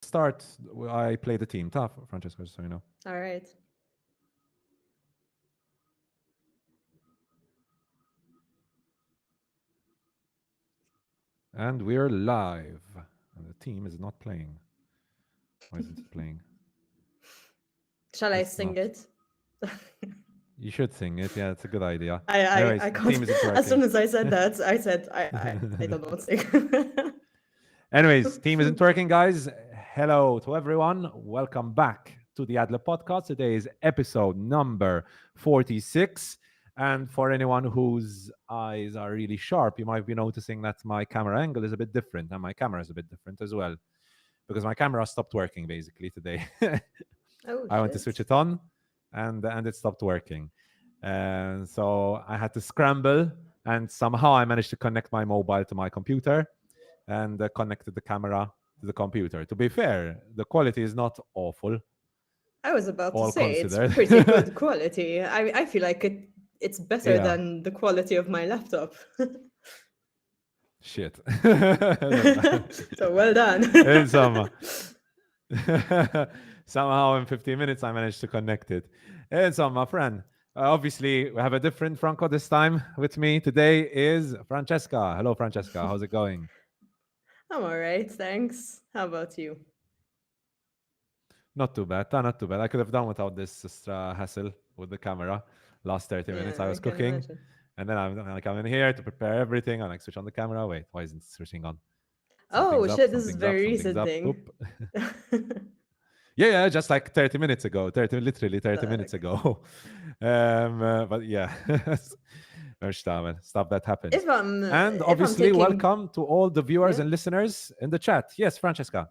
start. I play the team. Tough, Francesco, just so you know. All right. And we're live. And the team is not playing. Why isn't it playing? Shall I It's sing not. it? You should sing it. Yeah, it's a good idea. I Anyways, the can't. team isn't As soon working. as I said that, I said I don't know what to sing. Anyways, team isn't working, guys. Hello to everyone. Welcome back to the Adler podcast. Today is episode number 46. And for anyone whose eyes are really sharp, you might be noticing that my camera angle is a bit different, and my camera is a bit different as well, because my camera stopped working basically today. Oh I went to shit. switch it on, and it stopped working. And so I had to scramble, and somehow I managed to connect my mobile to my computer and connected the camera to the computer. To be fair, the quality is not awful, I was about to all say it's considered. pretty good quality. I feel like it's better Yeah, than the quality of my laptop. shit. So well done. In some, somehow in 15 minutes I managed to connect it. And so, my friend, obviously we have a different Franco this time. With me today is Francesca. Hello, Francesca. How's it going? I'm all right, thanks. How about you? Not too bad. Not too bad. I could have done without this extra hassle with the camera. Last 30 minutes I Yeah, I was can cooking. imagine. And then I come in here to prepare everything. I like switch on the camera. Wait, why isn't it switching on? Oh Something's up, shit, this is something's up, very something's recent up. thing. Oop. Yeah, just like 30 minutes ago. Literally 30 minutes Fuck. ago. But yeah. Stop that happens. And If I'm obviously, taking welcome to all the viewers yeah, and listeners in the chat. Yes, Francesca.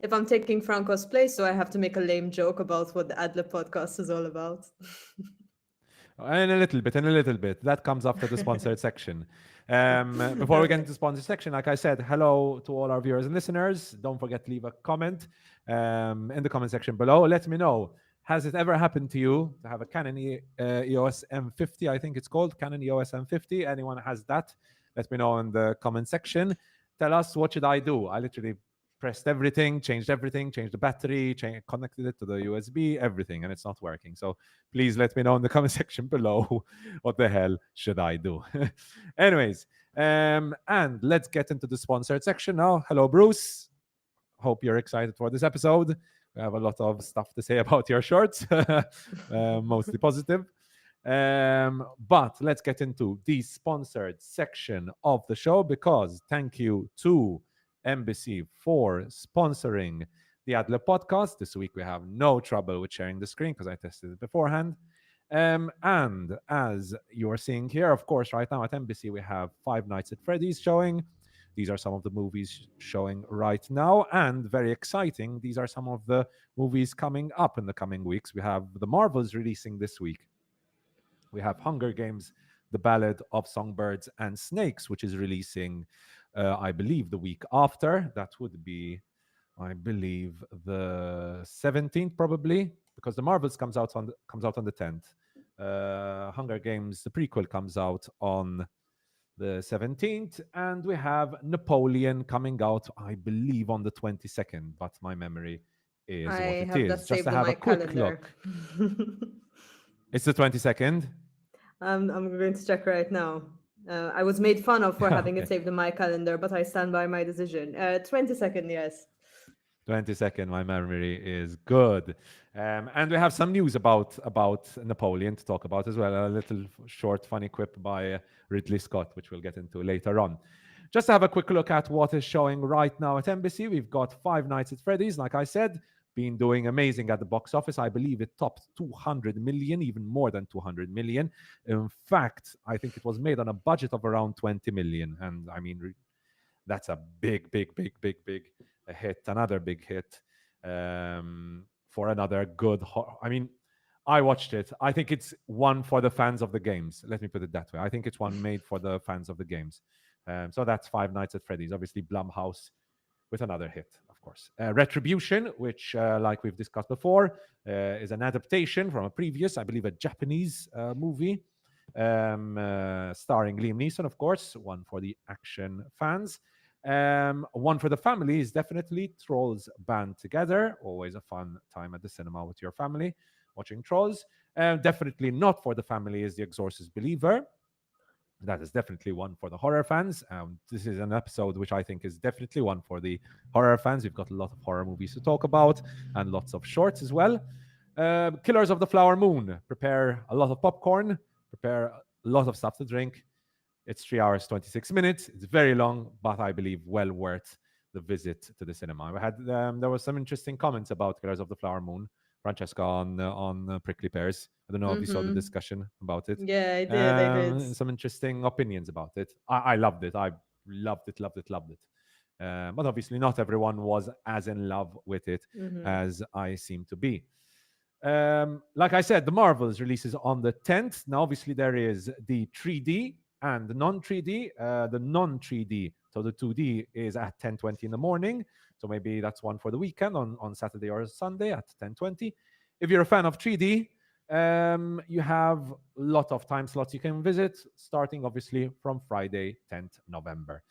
if I'm taking Franco's place, so I have to make a lame joke about what the Adler podcast is all about. In a little bit, in a little bit. That comes after the sponsored section. Before we get Okay. into sponsored section, like I said, hello to all our viewers and listeners. Don't forget to leave a comment in the comment section below. Let me know. Has it ever happened to you to have a Canon EOS M50? I think it's called Canon EOS M50. Anyone has that? Let me know in the comment section. Tell us, what should I do? I literally pressed everything, changed the battery, connected it to the USB, everything, and it's not working. So please let me know in the comment section below what the hell should I do. Anyways, and let's get into the sponsored section now. Hello, Bruce. Hope you're excited for this episode. We have a lot of stuff to say about your shorts, mostly positive. But let's get into the sponsored section of the show, because thank you to Embassy for sponsoring the Adler podcast. This week we have no trouble with sharing the screen because I tested it beforehand. And as you are seeing here, of course, right now at Embassy, we have Five Nights at Freddy's showing. These are some of the movies showing right now. And very exciting, these are some of the movies coming up in the coming weeks. We have the Marvels releasing this week. We have Hunger Games, The Ballad of Songbirds and Snakes, which is releasing, I believe, the week after. That would be, I believe, the 17th, probably, because the Marvels comes out on the 10th. Hunger Games, the prequel, comes out on the 17th, and we have Napoleon coming out, I believe, on the 22nd, but my memory is what I it have that is. Just to saved on have a my quick calendar. look. It's the 22nd. I'm going to check right now. I was made fun of for having it Okay. saved in my calendar, but I stand by my decision. 22nd, yes. 22nd, my memory is good. And we have some news about Napoleon to talk about as well. A little short, funny quip by Ridley Scott, which we'll get into later on. Just to have a quick look at what is showing right now at Embassy, we've got Five Nights at Freddy's, like I said, been doing amazing at the box office. I believe it topped 200 million, even more than 200 million. In fact, I think it was made on a budget of around 20 million. And I mean, that's a big hit, another big hit for another good. I mean, I watched it. I think it's one for the fans of the games. Let me put it that way. I think it's one made for the fans of the games. So that's Five Nights at Freddy's. Obviously, Blumhouse with another hit, of course. Retribution, which, like we've discussed before, is an adaptation from a previous, I believe, a Japanese movie, starring Liam Neeson, of course, one for the action fans. One for the family is definitely Trolls Band Together. Always a fun time at the cinema with your family watching Trolls. Definitely not for the family is The Exorcist Believer. That is definitely one for the horror fans. This is an episode which I think is definitely one for the horror fans. We've got a lot of horror movies to talk about and lots of shorts as well. Killers of the Flower Moon. Prepare a lot of popcorn. Prepare a lot of stuff to drink. It's 3 hours, 26 minutes. It's very long, but I believe well worth the visit to the cinema. There was some interesting comments about Killers of the Flower Moon, Francesca, on Prickly Pears. I don't know if you saw the Mm-hmm. discussion about it. Yeah, I did. I did. Some interesting opinions about it. I loved it. I loved it, loved it, loved it. But obviously, not everyone was as in love with it Mm-hmm. as I seem to be. Like I said, the Marvels releases on the 10th. Now, obviously, there is the 3D and the non 3D. The non 3D, so the 2D is at 10:20 in the morning. So maybe that's one for the weekend on Saturday or Sunday at 10:20. If you're a fan of 3D, you have a lot of time slots you can visit, starting obviously from Friday, 10th November.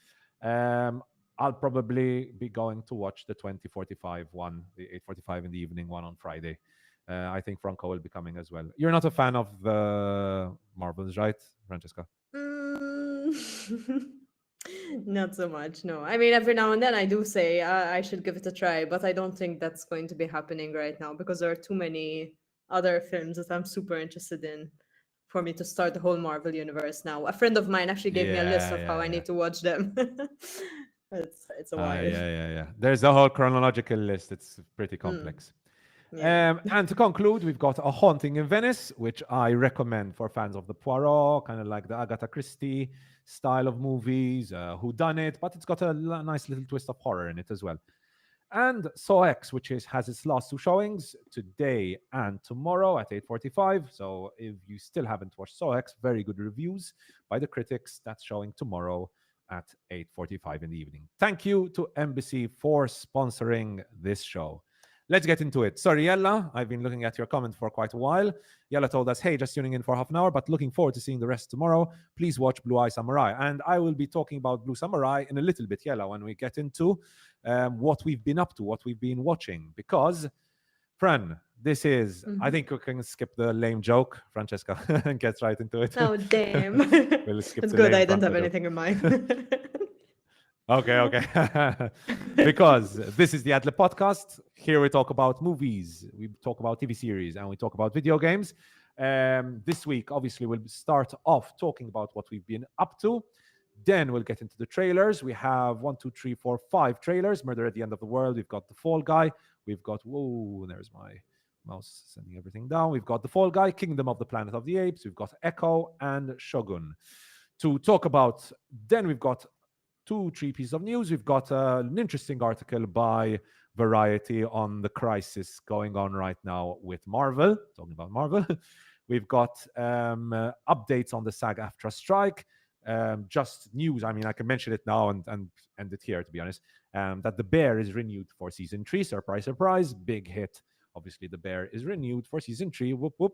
I'll probably be going to watch the 20:45 one, the 8:45 in the evening one on Friday. I think Franco will be coming as well. You're not a fan of the Marvels, right, Francesca? Mm. Not so much, no. I mean, every now and then I do say I should give it a try, but I don't think that's going to be happening right now because there are too many other films that I'm super interested in for me to start the whole Marvel universe now. A friend of mine actually gave me a list Yeah, of how yeah, I yeah. need to watch them. It's a while. Yeah. There's a whole chronological list. It's pretty Mm, complex. yeah. And to conclude, we've got A Haunting in Venice, which I recommend for fans of the Poirot, kind of like the Agatha Christie style of movies, who done it, but it's got a nice little twist of horror in it as well. And Saw X, which has its last two showings today and tomorrow at 8:45. So if you still haven't watched Saw X, very good reviews by the critics. That's showing tomorrow at 8:45 in the evening. Thank you to Embassy for sponsoring this show. Let's get into it. Sorry, Yella, I've been looking at your comment for quite a while. Yella told us, hey, just tuning in for half an hour, but looking forward to seeing the rest tomorrow. Please watch Blue Eye Samurai. And I will be talking about Blue Samurai in a little bit, Yella, when we get into what we've been up to, what we've been watching. Because, Fran, this is, I Mhm. think we can skip the lame joke, Francesca, and get right into it. Oh, damn. We'll skip It's the good lame I didn't Franco have joke. anything in mind. Okay. Because this is the Adler podcast. Here we talk about movies, we talk about TV series, and we talk about video games. This week, obviously, we'll start off talking about what we've been up to. Then we'll get into the trailers. We have 5 trailers. Murder at the End of the World. We've got The Fall Guy. We've got, whoa, there's my mouse sending everything down. We've got The Fall Guy, Kingdom of the Planet of the Apes. We've got Echo and Shogun. To talk about, then we've got 3 pieces of news. We've got an interesting article by Variety on the crisis going on right now with Marvel, talking about Marvel. We've got updates on the SAG AFTRA strike. Just news. I mean, I can mention it now and end it here, to be honest. That The Bear is renewed for season 3. Surprise, surprise. Big hit. Obviously, The Bear is renewed for season 3. Whoop, whoop.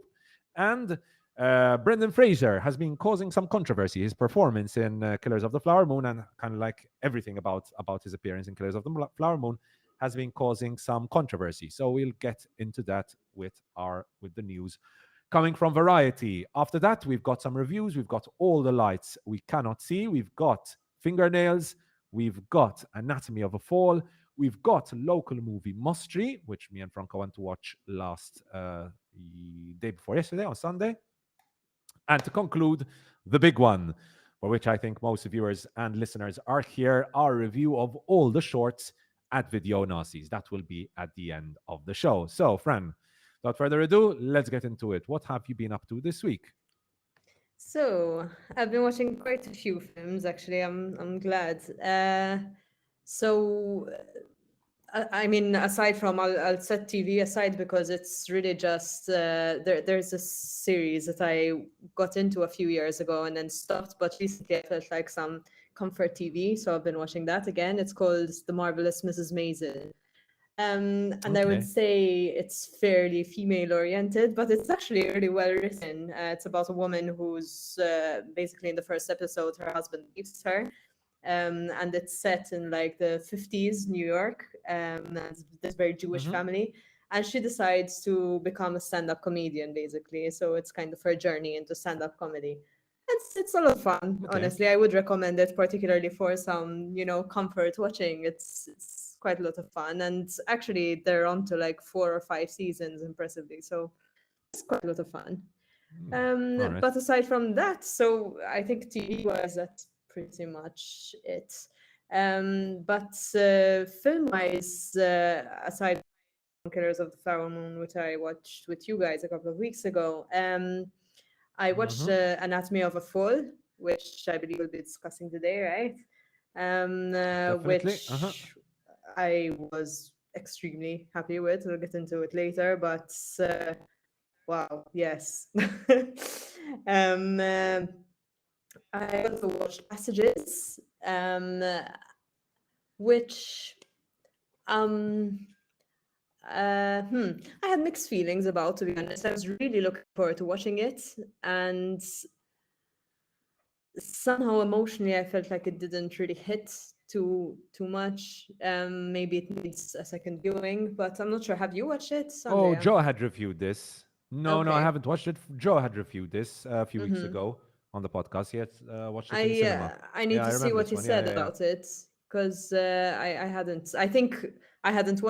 And Brendan Fraser has been causing some controversy. His performance in Killers of the Flower Moon, and kind of like everything about his appearance in Killers of the Flower Moon, has been causing some controversy. So we'll get into that with the news coming from Variety. After that, we've got some reviews. We've got All the Lights We Cannot See. We've got Fingernails. We've got Anatomy of a Fall. We've got local movie Mostri, which me and Franco went to watch last day before yesterday on Sunday. And to conclude, the big one, for which I think most viewers and listeners are here, our review of all the shorts at Video Nasties. That will be at the end of the show. So, Fran, without further ado, let's get into it. What have you been up to this week? So I've been watching quite a few films actually. I'm glad. So I mean, aside from I'll set TV aside because it's really just there's a series that I got into a few years ago and then stopped, but recently I felt like some comfort TV, so I've been watching that again. It's called The Marvelous Mrs. Maisel. And I would Okay. say it's fairly female oriented, but it's actually really well written. It's about a woman who's basically in the first episode, her husband leaves her. and it's set in like the 50s New York. And this very Jewish Mm-hmm. family, and she decides to become a stand-up comedian, basically. So it's kind of her journey into stand-up comedy. It's a lot of fun, Okay. honestly. I would recommend it, particularly for some, comfort watching. It's quite a lot of fun, and actually they're on to like 4 or 5 seasons, impressively. So it's quite a lot of fun. All right. But aside from that, so I think TV wise, that's pretty much it. But film wise, aside from Killers of the Flower Moon, which I watched with you guys a couple of weeks ago, I watched Mm-hmm. Anatomy of a Fall, which I believe we'll be discussing today, right? Definitely. Uh-huh. Which I was extremely happy with. We'll get into it later, but wow, yes. um, uh, I also watched Passages, which um, I had mixed feelings about, to be honest. I was really looking forward to watching it, and somehow emotionally, I felt like it didn't really hit too much. Maybe it needs a second viewing, but I'm not sure. Have you watched it, Oh, Andrea? Joe had reviewed this. No, I Okay. haven't watched it. Joe had reviewed this a few weeks Mm-hmm. ago on the podcast. He had watched it in I cinema. uh, I need Yeah, I to see remember what this he one. Yeah, said yeah, yeah. about it, because I hadn't. I think I hadn't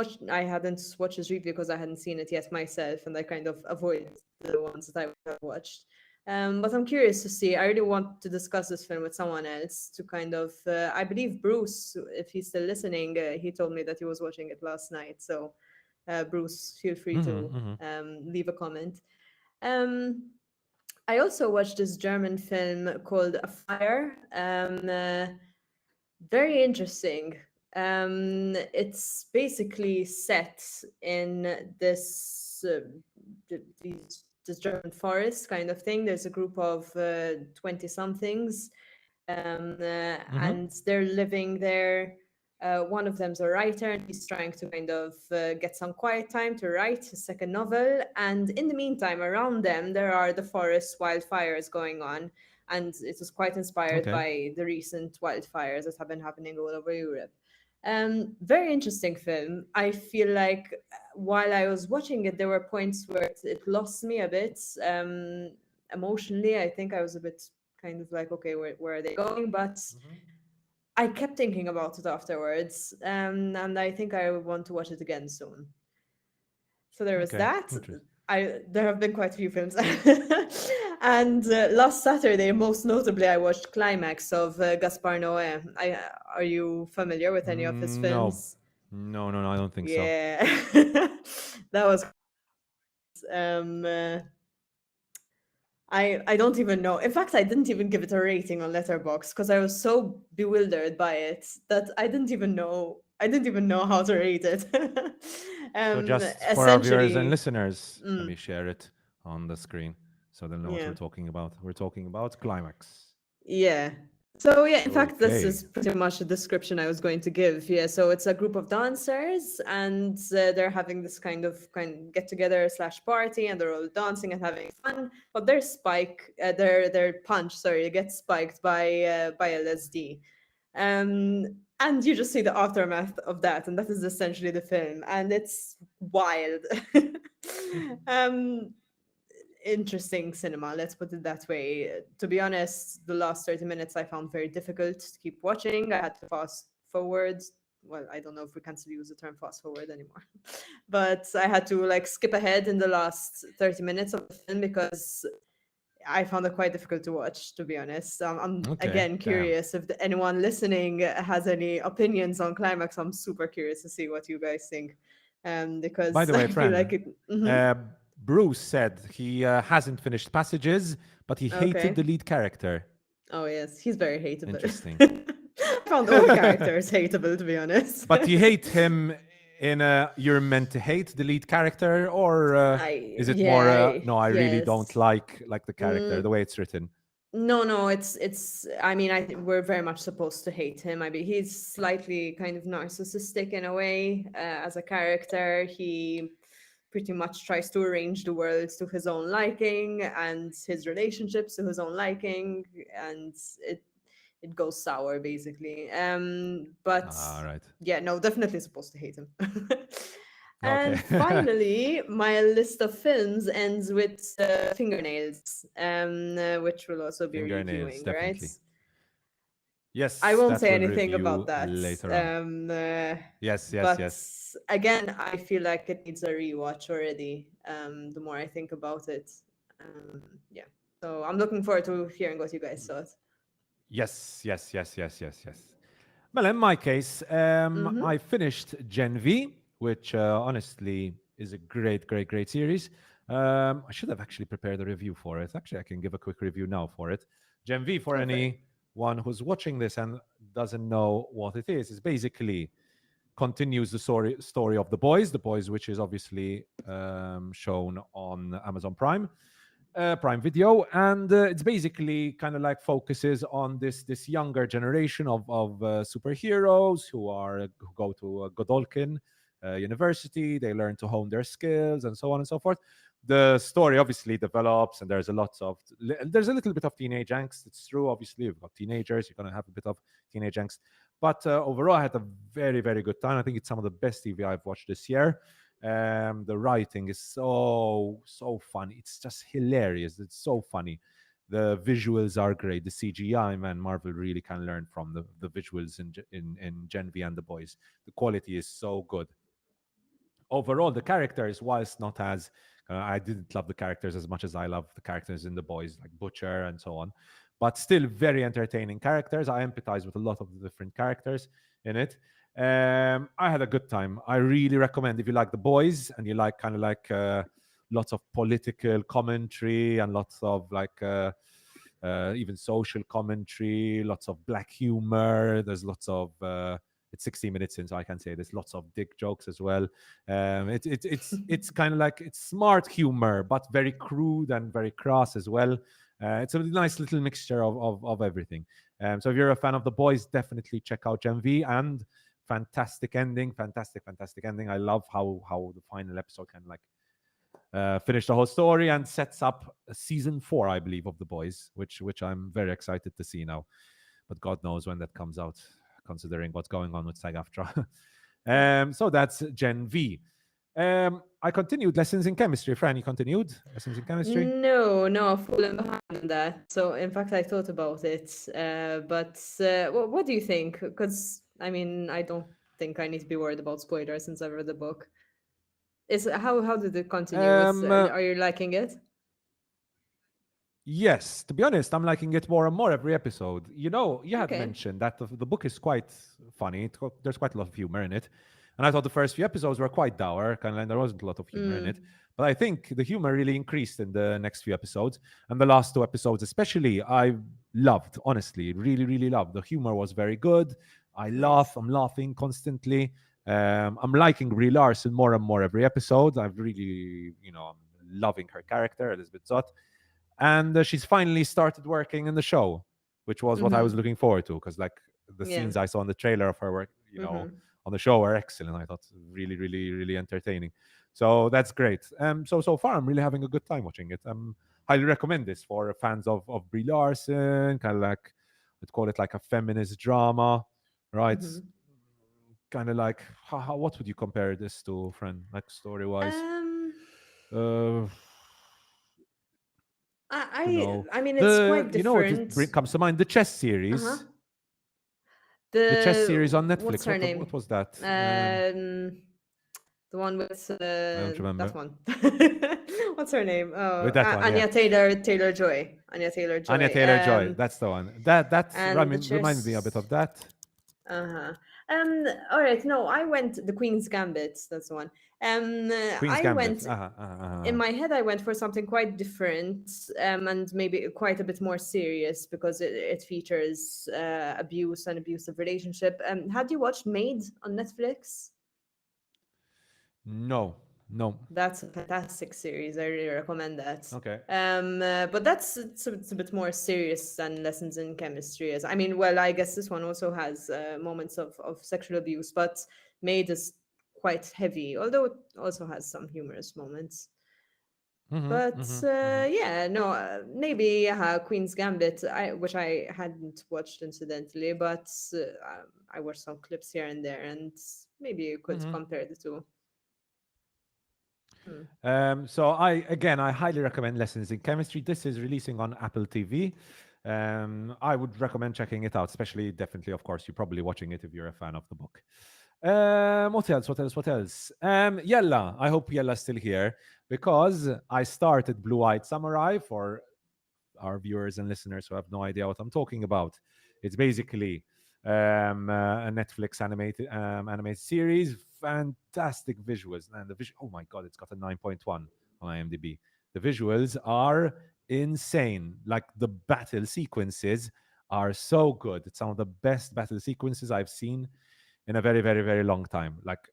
watched his review because I hadn't seen it yet myself, and I kind of avoid the ones that I would have watched. But I'm curious to see. I really want to discuss this film with someone else to kind of. I believe Bruce, if he's still listening, he told me that he was watching it last night. So, Bruce, feel free to Mm-hmm, mm-hmm. leave a comment. Um, I also watched this German film called A Fire. Very interesting. It's basically set in this German forest kind of thing. There's a group of 20 somethings, Mm-hmm. and they're living there. One of them's a writer, and he's trying to kind of get some quiet time to write his second novel. And in the meantime, around them, there are the forest wildfires going on. And it was quite inspired Okay. by the recent wildfires that have been happening all over Europe. Very interesting film. I feel like while I was watching it, there were points where it lost me a bit emotionally. I think I was a bit kind of like, okay, where are they going? But I kept thinking about it afterwards, and I think I want to watch it again soon. So there was Okay. that. Interesting. There have been quite a few films, and last Saturday, most notably, I watched Climax of Gaspar Noé. Are you familiar with any of his No. films? No, I don't think so. Yeah, that was. Um, uh, I don't even know. In fact, I didn't even give it a rating on Letterboxd because I was so bewildered by it that I didn't even know how to rate it. So just for our viewers and Essentially, listeners, let mm, me share it on the screen so they'll know what yeah. we're talking about. We're talking about climax. Yeah. So yeah, in fact, this Okay. is pretty much the description I was going to give. Yeah. So it's a group of dancers, and they're having this kind get together slash party, and they're all dancing and having fun. But their punch, sorry, gets spiked by LSD. And you just see the aftermath of that, and that is essentially the film, and it's wild. um Interesting cinema, let's put it that way. To be honest, the last 30 minutes I found very difficult to keep watching. I had to fast forward. Well, I don't know if we can still use the term fast forward anymore. But I had to like skip ahead in the last 30 minutes of the film because I found it quite difficult to watch, to be honest. I'm Okay. again Damn. curious if anyone listening has any opinions on Climax. I'm super curious to see what you guys think. By Because the way, I feel friend, like it. Mhm. uh, Bruce said he hasn't finished passages, but he hated Okay. the lead character. Oh yes, he's very hateable. Interesting. I found all the characters hateable, to be honest. But you hate him in a you're meant to hate the lead character, or is it more no, I really don't Yes. like the character, Mm, the way it's written? no, it's. I mean, I think we're very much supposed to hate him. I mean, he's slightly kind of narcissistic in a way as a character. He pretty much tries to arrange the world to his own liking and his relationships to his own liking, and it it goes sour basically. But All right. yeah, no, definitely supposed to hate him. Okay. And finally, my list of films ends with Fingernails, which we'll also be Fingernails, reviewing, right? definitely. I Yes, won't that say will anything about review that. later on. Yes, yes, But yes. again, I feel like it needs a rewatch already. The more I think about it, yeah. So I'm looking forward to hearing what you guys thought. Yes, yes, yes, yes, yes, yes. Well, in my case, Mm-hmm. I finished Gen V, which honestly is a great, great, great series. I should have actually prepared a review for it. Actually, I can give a quick review now for it. Gen V, for Okay. anyone who's watching this and doesn't know what it is basically continues the story of The Boys, which is obviously shown on Amazon Prime. Prime Video, and it's basically kind of like focuses on this younger generation of superheroes who go to Godolkin University. They learn to hone their skills and so on and so forth. The story obviously develops, and there's a little bit of teenage angst. It's true, obviously, you've got teenagers. You're gonna have a bit of teenage angst, but overall, I had a very very good time. I think it's some of the best TV I've watched this year. The writing is so funny. It's just hilarious. It's so funny. The visuals are great. The CGI, man, Marvel really can learn from the visuals in Gen V and The Boys. The quality is so good. Overall, the characters, whilst not as I didn't love the characters as much as I love the characters in The Boys, like Butcher and so on, but still very entertaining characters. I empathize with a lot of the different characters in it. I had a good time. I really recommend if you like The Boys and you like kind of like lots of political commentary and lots of like even social commentary, lots of black humor. There's lots of it's 60 minutes in, so I can say there's lots of dick jokes as well. It's kind of like it's smart humor, but very crude and very crass as well. It's a nice little mixture of everything. So if you're a fan of The Boys, definitely check out Gen V, and fantastic ending, fantastic ending. I love how the final episode kind of like finish the whole story and sets up season 4, I believe, of The Boys, which I'm very excited to see now. But God knows when that comes out, considering what's going on with SAG AFTRA. So that's Gen V. I continued lessons in chemistry. Fran, you continued lessons in chemistry? No, no, I've fallen behind on that. So, in fact, I thought about it. But what do you think? Because, I mean, I don't think I need to be worried about spoilers since I've read the book. How did it continue? Um, uh, Are you liking it? Yes, to be honest, I'm liking it more and more every episode. You know, you had Okay. mentioned that the book is quite funny. There's quite a lot of humor in it. And I thought the first few episodes were quite dour, kind of like there wasn't a lot of humor in it. Mm, But I think the humor really increased in the next few episodes. And the last 2 episodes, especially, I loved, honestly, really, really loved. The humor was very good. nice. I'm laughing constantly. I'm liking Brie Larson more and more every episode. I've really, I'm loving her character, Elizabeth Zott, and she's finally started working in the show, which was what I was Mm-hmm. looking forward to, because like the Yeah. scenes I saw in the trailer of her work, Mm-hmm. on the show are excellent. I thought really, really, really entertaining. So that's great. So far I'm really having a good time watching it. Highly recommend this for fans of Brie Larson, kind of like let's call it like a feminist drama, right? Mm-hmm. Kind of like what would you compare this to, friend? Like story wise, Um, uh, you know I mean, it's quite what different. comes to mind, the chess Uh-huh. series, the chess The series on Netflix. what's her What name? was that? Um, the one with I don't that remember. one. What's her name? Oh, With that one, yeah. Anya Taylor Joy. Anya Taylor Anya Joy. Taylor Joy, that's the one. That And the reminded me a bit chess. of that. Uh-huh. All right. No, I went the Queen's Gambit. That's the one. Queen's I Gambit. went in my head. I went for something quite different, and maybe quite a bit more serious because it features abuse and abusive relationship. Had you watched Maid on Netflix? No, no. That's a fantastic series. I really recommend that. Okay. But it's a bit more serious than lessons in chemistry. As I mean, well, I guess this one also has moments of sexual abuse, but Maid is quite heavy, although it also has some humorous moments. But yeah, no, maybe Queen's Gambit, which I hadn't watched incidentally, but I watched some clips here and there, and maybe you could compare the two. Hmm. So I highly recommend Lessons in Chemistry. This is releasing on Apple TV. I would recommend checking it out, especially definitely, of course, you're probably watching it if you're a fan of the book. What else? What else? What else? Yella. I hope Yella's still here because I started Blue Eyed Samurai for our viewers and listeners who have no idea what I'm talking about. It's basically a Netflix animated series. Fantastic visuals, and oh my god, it's got a 9.1 on IMDb. The visuals are insane. Like the battle sequences are so good. It's some of the best battle sequences I've seen in a very, very, very long time. Like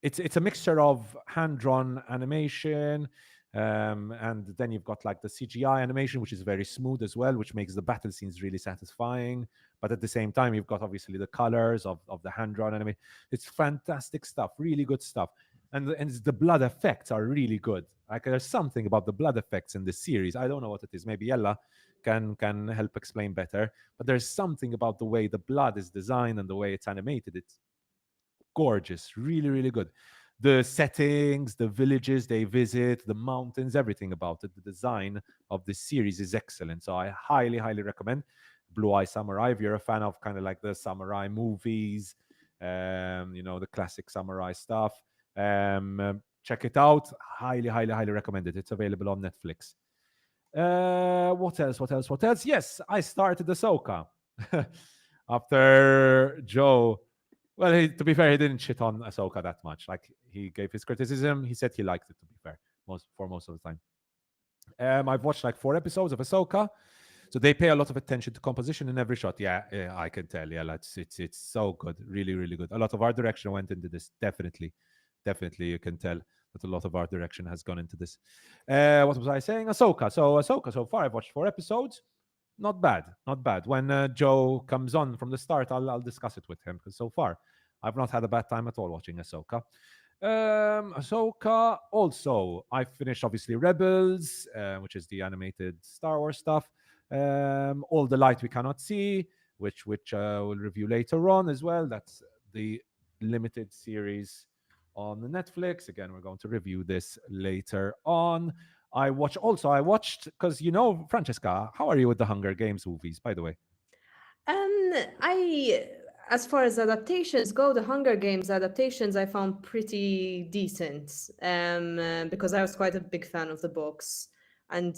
it's a mixture of hand-drawn animation, and then you've got like the CGI animation, which is very smooth as well, which makes the battle scenes really satisfying. But at the same time, you've got obviously the colors of the hand-drawn anime. It's fantastic stuff, really good stuff. And the blood effects are really good. Like there's something about the blood effects in this series. I don't know what it is. Maybe Ella can help explain better. But there's something about the way the blood is designed and the way it's animated. It's gorgeous, really, really good. The settings, the villages they visit, the mountains, everything about it, the design of this series is excellent. So I highly, highly recommend Blue Eye Samurai if you're a fan of kind of like the samurai movies, the classic samurai stuff. Check it out. Highly, highly, highly recommend it. It's available on Netflix. What else? What else? What else? Yes, I started Ahsoka after Joe. Well, to be fair, he didn't shit on Ahsoka that much. Like he gave his criticism. He said he liked it. To be fair, most of the time. I've watched like 4 episodes of Ahsoka, so they pay a lot of attention to composition in every shot. Yeah, yeah, I can tell. Yeah, it's so good, really, really good. A lot of art direction went into this. Definitely, definitely, you can tell that a lot of art direction has gone into this. What was I saying? Ahsoka. So Ahsoka. So far, I've watched 4 episodes. Not bad, not bad. When Joe comes on from the start, I'll discuss it with him because so far I've not had a bad time at all watching Ahsoka. Ahsoka. Also, I finished obviously Rebels, which is the animated Star Wars stuff. All the Light We Cannot See, which we'll review later on as well. That's the limited series on Netflix. Again, we're going to review this later on. I watched because Francesca, how are you with the Hunger Games movies, by the way? I, as far as adaptations go, the Hunger Games adaptations I found pretty decent. Because I was quite a big fan of the books, and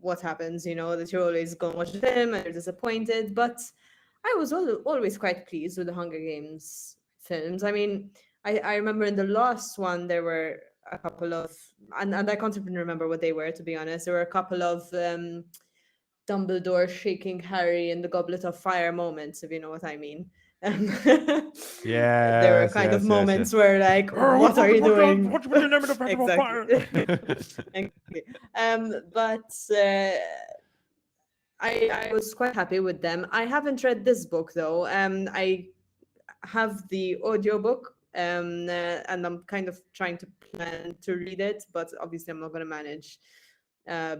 what happens, that you're always going to watch the film and you're disappointed. But I was always quite pleased with the Hunger Games films. I mean, I remember in the last one there were a couple of, and I can't even remember what they were, to be honest. There were a couple of Dumbledore shaking Harry in the Goblet of Fire moments, if you know what I mean. Um, there were Yes, kind of yes, yes, yes. moments where, like, what are you doing? What the name of the Phantom of Fire? Exactly. Exactly. But I was quite happy with them. I haven't read this book though. I have the audiobook, and I'm kind of trying to plan to read it, but obviously I'm not going to manage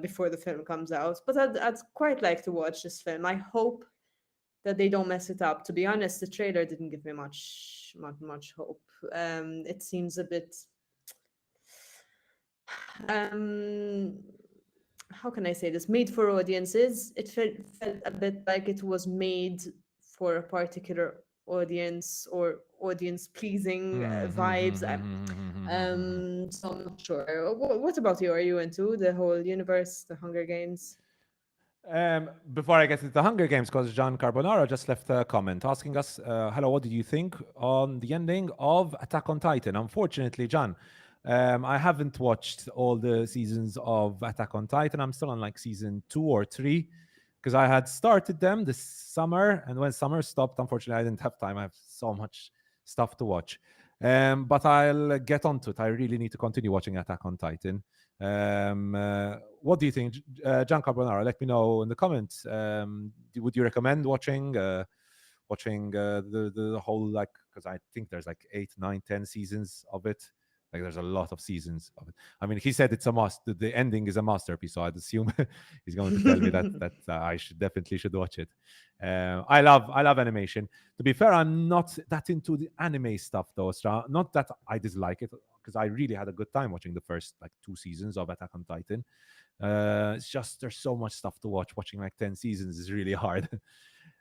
before the film comes out. But I'd quite like to watch this film. I hope that they don't mess it up. To be honest, the trailer didn't give me much hope. It seems a bit. Um, how can I say this? Made for audiences. It felt a bit like it was made for a particular audience or audience pleasing vibes. So I'm not sure. What about you? Are you into the whole universe, the Hunger Games? Before I get into the Hunger Games, because John Carbonara just left a comment asking us, hello, what did you think on the ending of Attack on Titan? Unfortunately, John, I haven't watched all the seasons of Attack on Titan. I'm still on like season 2 or 3 because I had started them this summer. And when summer stopped, unfortunately, I didn't have time. I have so much stuff to watch. But I'll get onto it. I really need to continue watching Attack on Titan. What do you think, John Carbonara? Let me know in the comments. Would you recommend watching the whole, like, because I think there's like 8, 9, 10 seasons of it. Like there's a lot of seasons of it. I mean, he said it's a must. The ending is a masterpiece, so I'd assume he's going to tell me that I should watch it. I love animation. To be fair, I'm not that into the anime stuff though. So not that I dislike it, because I really had a good time watching the first like 2 seasons of Attack on Titan. It's just there's so much stuff to watch. Watching like 10 seasons is really hard.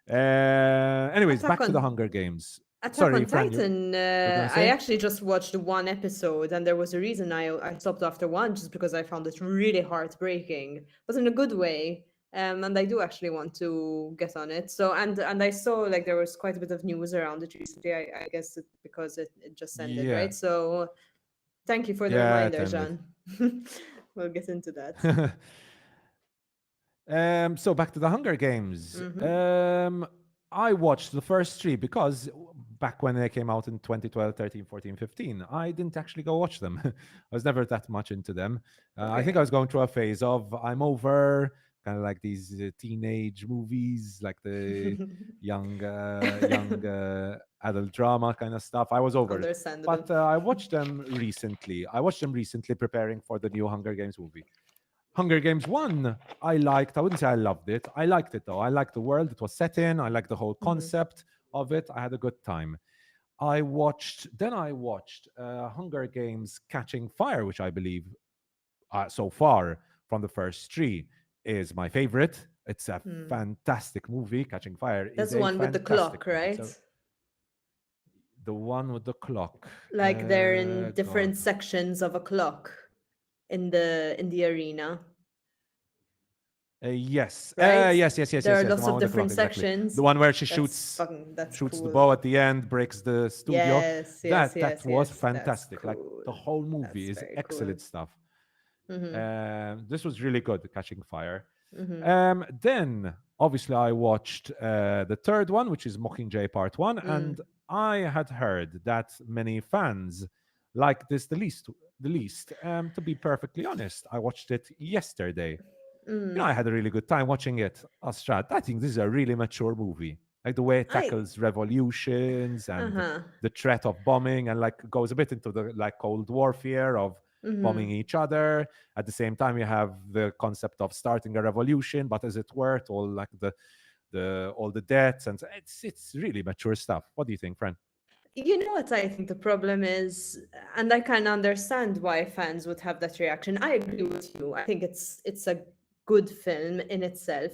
Anyways, Attack back to the on Hunger Games. Attack Sorry, on Fran, Titan, you're gonna I say? actually just watched one episode, and there was a reason I stopped after one, just because I found it really heartbreaking, but in a good way. And I do actually want to get on it. So and I saw like there was quite a bit of news around it recently. I guess because it just ended, Yeah, right? So thank you for the yeah, it reminder, ended. John. We'll get into that. So back to the Hunger Games. Hmm. I watched the first three because back when they came out in 2012, 13, 14, 15, I didn't actually go watch them. I was never that much into them. I think I Okay. was going through a phase of I'm over kind of like these teenage movies, like the young adult drama kind of stuff. I was over it. Understandable. But I watched them recently. I watched them recently preparing for the new Hunger Games movie. Hunger Games 1, I liked. I wouldn't say I loved it. I liked it though. I liked the world it was set in. I liked the whole Hmm. concept of it. I had a good time. Then I watched Hunger Games Catching Fire, which I believe so far from the first three is my favorite. It's a Hmm. fantastic movie. Catching Fire That's is the a one with the fantastic clock, movie. right? The one with the clock. Like they're in God. different sections of a clock in the arena, Yes. right? Yes, yes, yes, There yes, are yes. The lots one of with the clock, different exactly. The sections. one where she That's shoots the cool. bow at the end, breaks the studio. Yes, yes, That yes, was yes. That's fantastic. Like cool. the whole movie That's is very cool. excellent stuff. Mm-hmm. This was really good, Catching Fire. Mm-hmm. Then obviously I watched the third one, which is Mockingjay Part One, Mm. and I had heard that many fans like this the least. The least. To be perfectly honest, I watched it yesterday. I Mm. had a really good time watching it. Astrat, I think this is a really mature movie. Like the way it I tackles revolutions and uh-huh. the threat of bombing, and like goes a bit into the like Cold Warfare of Mm-hmm. bombing each other. At the same time, you have the concept of starting a revolution, but is it worth all like the all the debts? And it's really mature stuff. What do you think, friend? You know what I think the problem is, and I can understand why fans would have that reaction. I agree with you. I think it's a good film in itself,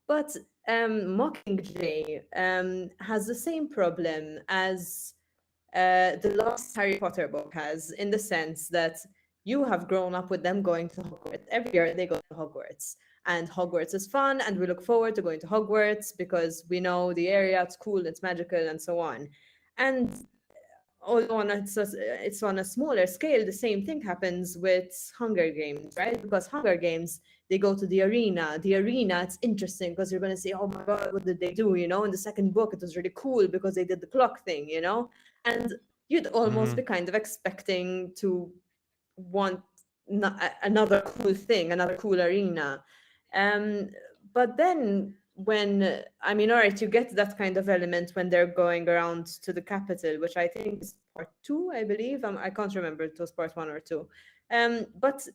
but Mockingjay has the same problem as the last Harry Potter book has, in the sense that you have grown up with them going to Hogwarts. Every year they go to Hogwarts. And Hogwarts is fun, and we look forward to going to Hogwarts because we know the area, it's cool, it's magical, and so on. And although it's on a smaller scale, the same thing happens with Hunger Games, right? Because Hunger Games, they go to the arena. The arena, it's interesting because you're going to say, oh my God, what did they do? You know, in the second book, it was really cool because they did the clock thing, you know? And you'd almost be Hmm. kind of expecting to want another cool thing, another cool arena. Um, but then when I mean, all right, you get that kind of element when they're going around to the capital, which I think is part two, I believe. I can't remember if it was part one or two. But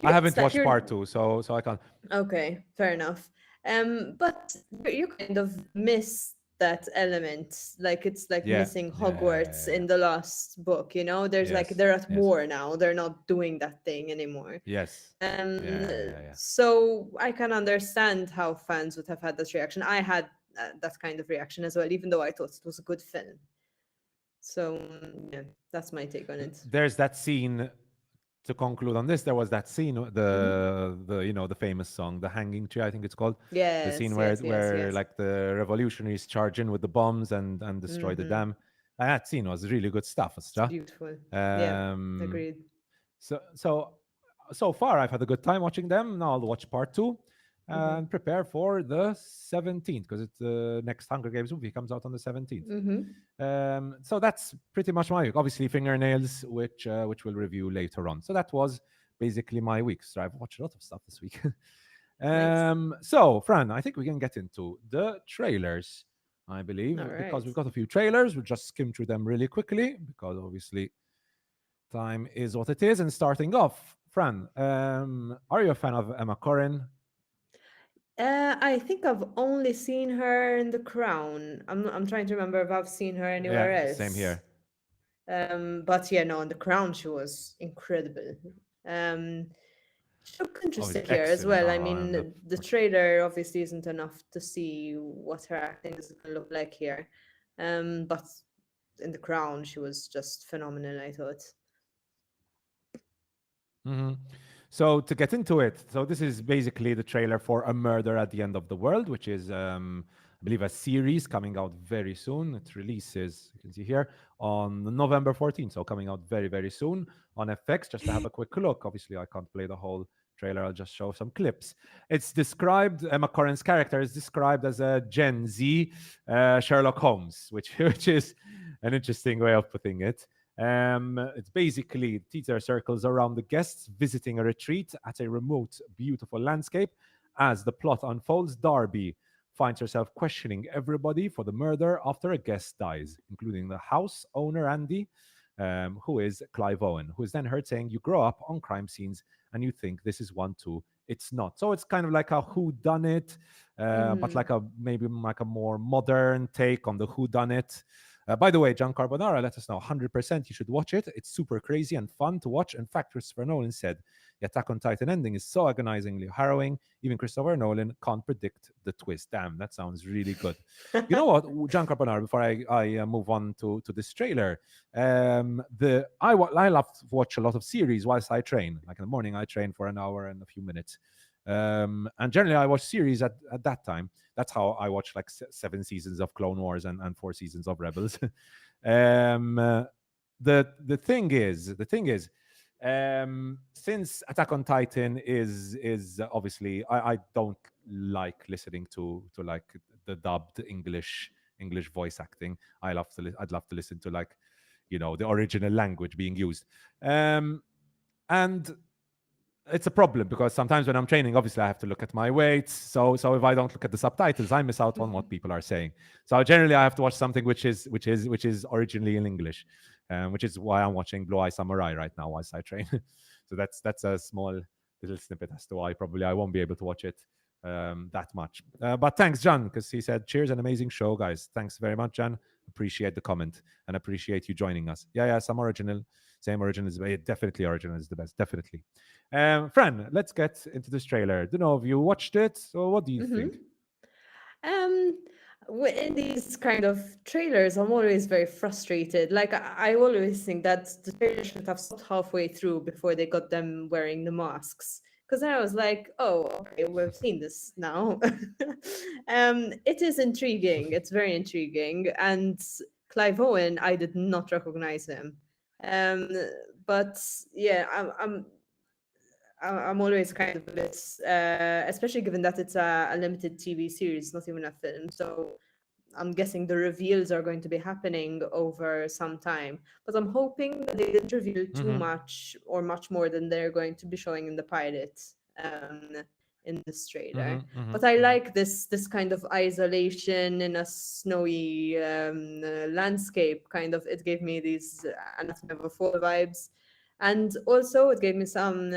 I it's haven't like watched you're part two, so I can't. okay, fair enough. But you kind of miss that element. Like it's like Yeah, missing yeah, yeah, Hogwarts yeah, yeah. in the last book, you know? There's like Yes, they're at yes, war now. They're not doing that thing anymore. yes. Um, Yeah, yeah, yeah. so I can understand how fans would have had this reaction. I had that kind of reaction as well, even though I thought it was a good film. So yeah, that's my take on it. There's that scene to conclude on this. There was that scene, Hmm. the famous song, the Hanging Tree, I think it's called, the scene Yes, where yes, yes, where yes. like the revolutionaries charge in with the bombs and destroy the Hmm. dam. And that scene was really good stuff, It's Astra. beautiful. Yeah, Um, agreed. so far I've had a good time watching them. Now I'll watch part two Hmm. and prepare for the 17th, because it's the next Hunger Games movie comes out on the 17th. Hmm. So that's pretty much my week. Obviously, Fingernails, which we'll review later on. So that was basically my week. So I've watched a lot of stuff this week. Nice. So Fran, I think we can get into the trailers. I believe All because right. we've got a few trailers, we'll just skim through them really quickly because obviously Time is what it is. And starting off, Fran, are you a fan of Emma Corrin? I think I've only seen her in The Crown. I'm trying to remember if I've seen her Yeah, anywhere same else. here. But yeah, no, in The Crown she was incredible. She looked Oh, it's interesting here as excellent. well. I Oh, and mean, the trailer obviously isn't enough to see what her acting is going to look like here. But in The Crown she was just phenomenal, I thought. Mhm. So to get into it, so this is basically the trailer for A Murder at the End of the World, which is, I believe, a series coming out very soon. It releases, you can see here, on November 14th, so coming out very, very soon on FX. Just to have a quick look. Obviously, I can't play the whole trailer. I'll just show some clips. It's described, Emma Corrin's character is described as a Gen Z Sherlock Holmes, which which is an interesting way of putting it. It's basically theater circles around the guests visiting a retreat at a remote, beautiful landscape. As the plot unfolds, Darby finds herself questioning everybody for the murder after a guest dies, including the house owner Andy, who is Clive Owen, who is then heard saying, "You grow up on crime scenes and you think this is one too. It's not." So it's kind of like a who done it, but Mm-hmm. like a maybe like a more modern take on the who done it. By the way, John Carbonara let us know 100% you should watch it. It's super crazy and fun to watch. In fact, Christopher Nolan said the Attack on Titan ending is so agonizingly harrowing, even Christopher Nolan can't predict the twist. Damn, that sounds really good. You know what, John Carbonara, before I move on to this trailer, I love to watch a lot of series whilst I train. Like in the morning, I train for an hour and a few minutes. And generally, I watch series at that time. That's how I watch like 7 seasons of Clone Wars and 4 seasons of Rebels. um, uh, the thing is, since Attack on Titan is obviously I don't like listening to like the dubbed English voice acting. I'd love to listen to like the original language being used. And it's a problem because sometimes when I'm training, obviously I have to look at my weights. So if I don't look at the subtitles, I miss out on what people are saying. So generally, I have to watch something which is originally in English, which is why I'm watching Blue Eye Samurai right now whilst I train. So that's a small little snippet as to why probably I won't be able to watch it that much. But thanks, John, because he said, "Cheers, an amazing show, guys." Thanks very much, John. Appreciate the comment and appreciate you joining us. Yeah, same original is definitely original is the best, definitely. Fran, let's get into this trailer. Don't know if you watched it, so what do you Mm-hmm. think? Um, in these kind of trailers, I'm always very frustrated. Like I always think that the trailer should have stopped halfway through before they got them wearing the masks. Because then I was like, oh, okay, we've seen this now. It is intriguing. It's very intriguing. And Clive Owen, I did not recognize him. Um, but yeah, I'm always kind of a bit, especially given that it's a limited TV series, not even a film. So I'm guessing the reveals are going to be happening over some time. But I'm hoping that they didn't reveal too Mm-hmm, much or much more than they're going to be showing in the pilot. Um, in this trailer, mm-hmm, mm-hmm, but I mm-hmm, like this kind of isolation in a snowy landscape. Kind of, it gave me these Anatomy of a Fall vibes, and also it gave me some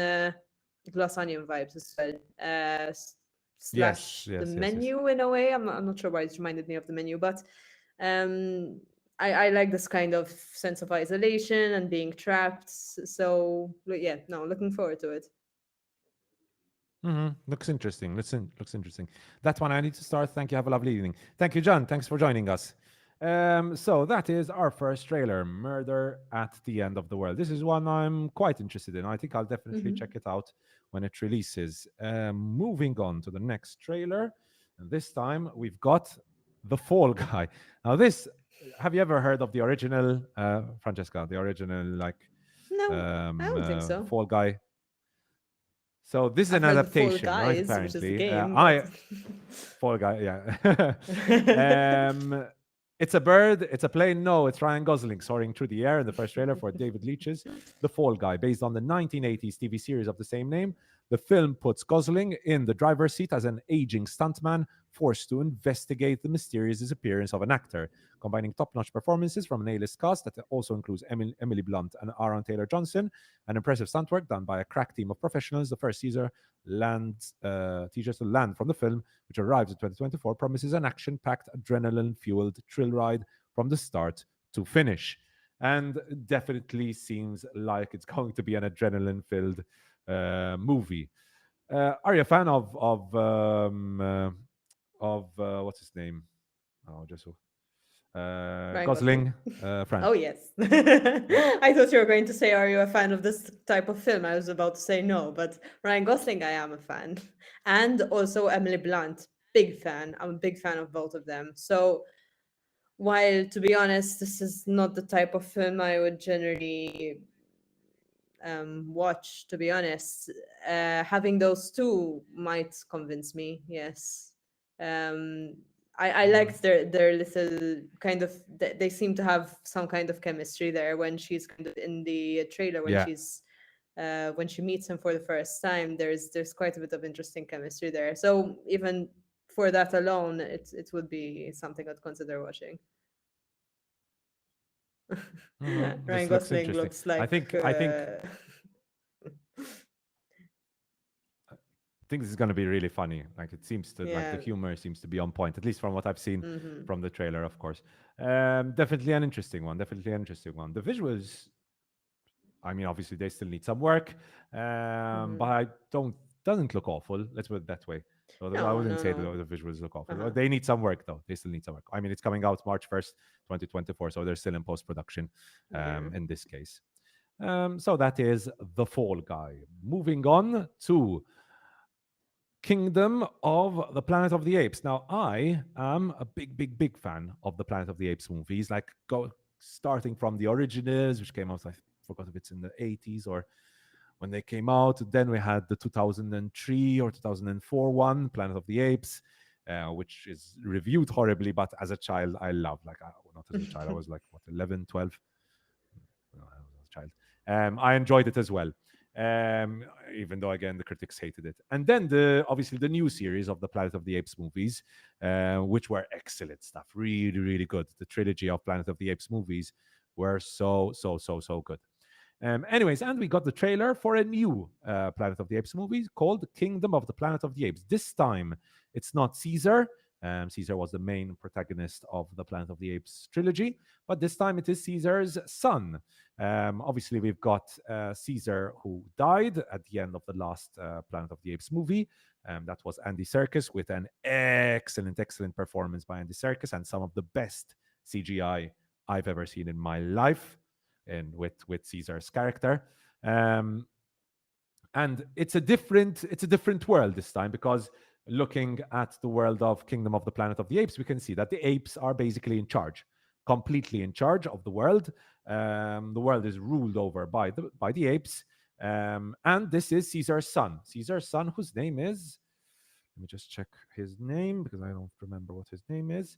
Glass Onion vibes as well. yes, Slash the yes, yes, yes. menu in a way. I'm not sure why it reminded me of the menu, but um, I like this kind of sense of isolation and being trapped. So yeah, no, looking forward to it. Mm-hmm. Looks interesting. Looks interesting. That's one I need to start. Thank you. Have a lovely evening. Thank you, John. Thanks for joining us. So that is our first trailer, Murder at the End of the World. This is one I'm quite interested in. I think I'll definitely check Hmm. it out when it releases. Moving on to the next trailer, and this time we've got The Fall Guy. Now, this have you ever heard of the original, Francesca? The original like No, I don't think so. Fall Guy. So this is I've an heard of Fall adaptation, right? Guys, which is the Apparently, game, but I Fall Guy, yeah. It's a bird. It's a plane. No, it's Ryan Gosling soaring through the air in the first trailer for David Leitch's The Fall Guy, based on the 1980s TV series of the same name. The film puts Gosling in the driver's seat as an aging stuntman forced to investigate the mysterious disappearance of an actor, combining top-notch performances from an A-list cast that also includes Emily Blunt and Aaron Taylor Johnson, and impressive stunt work done by a crack team of professionals. The first teaser to land from the film, which arrives in 2024, promises an action-packed, adrenaline-fueled thrill ride from the start to finish, and definitely seems like it's going to be an adrenaline-filled movie. Are you a fan of what's his name? Oh, just Ryan Gosling. Gosling, Fran. Oh, yes. I thought you were going to say, are you a fan of this type of film? I was about to say no, but Ryan Gosling, I am a fan. And also Emily Blunt, big fan. I'm a big fan of both of them. So, while to be honest, this is not the type of film I would generally watch, to be honest, having those two might convince me. Yes. um I Mhm. liked their little kind of they seem to have some kind of chemistry there when she's kind of in the trailer, Yeah. when she meets him for the first time. There's quite a bit of interesting chemistry there, so even for that alone, it would be something I'd consider watching. Ryan This looks Gosling interesting. looks I like think I think I think this is going to be really funny. Like it seems to like the yeah. humor seems to be on point, at least from what I've seen Hmm. from the trailer, of course. Definitely an interesting one. Definitely an interesting one. The visuals, I mean, obviously they still need some work, but Hmm. I don't doesn't look awful. Let's put it that way. So I No, wouldn't no, say no. the visuals look awful. Uh-huh. They need some work though. They still need some work. I mean, it's coming out March 1st, 2024, so they're still in post production. Yeah. In this case, so that is the Fall Guy. Moving on to Kingdom of the Planet of the Apes. Now, I am a big fan of the Planet of the Apes movies. Like, go starting from the originals, which came out, I forgot if it's in the 80s or when they came out. Then we had the 2003 or 2004 one, Planet of the Apes, which is reviewed horribly, but as a child, I loved. Like, not as a child, I was like, what, 11, 12? No, I was a child. I enjoyed it as well. Even though again the critics hated it, and then the obviously the new series of the Planet of the Apes movies, which were excellent stuff, really good. The trilogy of Planet of the Apes movies were so good. Anyways, and we got the trailer for a new Planet of the Apes movie called Kingdom of the Planet of the Apes. This time, it's not Caesar. Caesar was the main protagonist of the Planet of the Apes trilogy, but this time it is Caesar's son. Obviously, we've got Caesar, who died at the end of the last Planet of the Apes movie. That was Andy Serkis, with an excellent performance by Andy Serkis and some of the best CGI I've ever seen in my life, and with Caesar's character. Um, and it's a different world this time, because looking at the world of Kingdom of the Planet of the Apes, we can see that the apes are basically in charge, completely in charge of the world. The world is ruled over by the apes, and this is Caesar's son. Caesar's son, whose name is, let me just check his name because I don't remember what his name is.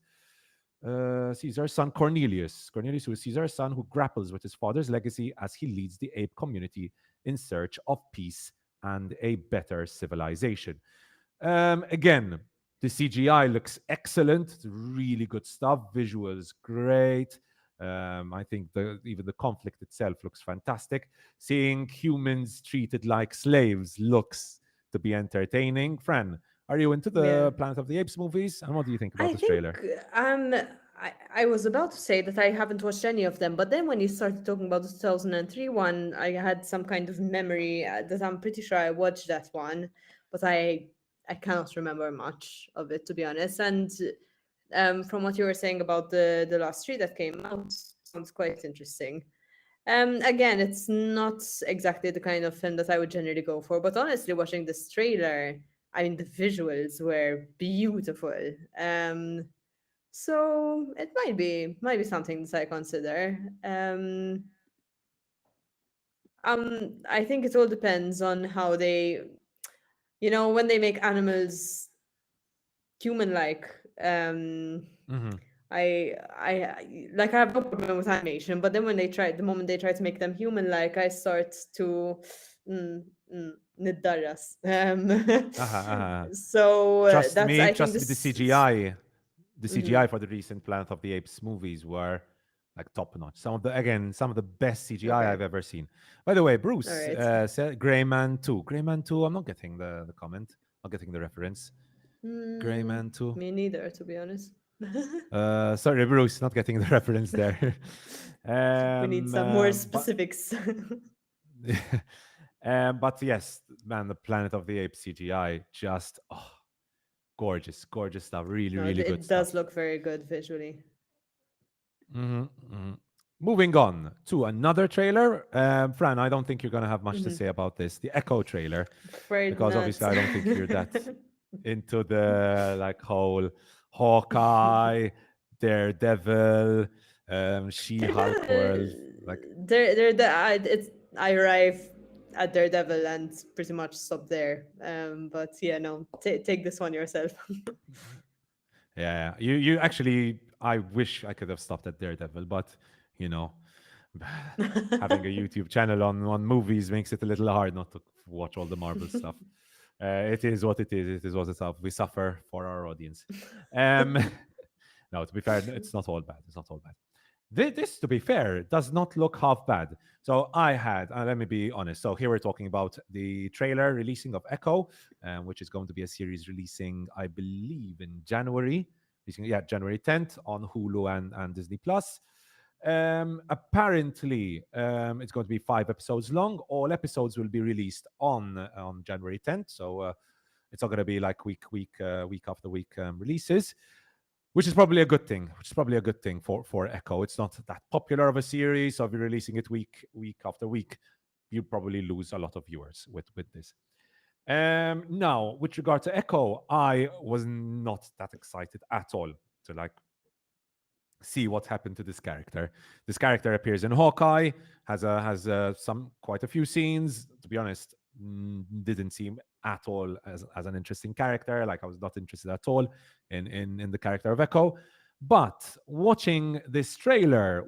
Caesar's son Cornelius. Cornelius, who is Caesar's son, who grapples with his father's legacy as he leads the ape community in search of peace and a better civilization. Again, the CGI looks excellent. It's really good stuff. Visuals great. I think even the conflict itself looks fantastic. Seeing humans treated like slaves looks to be entertaining. Fran, are you into Yeah. the Planet of the Apes movies? And what do you think about I this think trailer? I was about to say that I haven't watched any of them, but then when you started talking about the 2003 one, I had some kind of memory that I'm pretty sure I watched that one, but I cannot remember much of it, to be honest. And from what you were saying about the last three that came out, sounds quite interesting. Again, it's not exactly the kind of film that I would generally go for, but honestly, watching this trailer, I mean, the visuals were beautiful. So it might be something that I consider. I think it all depends on how they, when they make animals human-like. Hmm. like I have no problem with animation, but then when the moment they try to make them human, like I start to mm, نتدرس. So I think Trust me, this is. the Mhm. CGI for the recent Planet of the Apes movies were like top notch. Some of the best CGI Okay, I've ever seen. By the way, all Bruce right. said Grey Man 2. Grey Man 2, I'm not getting the comment. Not getting the reference. Grey Man 2. Me neither, to be honest. Sorry, Bruce, not getting the reference there. We need some more But specifics. but yes, man, the Planet of the Apes CGI just gorgeous, gorgeous stuff. Really, No, really good it stuff. does look very good visually. Moving on to another trailer. Fran, I don't think you're going to have much to say about this. The Echo trailer, Afraid because not. obviously I don't think you're that into the like whole Hawkeye, Daredevil, She-Hulk world. Like, I arrive at Daredevil and pretty much stop there. But yeah, no, take this one yourself. yeah, you actually, I wish I could have stopped at Daredevil, but you know, having a YouTube channel on movies makes it a little hard not to watch all the Marvel stuff. It is what it is. It is what it's up. We suffer for our audience. Um, no, to be fair, it's not all bad. It's not all bad. This, to be fair, does not look half bad. So I had, let me be honest. So here we're talking about the trailer releasing of Echo, which is going to be a series releasing, I believe, in January. Yeah, January 10th on Hulu and Disney Plus. Apparently, it's going to be 5 episodes long. All episodes will be released on January 10th. So it's not going to be like week after week releases, which is probably a good thing. Which is probably a good thing for Echo. It's not that popular of a series, so if you're releasing it week after week, you probably lose a lot of viewers with this. Now, with regard to Echo, I was not that excited at all to like see what happened to this character. This character appears in Hawkeye, has some quite a few scenes. To be honest, didn't seem at all as an interesting character. Like I was not interested at all in the character of Echo. But watching this trailer,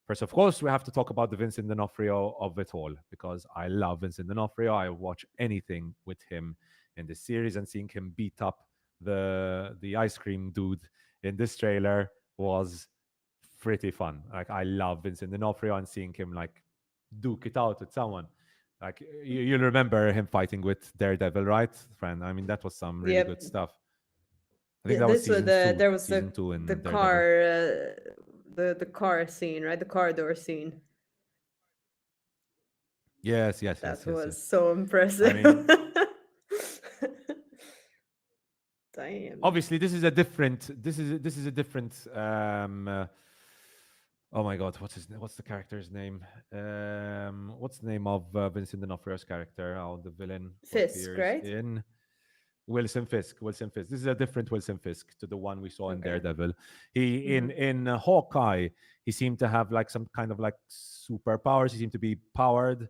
first, of course, we have to talk about the Vincent D'Onofrio of it all because I love Vincent D'Onofrio. I watch anything with him in this series, and seeing him beat up the ice cream dude in this trailer was pretty fun. Like I love Vincent D'Onofrio and seeing him like duke it out with someone. Like you'll remember him fighting with Daredevil, right, friend? I mean, that was some really good Yep. stuff. I think Yeah, that was this was there was season two the in Daredevil. car the car scene, right? The car door scene. Yes, yes, yes, That yes, yes. was so I impressive. mean, Damn. obviously, this is a different. Oh my God, what's the character's name? What's the name of Vincent D'Onofrio's character? Oh, the villain who Fisk, appears right? in Wilson Fisk. Wilson Fisk. This is a different Wilson Fisk to the one we saw in Okay. Daredevil. He Hmm. in Hawkeye, he seemed to have like some kind of like superpowers. He seemed to be powered.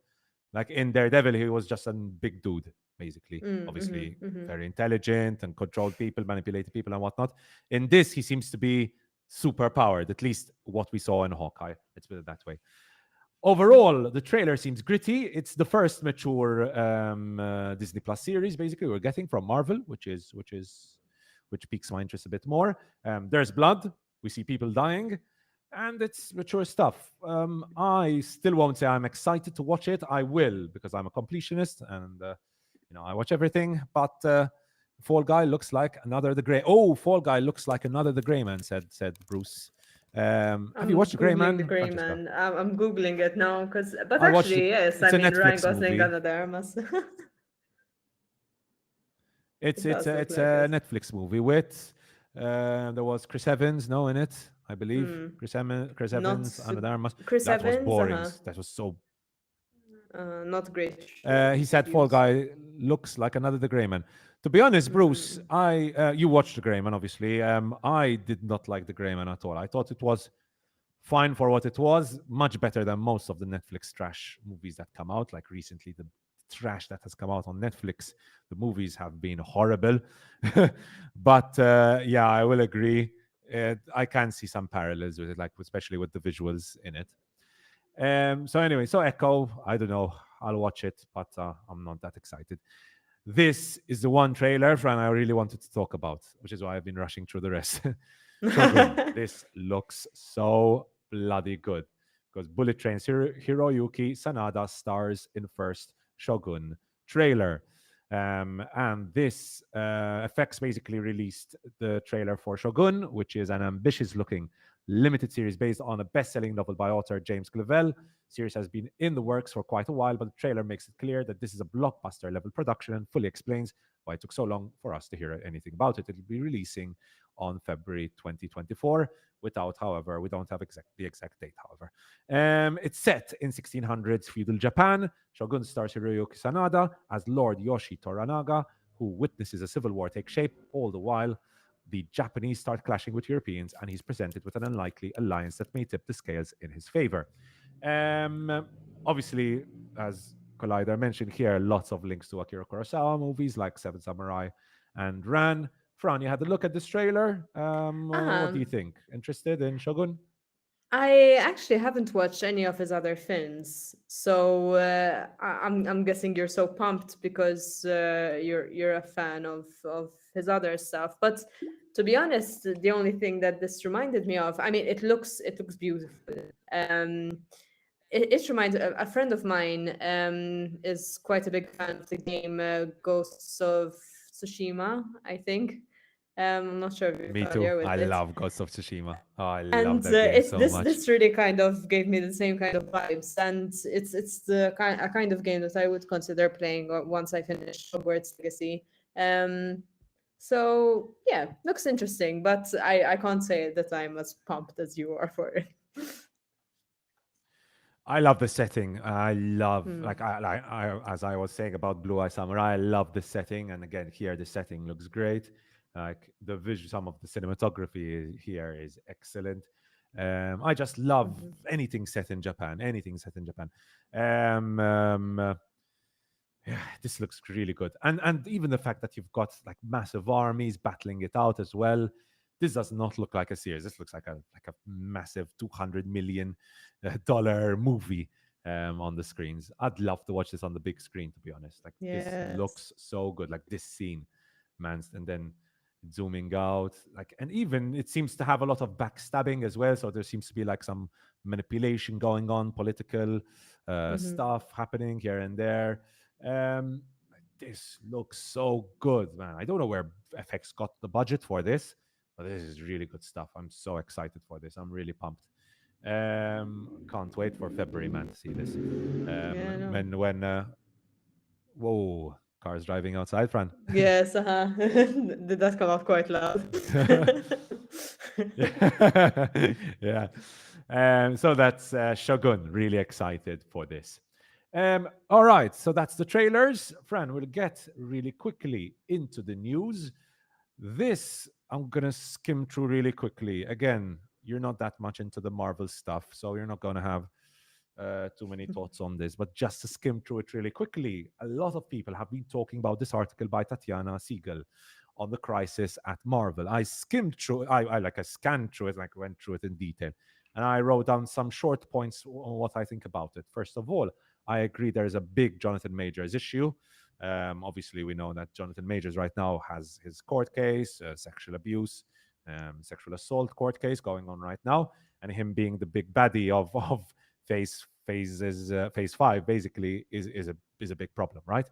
Like in Daredevil, he was just a big dude, basically. Mm-hmm, Obviously, hmm. very intelligent and controlled people, manipulated people, and whatnot. In this, he seems to be super powered, at least what we saw in Hawkeye. Let's put it that way. Overall, the trailer seems gritty. It's the first mature Disney Plus series, basically, we're getting from Marvel, which piques my interest a bit more. There's blood. We see people dying, and it's mature stuff. I still won't say I'm excited to watch it. I will because I'm a completionist, and I watch everything. But Fall Guy looks like another the Gray. Oh, Fall Guy looks like another the Gray Man. Said Bruce. Have you I'm watched the Gray googling the Man, Gray Francesca? Man. I'm googling it now but I watched it. actually, yes. I It's a mean, Ryan Netflix Gosling, movie. Anna de Armas. It's It it's does a, look it's like a it. Netflix movie with there was Chris Evans, no, in it, I believe. Hmm. Chris Not Evans, Anna de Armas. Chris That was Evans. boring. That was so. Not great He said Fall reviews. Guy looks like another The Grey Man. To be honest, Bruce, Mm. I you watched The Grey Man, obviously. I did not like The Grey Man at all. I thought it was fine for what it was, much better than most of the Netflix trash movies that come out. Like recently, the trash that has come out on Netflix. The movies have been horrible. But yeah, I will agree. I can see some parallels with it, like especially with the visuals in it. So anyway, so Echo, I don't know. I'll watch it, but I'm not that excited. This is the one trailer, Fran, I really wanted to talk about, which is why I've been rushing through the rest. Shogun. This looks so bloody good because Bullet Train's Hiroyuki Sanada stars in first Shogun trailer. And this effects basically released the trailer for Shogun, which is an ambitious looking limited series based on a best-selling novel by author James Clavell. Series has been in the works for quite a while, but the trailer makes it clear that this is a blockbuster level production and fully explains why it took so long for us to hear anything about it. It'll be releasing on February 2024. Without, however, we don't have the exact date, however. It's set in 1600s feudal Japan. Shogun stars Hiroyuki Sanada as Lord Yoshi Toranaga, who witnesses a civil war take shape. All the while, the Japanese start clashing with Europeans, and he's presented with an unlikely alliance that may tip the scales in his favor. Obviously, as Collider mentioned here, lots of links to Akira Kurosawa movies like Seven Samurai and Ran. Fran, you had a look at this trailer. What do you Um, think? Interested in Shogun? I actually haven't watched any of his other films, so I'm guessing you're so pumped because you're a fan of his other stuff. But to be honest, the only thing that this reminded me of, I mean, it looks beautiful. Um, it reminds a friend of mine is quite a big fan of the game Ghosts of Tsushima, I think. I'm not sure if you're Me too. familiar I with it. love Ghost of Tsushima. Oh, I love And that game it's so this much. this really kind of gave me the same kind of vibes, and it's the kind a kind of game that I would consider playing once I finish Hogwarts Legacy. Um, so yeah, looks interesting, but I can't say that I'm as pumped as you are for it. I love the setting. I love Hmm. as I was saying about Blue Eye Samurai. I love the setting, and again here the setting looks great. Like the visual, some of the cinematography here is excellent. I just love Hmm. anything set in Japan. Anything set in Japan. Um, um, uh, yeah, this looks really good, and even the fact that you've got like massive armies battling it out as well. This does not look like a series. This looks like a massive $200 million movie on the screens. I'd love to watch this on the big screen. To be honest, like this Yes. looks so good. Like this scene, man, and then zooming out, like, and even it seems to have a lot of backstabbing as well. So there seems to be like some manipulation going on, political Hmm. stuff happening here and there. um, this looks so good, man. I don't know where FX got the budget for this, but this is really good stuff. I'm so excited for this. I'm really pumped. Can't wait for February, man, to see this. Yeah, no. When whoa, cars driving outside, Fran. Yes, uh-huh. Did that come up quite loud? Yeah. Yeah. So that's Shogun. Really excited for this. All right. So that's the trailers. Fran, we'll get really quickly into the news. This, I'm going to skim through really quickly. Again, you're not that much into the Marvel stuff, so you're not going to have too many thoughts on this. But just to skim through it really quickly, a lot of people have been talking about this article by Tatiana Siegel on the crisis at Marvel. I skimmed through, I scanned through it, like went through it in detail, and I wrote down some short points on what I think about it. First of all, I agree there is a big Jonathan Majors issue. Obviously, we know that Jonathan Majors right now has his court case, sexual abuse, sexual assault court case going on right now, and him being the big baddie of phase five basically is a big problem, right?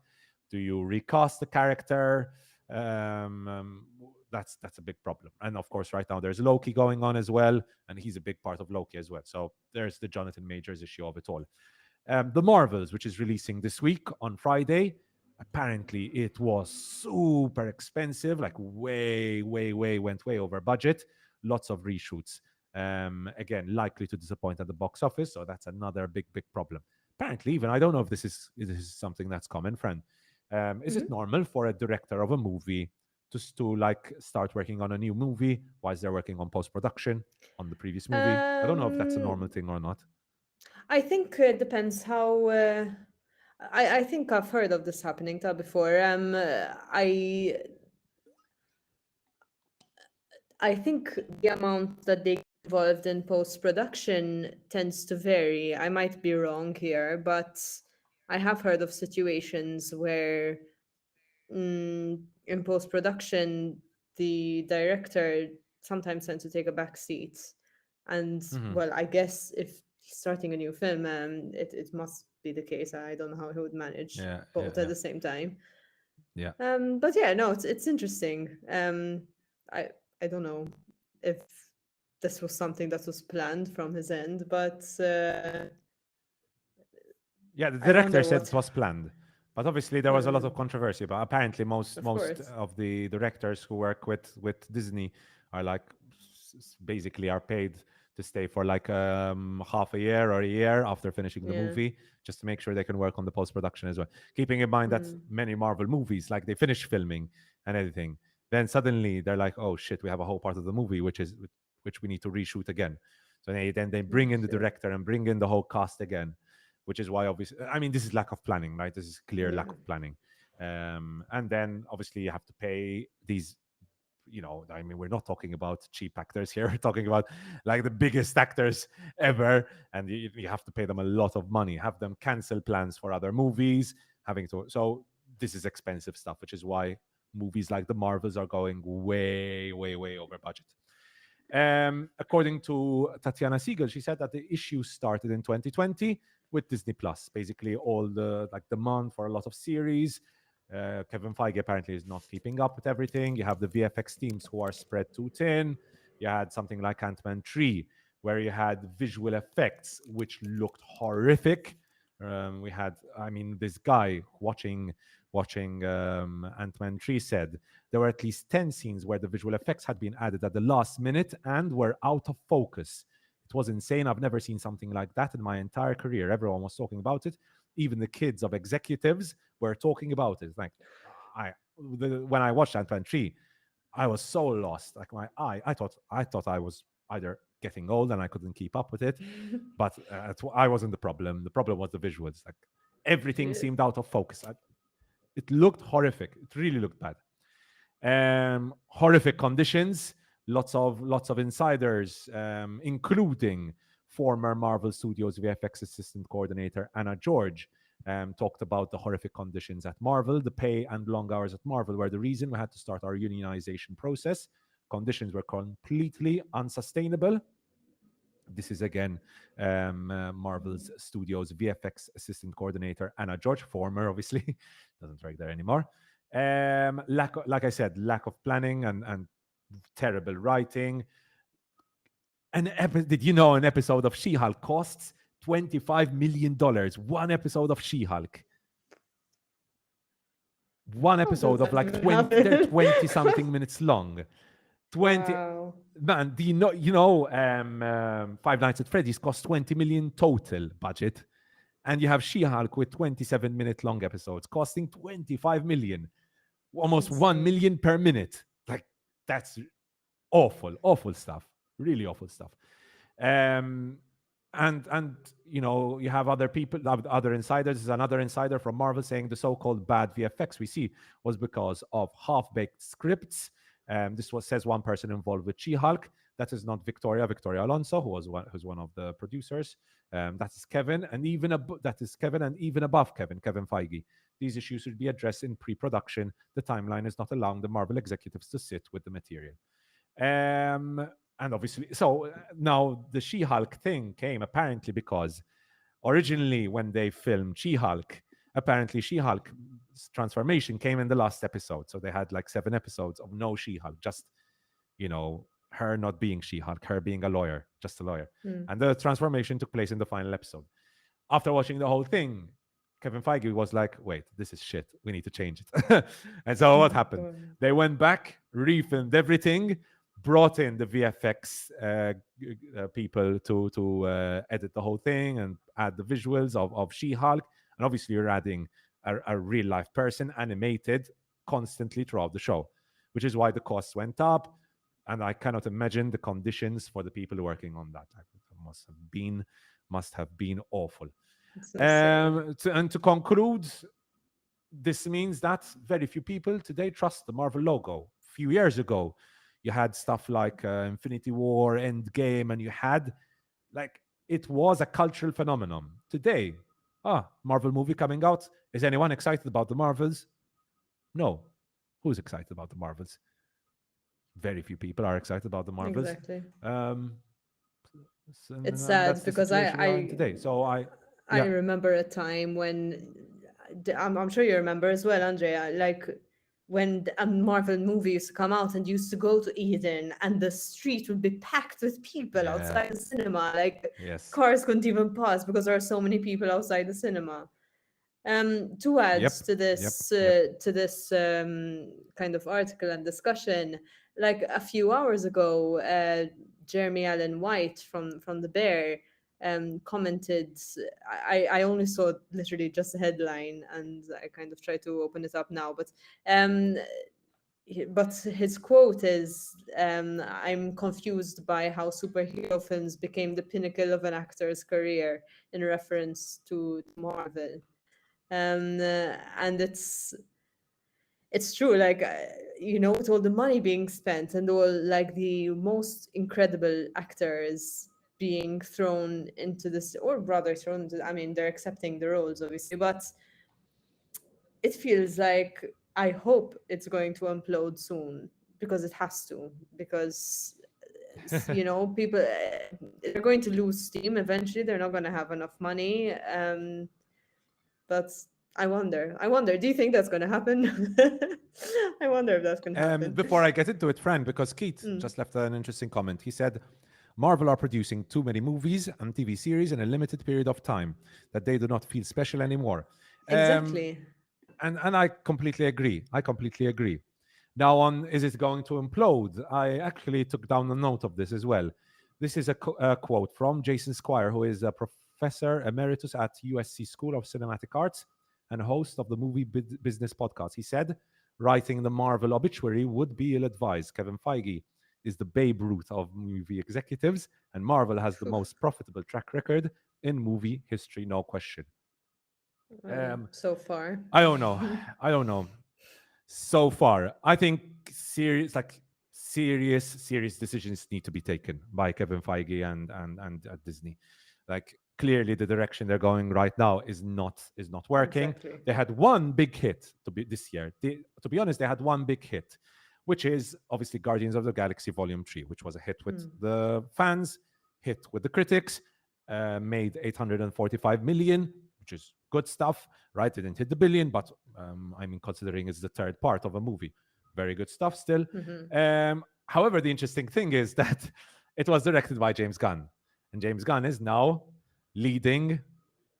Do you recast the character? That's a big problem. And of course, right now there's Loki going on as well, and he's a big part of Loki as well. So there's the Jonathan Majors issue of it all. The Marvels, which is releasing this week on Friday. Apparently, it was super expensive, like went way over budget. Lots of reshoots. Again, likely to disappoint at the box office. So that's another big problem. Apparently, even I don't know if this is something that's common, friend. Is it Mhm. normal for a director of a movie to like start working on a new movie whilst they're working on post production on the previous movie? I don't know if that's a Um, normal thing or not. I think it depends how. I think I've heard of this happening before. I think the amount that they get involved in post production tends to vary. I might be wrong here, but I have heard of situations where in post production the director sometimes tends to take a back seat. And Hmm. well, I guess if he's starting a new film, it must be the case. I don't know how he would manage Yeah, yeah, both at yeah, the same time. yeah. But yeah, no, it's interesting. I I don't know if this was something that was planned from his end, but Yeah, the I director wonder said what. it was planned, but obviously there was a lot of controversy. But apparently, most Of most course, of the directors who work with Disney are like basically are paid to stay for like half a year or a year after finishing the yeah. movie, just to make sure they can work on the post production as well. Keeping in mind that Mm, many Marvel movies, like they finish filming and everything, then suddenly they're like, oh shit, we have a whole part of the movie which we need to reshoot again. So then they bring in the shit. director and bring in the whole cast again, which is why obviously, I mean, this is lack of planning, right? This is clear lack Yeah. of planning. And then obviously you have to pay these, I mean, we're not talking about cheap actors here. We're talking about like the biggest actors ever, and you have to pay them a lot of money, have them cancel plans for other movies, having to. So this is expensive stuff, which is why movies like the Marvels are going way, way, way over budget. According to Tatiana Siegel, she said that the issue started in 2020 with Disney Plus. Basically, all the like demand for a lot of series. Kevin Feige apparently is not keeping up with everything. You have the VFX teams who are spread too thin. You had something like Ant-Man 3, where you had visual effects which looked horrific. We had, I mean, this guy watching Ant-Man 3 said there were at least 10 scenes where the visual effects had been added at the last minute and were out of focus. It was insane. I've never seen something like that in my entire career. Everyone was talking about it. Even the kids of executives were talking about it. Like, when I watched Ant-Man 3, I was so lost. Like I thought I was either getting old and I couldn't keep up with it, but I wasn't the problem. The problem was the visuals. Like everything Shit. seemed out of focus. It looked horrific. It really looked bad. Horrific conditions. Lots of insiders, including former Marvel Studios VFX assistant coordinator Anna George, talked about the horrific conditions at Marvel. The pay and long hours at Marvel were the reason we had to start our unionization process. Conditions were completely unsustainable. This is again Marvel's Studios VFX assistant coordinator Anna George, former obviously, doesn't work there anymore. Like I said, lack of planning and terrible writing. Did you know an episode of She-Hulk costs $25 million? One episode of She-Hulk. One How does episode of that like even 20, they're happen? 20 something minutes long. 20, Wow. man, do Five Nights at Freddy's cost 20 million total budget, and you have She-Hulk with 27-minute long episodes costing 25 million, That's almost 1 insane. million per minute. Like that's awful, awful stuff. Really awful stuff. Um, and you have other people, other insiders. There's another insider from Marvel saying the so-called bad VFX we see was because of half-baked scripts. This was says one person involved with She-Hulk. That is not Victoria Alonso, who's one of the producers. That is Kevin, and even above Kevin Feige. These issues should be addressed in pre-production. The timeline is not allowing the Marvel executives to sit with the material. Um, and obviously, so now the She-Hulk thing came apparently because originally when they filmed She-Hulk, apparently She-Hulk's transformation came in the last episode. So they had like 7 episodes of no She-Hulk, just her not being She-Hulk, her being a lawyer, just a lawyer. Hmm. And the transformation took place in the final episode. After watching the whole thing, Kevin Feige was like, wait, this is shit. We need to change it. And so what happened? God. They went back, refilmed everything, brought in the VFX people to edit the whole thing and add the visuals of She-Hulk. And obviously, you're adding a real life person animated constantly throughout the show, which is why the costs went up. And I cannot imagine the conditions for the people working on that. It must have been awful. It's insane. And to conclude, this means that very few people today trust the Marvel logo. A few years ago, you had stuff like Infinity War, Endgame, and you had like it was a cultural phenomenon. Today, Marvel movie coming out. Is anyone excited about the Marvels? No. Who's excited about the Marvels? Very few people are excited about the Marvels. Exactly. Um, It's and that's sad the because situation we are in today. So I yeah, remember a time when I'm sure you remember as well, Andrea, like when a Marvel movie used to come out and used to go to Eden and the street would be packed with people yeah, outside the cinema. Like yes, cars couldn't even pass because there are so many people outside the cinema. To add yep, yep, yep. to this kind of article and discussion, like a few hours ago, Jeremy Allen White from the Bear commented. I only saw literally just the headline, and I kind of tried to open it up now, um, but his quote is, "I'm confused by how superhero films became the pinnacle of an actor's career," in reference to Marvel. And it's true, like with all the money being spent and all like the most incredible actors being thrown into this, or rather thrown into, I mean, they're accepting the roles obviously, but it feels like I hope it's going to implode soon, because it has to, because people, they're going to lose steam eventually. They're not going to have enough money. But I wonder, do you think that's going to happen? I wonder if that's going to happen. Before I get into it, friend, because Keith Mm, just left an interesting comment. He said, Marvel are producing too many movies and TV series in a limited period of time that they do not feel special anymore. Um, exactly. and I completely agree. I completely agree. Now, on is it going to implode? I actually took down a note of this as well. This is a quote from Jason Squire, who is a professor emeritus at USC School of Cinematic Arts and host of the Movie Business podcast. He said, writing the Marvel obituary would be ill advised. Kevin Feige is the Babe Ruth of movie executives, and Marvel has the Phew. most profitable track record in movie history, no question. Um, So far. I don't know. I don't know. So far, I think serious decisions need to be taken by Kevin Feige and Disney. Like clearly, the direction they're going right now is not working. Exactly. They had one big hit to be this year. To be honest, they had one big hit, which is obviously Guardians of the Galaxy Volume 3, which was a hit with Mm. the fans, hit with the critics, made 845 million, which is good stuff, right? It didn't hit the billion, but I mean, considering it's the third part of a movie, very good stuff still. Hmm. However, the interesting thing is that it was directed by James Gunn, and James Gunn is now leading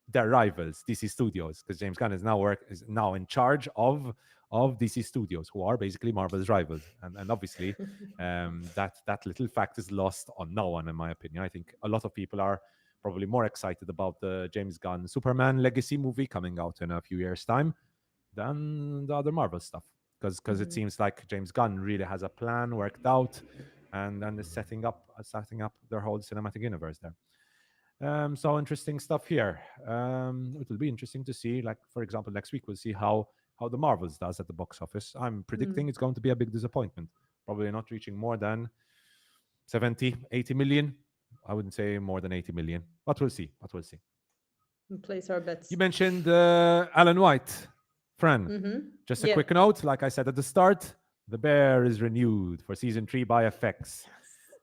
their rivals, DC Studios, because James Gunn is now in charge of DC Studios, who are basically Marvel's rivals, and obviously that little fact is lost on no one, in my opinion. I think a lot of people are probably more excited about the James Gunn Superman Legacy movie coming out in a few years' time than the other Marvel stuff, because it Hmm. seems like James Gunn really has a plan worked out and is setting up their whole cinematic universe there. So interesting stuff here. It will be interesting to see, like for example, next week we'll see how the Marvels does at the box office. I'm predicting Mm. it's going to be a big disappointment, probably not reaching more than 70, 80 million. I wouldn't say more than 80 million, but we'll see. Place our You bets. mentioned Alan White, Fran. Mm-hmm. Just a Yeah. quick note, like I said at the start, The Bear is renewed for season 3 by FX.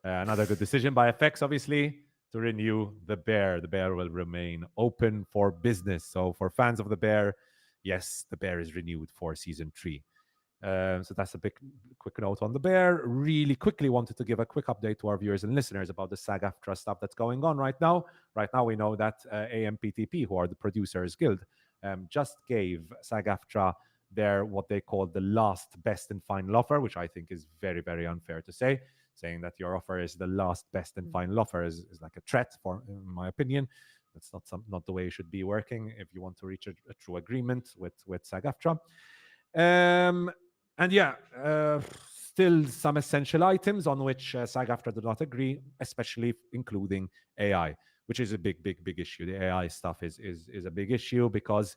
Another good decision by FX, obviously, to renew The Bear. The Bear will remain open for business. So for fans of The Bear, yes, The Bear is renewed for season 3. So that's a big quick note on The Bear. Really quickly wanted to give a quick update to our viewers and listeners about the SAG AFTRA stuff that's going on right now. Right now, we know that AMPTP, who are the Producers Guild, just gave SAG AFTRA their what they call the last best and final offer, which I think is very, very unfair to say. Saying that your offer is the last best and final offer is like a threat, for in my opinion. That's not the way it should be working if you want to reach a true agreement with SAG AFTRA. Um, and yeah, still some essential items on which SAG AFTRA did not agree, especially including AI, which is a big issue. The AI stuff is a big issue because,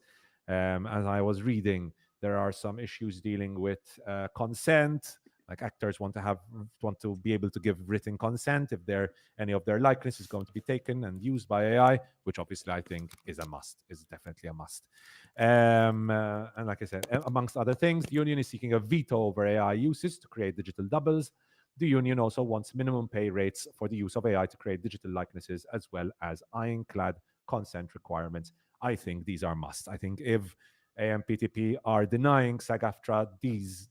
as I was reading, there are some issues dealing with consent. Like actors want to be able to give written consent if any of their likeness is going to be taken and used by AI, which obviously I think is a must, is definitely a must. And like I said, amongst other things, the union is seeking a veto over AI uses to create digital doubles. The union also wants minimum pay rates for the use of AI to create digital likenesses, as well as ironclad consent requirements. I think these are must. I think if AMPTP are denying SAG AFTRA these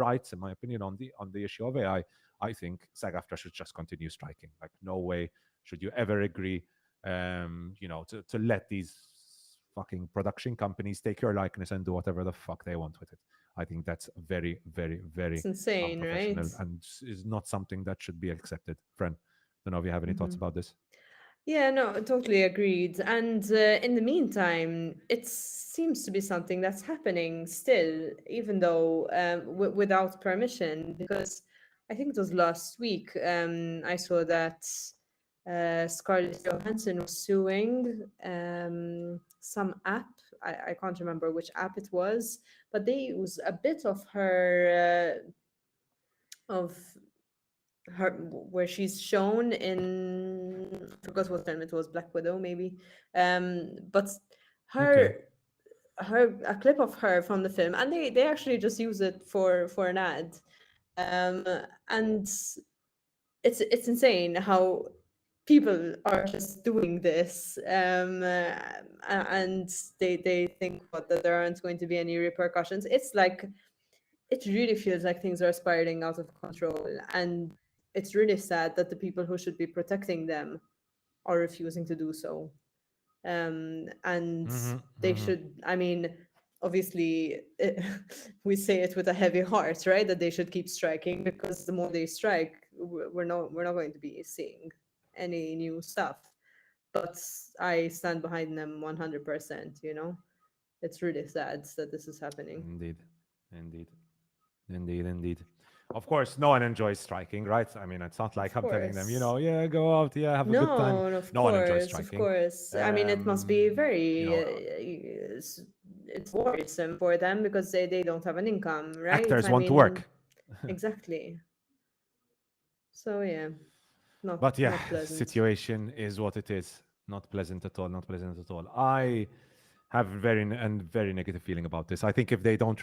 rights, in my opinion, on the issue of AI, I think SAG AFTRA should just continue striking. Like, no way should you ever agree, to let these fucking production companies take your likeness and do whatever the fuck they want with it. I think that's very, very, very It's insane, right? unprofessional and is not something that should be accepted. Friend, don't know if you have any thoughts Mhm. about this. Yeah, no, totally agreed. And in the meantime, it seems to be something that's happening still, even though without permission. Because I think it was last week I saw that Scarlett Johansson was suing some app. I can't remember which app it was, but they use a bit of her where she's shown in, I forgot what film it was, Black Widow maybe, but Okay. her a clip of her from the film, and they actually just use it for an ad, um and it's insane how people are just doing this, and they think what, that there aren't going to be any repercussions. It's like, it really feels like things are spiraling out of control, and it's really sad that the people who should be protecting them are refusing to do so. And Hmm. they Hmm. should, I mean, obviously, we say it with a heavy heart, right? That they should keep striking, because the more they strike, we're not going to be seeing any new stuff. But I stand behind them 100%. It's really sad that this is happening. Indeed. Indeed. Indeed, indeed. Of course, no one enjoys striking, right? I mean, it's not like Of I'm telling them, course. yeah, go out, yeah, have a good time. No, of No one enjoys course, of striking. course. I mean, it must be You very, know, it's worrisome for them because they don't have an income, right? actors I want to mean, work. exactly. So yeah, not But yeah, not pleasant. situation is what it is. Not pleasant at all. Not pleasant at all. I have very negative feeling about this. I think if they don't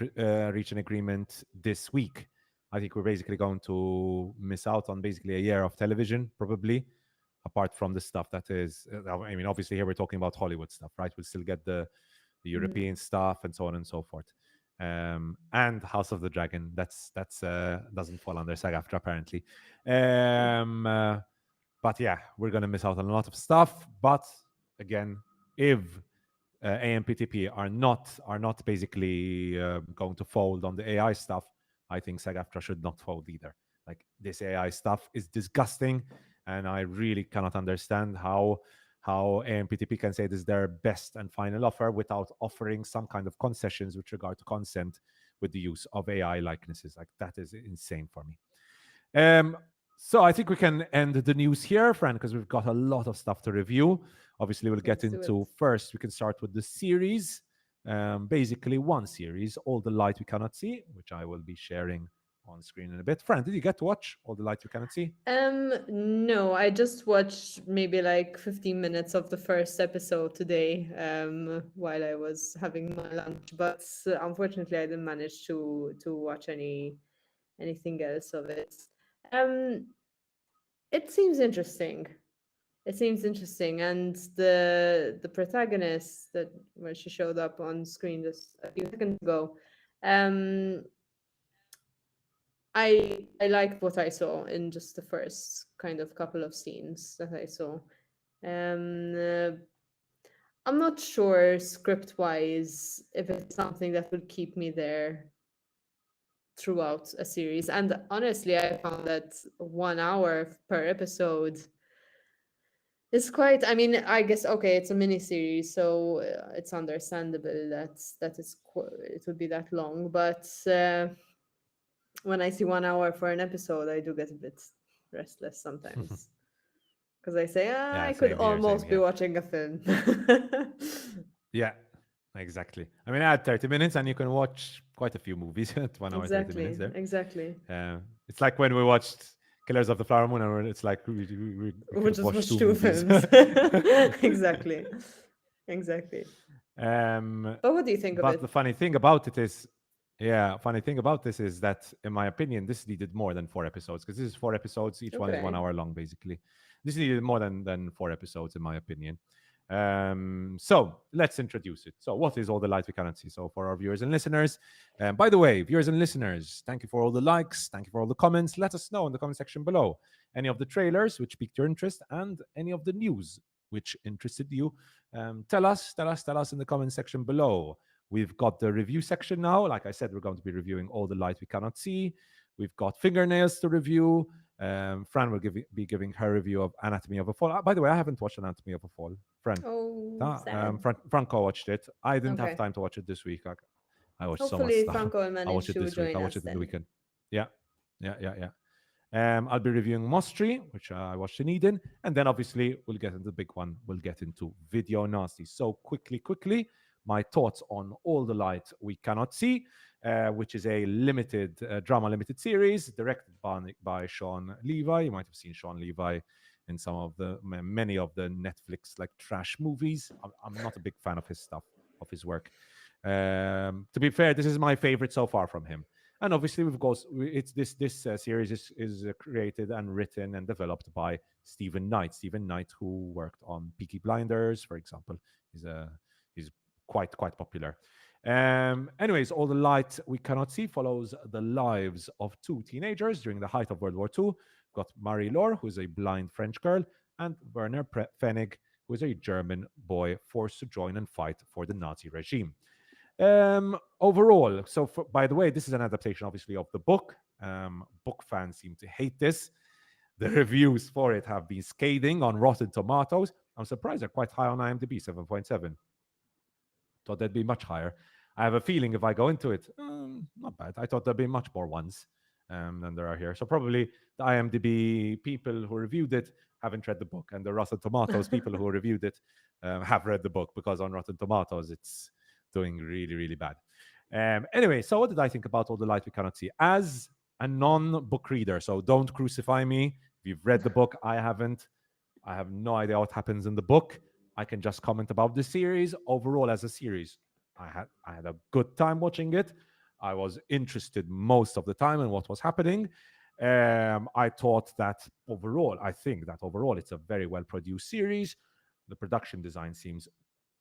reach an agreement this week, I think we're basically going to miss out on basically a year of television, probably. Apart from the stuff that is, I mean, obviously here we're talking about Hollywood stuff, right? We'll still get the Mhm. European stuff and so on and so forth. And House of the Dragon. That's doesn't fall under SAG AFTRA apparently. Um, uh, but yeah, we're gonna miss out on a lot of stuff. But again, if AMPTP are not basically going to fold on the AI stuff, I think SAG AFTRA should not fold either. Like, this AI stuff is disgusting, and I really cannot understand how AMPTP can say this is their best and final offer without offering some kind of concessions with regard to consent with the use of AI likenesses. Like, that is insane for me. Um, so I think we can end the news here, Fran, because we've got a lot of stuff to review. Obviously, we'll get Let's do it. into first. We can start with the series. Basically, one series, All the Light We Cannot See, which I will be sharing on screen in a bit. Fran, did you get to watch All the Light We Cannot See? No, I just watched maybe like 15 minutes of the first episode today, while I was having my lunch, but unfortunately I didn't manage to watch anything else of it. Um, it seems interesting. It seems interesting, and the protagonist, that when she showed up on screen just a few seconds ago, um, I liked what I saw in just the first kind of couple of scenes that I saw. I'm not sure script wise if it's something that would keep me there throughout a series. And honestly, I found that 1 hour per episode is quite. I mean, I guess okay, it's a mini series, so it's understandable it would be that long. But when I see 1 hour for an episode, I do get a bit restless sometimes. Because I say, Yeah, I could same here, same almost be here. watching a film. Yeah, exactly. I mean, add 30 minutes and you can watch quite a few movies at 1 hour, 30 minutes Exactly, there. exactly. It's like when we watched Killers of the Flower Moon, and it's like we could We have just watched watched two two movies. films. Exactly, exactly. um, But what do you think of but the it? funny thing about it is, yeah, funny thing about this is that, in my opinion, this needed more than 4 episodes, because this is 4 episodes. Each one is one Okay. hour long, basically. This needed more than 4 episodes, in my opinion. So let's introduce it. So, what is All the Light We Cannot See? So, for our viewers and listeners, by the way, viewers and listeners, thank you for all the likes, thank you for all the comments. Let us know in the comment section below any of the trailers which piqued your interest and any of the news which interested you. Tell us in the comment section below. We've got the review section now. Like I said, we're going to be reviewing All the Light We Cannot See. We've got Fingernails to review. Fran will be giving her review of Anatomy of a Fall. By the way, I haven't watched Anatomy of a Fall. Fran, Oh, sad. Franco watched it. I didn't have Okay. time to watch it this week. I watched so much Hopefully, stuff. Franco will I watched manage it to this week. I join watched us it in the then. weekend. Yeah, yeah. I'll be reviewing Mostri, which I watched in Eden, and then obviously we'll get into the big one. We'll get into Video Nasty. So quickly, my thoughts on All the Light We Cannot See, which is a limited drama limited series directed by Sean Levi. You might have seen Sean Levi in some of the many of the Netflix like trash movies. I'm not a big fan of his stuff, of his work. To be fair, this is my favorite so far from him. And obviously, we've got it's this series is created and written and developed by Stephen Knight. Stephen Knight, who worked on Peaky Blinders, for example, is quite popular. Anyways, All the Light We Cannot See follows the lives of two teenagers during the height of World War II. We've got Marie Laure, who's a blind French girl, and Werner Pfennig, who is a German boy forced to join and fight for the Nazi regime. Overall, so by the way, this is an adaptation, obviously, of the book. Book fans seem to hate this. The reviews for it have been scathing on Rotten Tomatoes. I'm surprised they're quite high on IMDb, 7.7. Thought they'd be much higher. I have a feeling if I go into it, not bad. I thought there'd be much more ones than there are here. So probably the IMDb people who reviewed it haven't read the book, and the Rotten Tomatoes people who reviewed it have read the book, because on Rotten Tomatoes it's doing really bad. Anyway, so what did I think about All the Light We Cannot See? As a non-book reader, so don't crucify me. If you've read the book, I haven't. I have no idea what happens in the book. I can just comment about the series. Overall, as a series, I had a good time watching it. I was interested most of the time in what was happening. I think that overall it's a very well produced series. The production design seems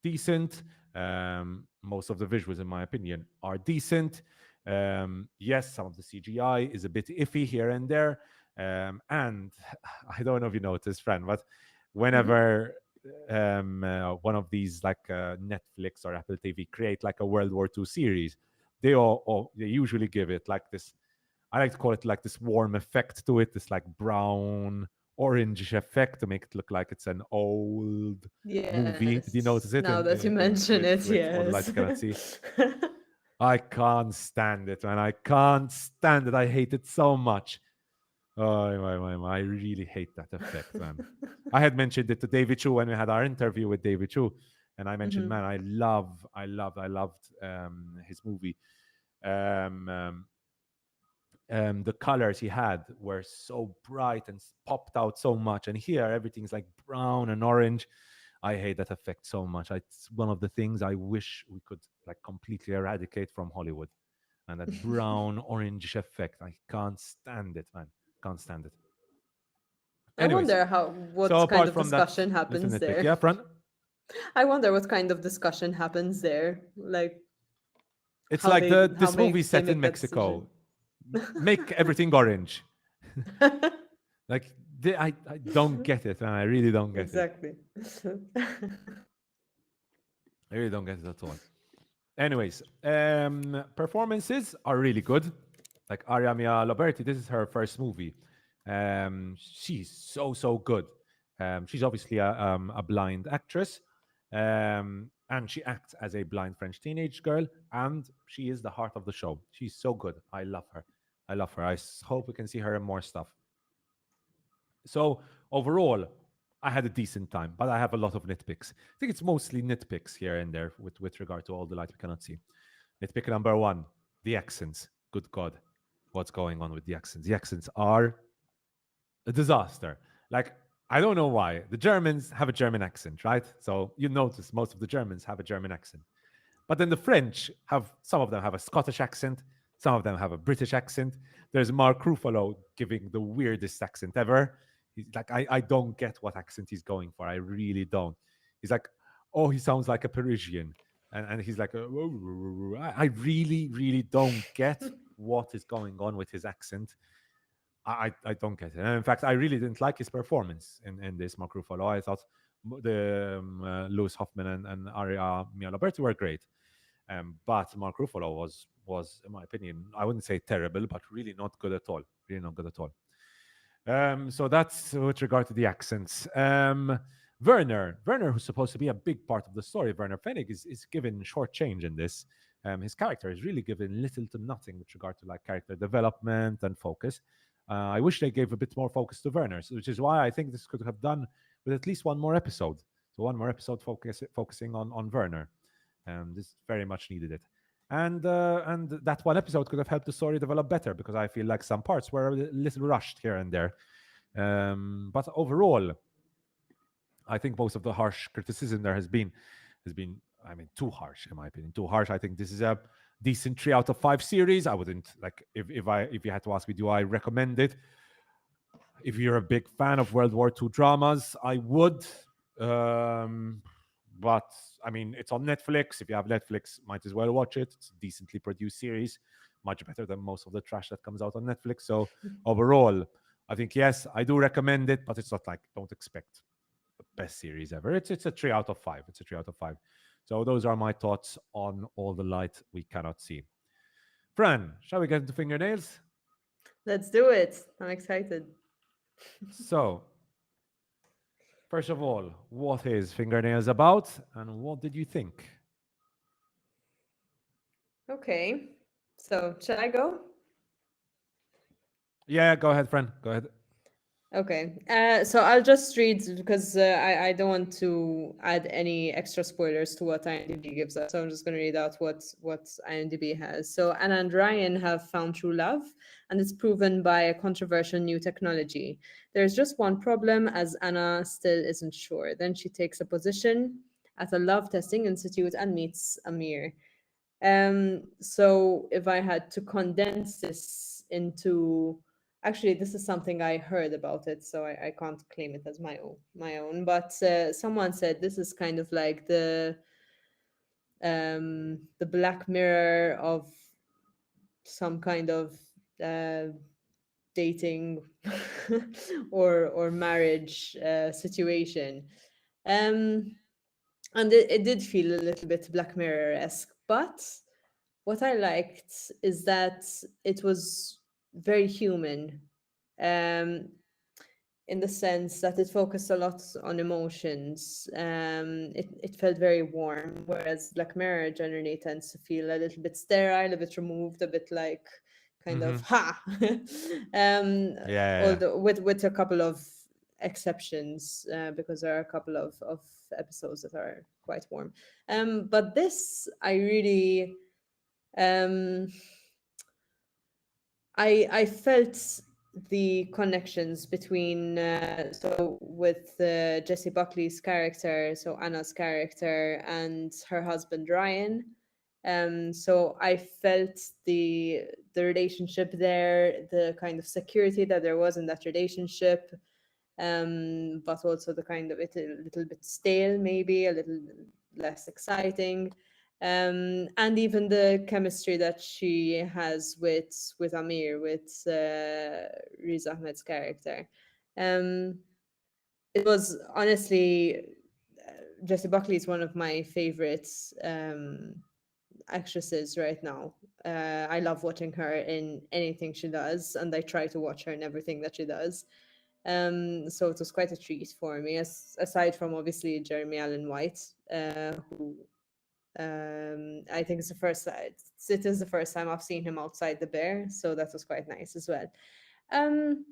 decent. Most of the visuals, in my opinion, are decent. Yes, some of the CGI is a bit iffy here and there. And I don't know if you noticed, friend, but Mhm. whenever one of these like Netflix or Apple TV create like a World War II series, they usually give it like this. I like to call it like this warm effect to it, this like brown orange effect to make it look like it's an old movie. Did you notice Yes. it Now that you mention it, with All the Lights yes. You Cannot See? I can't stand it, man. I can't stand it. I hate it so much. Oh my! I really hate that effect, man. I had mentioned it to David Chu when we had our interview with David Chu, and I mentioned, Mhm. man, I loved his movie. Um, um, the colors he had were so bright and popped out so much, and here everything's like brown and orange. I hate that effect so much. It's one of the things I wish we could like completely eradicate from Hollywood. And that brown orange effect, I can't stand it, man. Can't stand it. I Anyways, wonder so what kind apart of from that discussion little happens nitpick, there. yeah, Fran, I wonder what kind of discussion happens there. Like it's like the how this movie they set in make that decision. Mexico. Make everything orange. Like I don't get it, and I really don't get it. Exactly. I really don't get it at all. Anyways, performances are really good. Like Aria Mia Loberti, this is her first movie. She's so good. She's obviously a blind actress, and she acts as a blind French teenage girl, and she is the heart of the show. She's so good. I love her. I love her. Hope we can see her in more stuff. So overall, I had a decent time, but I have a lot of nitpicks. I think it's mostly nitpicks here and there with regard to All the Light We Cannot See. Nitpick number one, the accents. Good God, what's going on with the accents? The accents are a disaster. Like, I don't know why. The Germans have a German accent, right? So you notice most of the Germans have a German accent. But then the French have, some of them have a Scottish accent, some of them have a British accent. There's Mark Ruffalo giving the weirdest accent ever. He's like, I don't get what accent he's going for. I really don't. He's like, oh, he sounds like a Parisian. And he's like, I really, really don't get what is going on with his accent. I don't get it. And in fact, I really didn't like his performance in this Mark Ruffalo. I thought the Lewis Hoffman and Aria Mialaberti were great. But Mark Ruffalo was, in my opinion, I wouldn't say terrible, but really not good at all. Really not good at all. So that's with regard to the accents. Werner, who's supposed to be a big part of the story, Werner Fennig is given short change in this. His character is really given little to nothing with regard to like character development and focus. I wish they gave a bit more focus to Werner, which is why I think this could have done with at least one more episode. So one more episode focusing on Werner. This very much needed it. And that one episode could have helped the story develop better because I feel like some parts were a little rushed here and there. But overall, I think most of the harsh criticism there has been, I mean, too harsh in my opinion. Too harsh. I think this is a decent 3 out of 5 series. I wouldn't like if you had to ask me, do I recommend it? If you're a big fan of World War II dramas, I would. But I mean, it's on Netflix. If you have Netflix, might as well watch it. It's a decently produced series, much better than most of the trash that comes out on Netflix. So overall, I think yes, I do recommend it, but it's not like don't expect the best series ever. It's a 3 out of 5. It's a 3 out of 5. So those are my thoughts on All the Light We Cannot See. Fran, shall we get into fingernails? Let's do it. I'm excited. So, first of all, what is fingernails about, and what did you think? Okay. So, shall I go? Yeah, go ahead, Fran. Go ahead. Okay. So I'll just read because I don't want to add any extra spoilers to what IMDb gives us. So I'm just going to read out what IMDb has. So Anna and Ryan have found true love, and it's proven by a controversial new technology. There's just one problem, as Anna still isn't sure. Then she takes a position at a love testing institute and meets Amir. So if I had to condense this into, actually, this is something I heard about it, so I can't claim it as my own. But someone said this is kind of like the Black Mirror of some kind of uh, dating or marriage situation. Um, and it did feel a little bit Black Mirror-esque, but what I liked is that it was very human, um, in the sense that it focused a lot on emotions. It felt very warm, whereas Black Mirror generally tends to feel a little bit sterile, a bit removed, a bit like kind of Mm-hmm. ha. um, Yeah, yeah, yeah. Although with a couple of exceptions, because there are a couple of episodes that are quite warm. But this I really um I felt the connections between so with Jessie Buckley's character, so Anna's character, and her husband Ryan. So I felt the relationship there, the kind of security that there was in that relationship, but also the kind of it a little bit stale, maybe a little less exciting, and even the chemistry that she has with Amir, with Riz Ahmed's character. Um, it was honestly, Jessie Buckley is one of my favorites actresses right now. I love watching her in anything she does, and I try to watch her in everything that she does. So it was quite a treat for me, aside from obviously Jeremy Allen White, who I think it's the first it is the first time I've seen him outside the Bear, so that was quite nice as well. Um,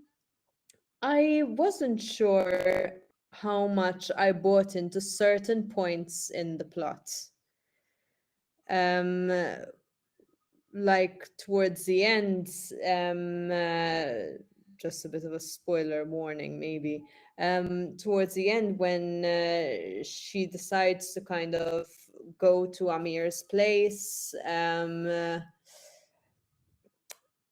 I wasn't sure. how much I bought into certain points in the plot. Um, like towards the end, um, uh, just a bit of a spoiler warning, maybe. Towards the end, when she decides to kind of go to Amir's place, um,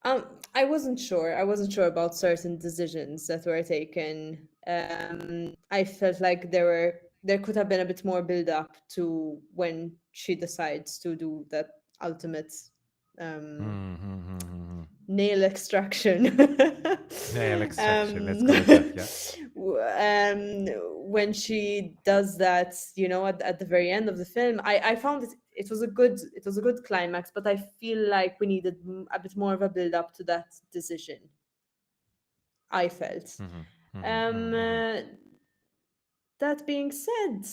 I wasn't sure. I wasn't sure about certain decisions that were taken. I felt like there could have been a bit more build up to when she decides to do that ultimate um, Mm-hmm. nail extraction. Nail extraction. Let's um, go with that. Yeah. when she does that, at the very end of the film, I found it was a good climax, but I feel like we needed a bit more of a build up to that decision. I felt. Mm-hmm. Um, Mm-hmm. uh, that being said,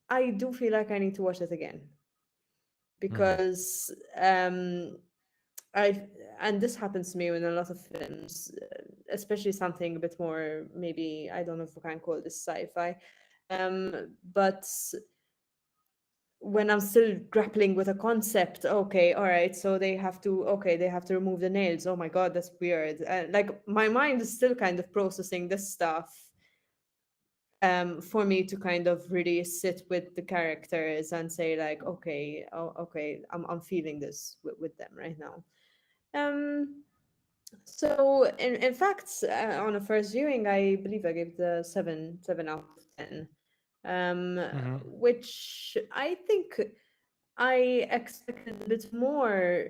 I do feel like I need to watch it again Mm-hmm. because I and this happens to me in a lot of films, especially something a bit more, maybe I don't know if we can call this sci-fi, but when I'm still grappling with a concept, okay, all right, so they have to remove the nails. Oh my god, that's weird. Like my mind is still kind of processing this stuff, for me to kind of really sit with the characters and say like, okay, oh, okay, I'm feeling this with them right now. Um, So, in fact, on a first viewing, I believe I gave the seven out of 10, Mm-hmm. which I think I expected a bit more,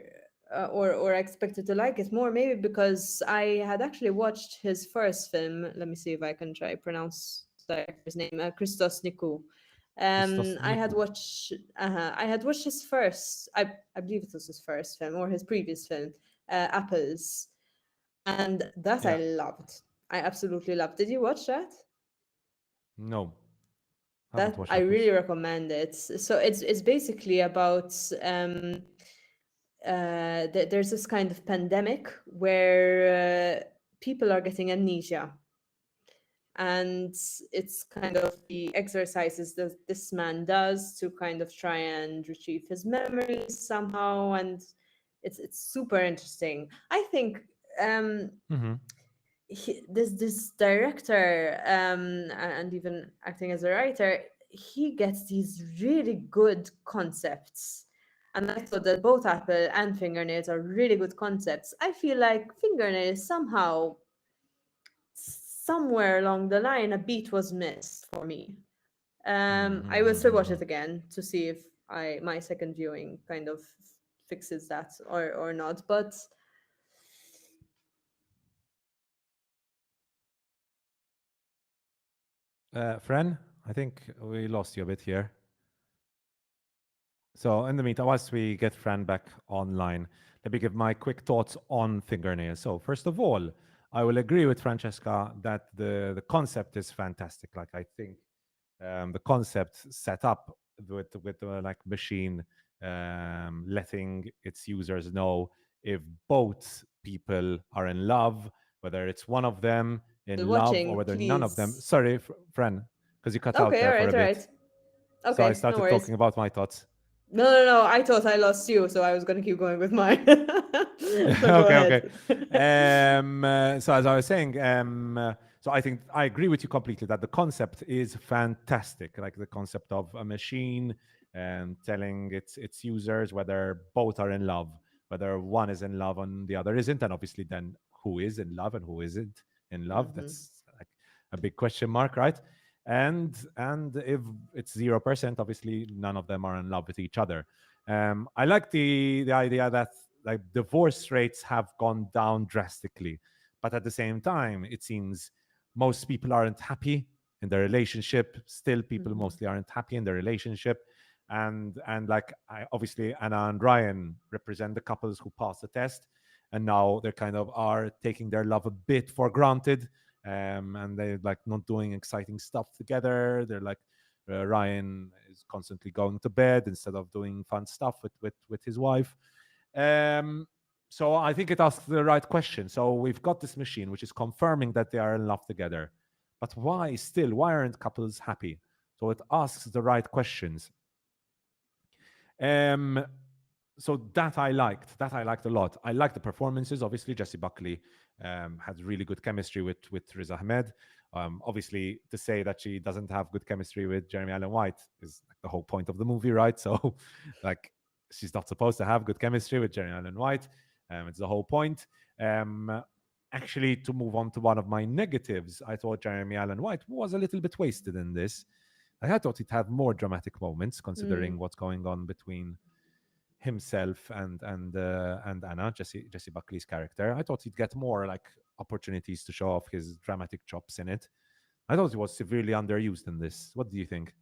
or I expected to like it more, maybe because I had actually watched his first film. Let me see if I can try pronounce the director's name, Christos Nikou. Christos Niku. I had watched his first, I believe it was his first film or his previous film, Apples, and that I Yeah. loved. I absolutely loved. Did you watch that? No, haven't That watched I really apples. recommend it. So it's basically about there's this kind of pandemic where people are getting amnesia, and it's kind of the exercises that this man does to kind of try and retrieve his memories somehow, and it's super interesting. I think um Mm-hmm. this director, and even acting as a writer, he gets these really good concepts, and I thought that both Apple and Fingernails are really good concepts. I feel like Fingernails somehow, somewhere along the line, a beat was missed for me. I will still watch Mm-hmm. it again to see if my second viewing kind of fixes that or not, but Fren, I think we lost you a bit here. So in the meantime, whilst we get Fran back online, let me give my quick thoughts on fingernails. So first of all, I will agree with Francesca that the concept is fantastic. Like I think the concept set up with like machine letting its users know if both people are in love, whether it's one of them still in love or watching, whether none of them. please. Sorry, Fran, because you cut out Okay, all there for right, a all bit. right. So I Okay, no started worries. talking about my thoughts. No, no, no. I thought I lost you, so I was gonna keep going with mine. So go Okay, okay. ahead. So as I was saying, so I think I agree with you completely that the concept is fantastic. Like the concept of a machine telling its users whether both are in love, whether one is in love and the other isn't, and obviously then who is in love and who isn't in love. Hmm. That's like a big question mark, right? And if it's 0%, obviously none of them are in love with each other. I like the idea that like divorce rates have gone down drastically, but at the same time, it seems most people aren't happy in their relationship. Still, people Hmm. mostly aren't happy in their relationship, and like obviously Anna and Ryan represent the couples who passed the test, and now they're kind of are taking their love a bit for granted, and they're like not doing exciting stuff together. They're like Ryan is constantly going to bed instead of doing fun stuff with his wife. Um, so I think it asks the right question. So we've got this machine which is confirming that they are in love together, but why still? Why aren't couples happy? So it asks the right questions. Um, so that I liked. That I liked a lot. I liked the performances. Obviously, Jessie Buckley had really good chemistry with Riz Ahmed. Obviously, to say that she doesn't have good chemistry with Jeremy Allen White is like the whole point of the movie, right? So, like, she's not supposed to have good chemistry with Jeremy Allen White. It's the whole point. Actually, to move on to one of my negatives, I thought Jeremy Allen White was a little bit wasted in this. Like, I thought it had more dramatic moments, considering what's going on between himself and Anna, Jessie Buckley's character. I thought he'd get more like opportunities to show off his dramatic chops in it. I thought he was severely underused in this. What do you think?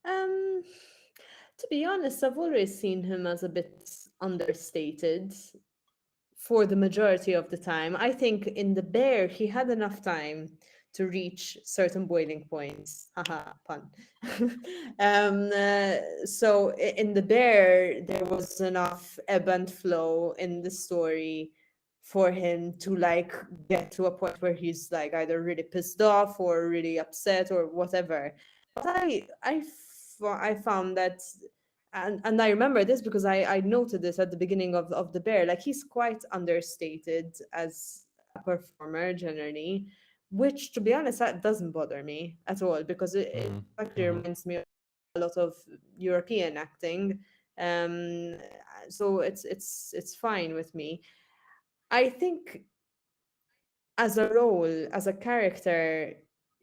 Um, to be honest, I've always seen him as a bit understated for the majority of the time. I think in The Bear, he had enough time to reach certain boiling points. Haha, pun. So in The Bear, there was enough ebb and flow in the story for him to like get to a point where he's like either really pissed off or really upset or whatever. But I found that, and I remember this because I noted this at the beginning of The Bear. Like, he's quite understated as a performer generally, which, to be honest, that doesn't bother me at all, because it Mm-hmm. actually Mm-hmm. reminds me of a lot of European acting. Um, so it's fine with me. I think as a role, as a character,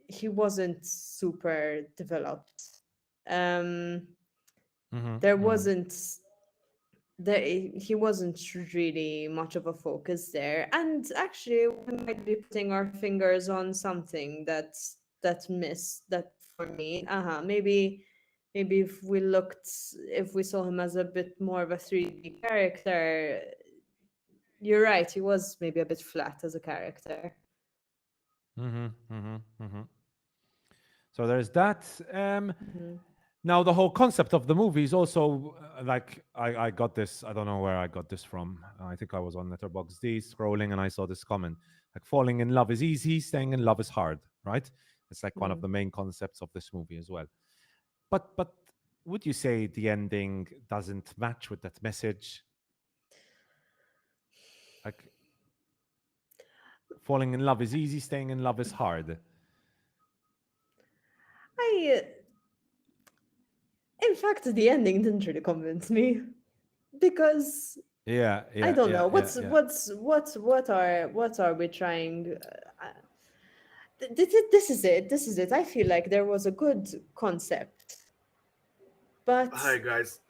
he wasn't super developed. Um, Mm-hmm. there Mm-hmm. wasn't there he wasn't really much of a focus there, and actually we might be putting our fingers on something that missed that for me. Maybe if we saw him as a bit more of a 3D character, you're right, he was maybe a bit flat as a character. Mm-hmm. Mm-hmm. Mm-hmm. So there's that. Mhm. Now the whole concept of the movie is also like I got this. I don't know where I got this from. I think I was on Letterboxd scrolling and I saw this comment. Like, falling in love is easy, staying in love is hard. Right? It's like one of Mm. the main concepts of this movie as well. But would you say the ending doesn't match with that message? Like, falling in love is easy, staying in love is hard. I In fact, the ending didn't really convince me, because Yeah, I yeah, don't yeah, know yeah, yeah. what are we trying. This is it. This is it. I feel like there was a good concept, but Hi guys.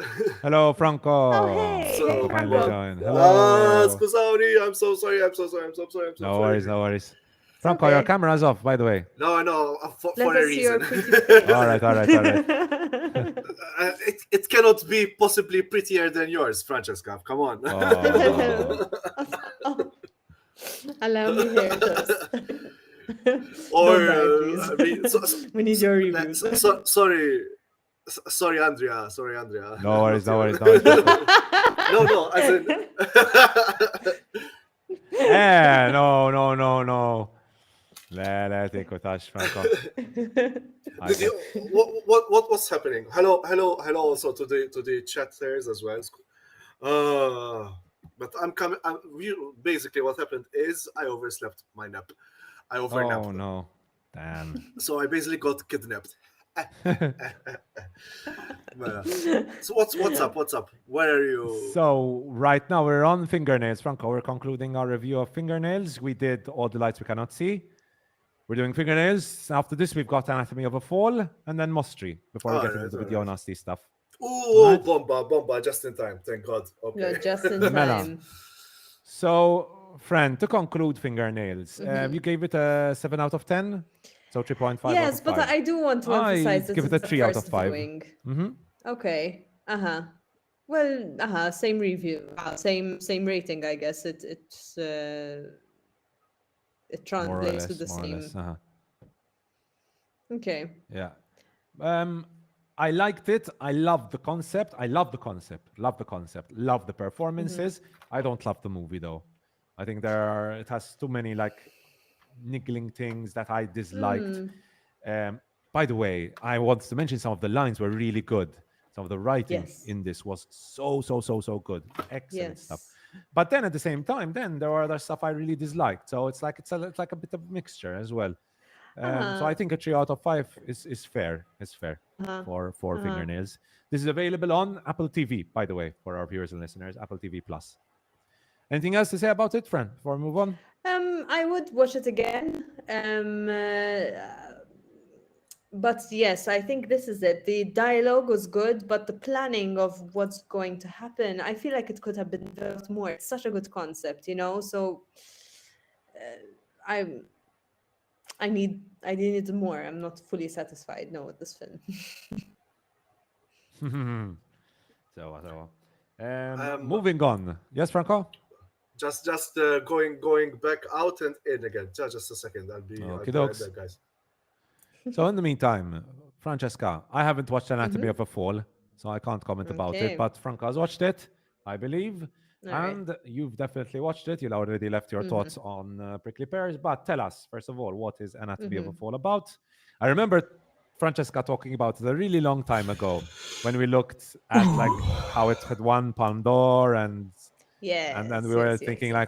Hello, oh, Franco. Franco hey So, finally Franco. joined. Hello. scusami, I'm so sorry, I'm so sorry, I'm so sorry, I'm so No sorry. worries, no worries. It's Franco, your okay. camera's off, by the way. No, no, Let for a us see your reason. pretty face. All right, all right, all right. It cannot be possibly prettier than yours, Francesca. Come on. Oh. Oh, allow me here first. Or Don't die, please. I mean, We need your reviews. sorry, sorry, Andrea. Sorry, Andrea. No worries, Not no you. worries, no worries, Franco. No, as in. No, no, no, no. لا تكوتاش Franco. Did you, what was happening? Hello also to the chatters as well. But I'm coming. Basically, what happened is I overslept my nap. I overnapped, Oh no. Damn. so I basically got kidnapped. So what's up? What's up? Where are you? So right now we're on Fingernails. Franco, we're concluding our review of Fingernails. We did All the Lights We Cannot See. We're doing Fingernails. After this, we've got Anatomy of a Fall and then Mostri before we get into Alright, the video alright. nasty stuff. Oh, Right? bomba, just in time. Thank God. You're Okay. just in Mela. time. So, friend, to conclude Fingernails, you gave it a 7 out of 10? So 3.5 out Yes, of but 5. I do want to I emphasize that give it a it's the 3 out of first 5. viewing. Mm-hmm. Okay. Uh-huh. Well, same review. Same rating, I guess. It More or translates to less, the more or same. less. Uh-huh. Okay. Yeah. I liked it. I loved the concept. I love the concept. Love the concept. Love the performances. I don't love the movie though. I think it has too many like niggling things that I disliked. By the way, I want to mention some of the lines were really good. Some of the writing Yes. in this was so good. Excellent stuff. Yes. But then at the same time, then there were other stuff I really disliked. So it's like it's like a bit of mixture as well. So I think a 3 out of 5 is fair. Is fair for Fingernails. This is available on Apple TV, by the way, for our viewers and listeners. Apple TV Plus. Anything else to say about it, Fran? Before we move on. I would watch it again. But yes, I think this is it. The dialogue was good, but the planning of what's going to happen, I feel like it could have been developed more. It's such a good concept, you know. So I I needed more. I'm not fully satisfied now with this film. Moving on. Yes, Franco? Just going back out and in again. Just a second. I'll be right dokes. there, guys. So in the meantime, Francesca, I haven't watched Anatomy of a Fall, so I can't comment about it. Okay. But Franco's watched it, I believe. All right. And you've definitely watched it. You've already left your thoughts on Prickly Pears. But tell us, first of all, what is Anatomy of a Fall about? I remember Francesca talking about it a really long time ago when we looked at like how it had won Palme D'Or and we were thinking I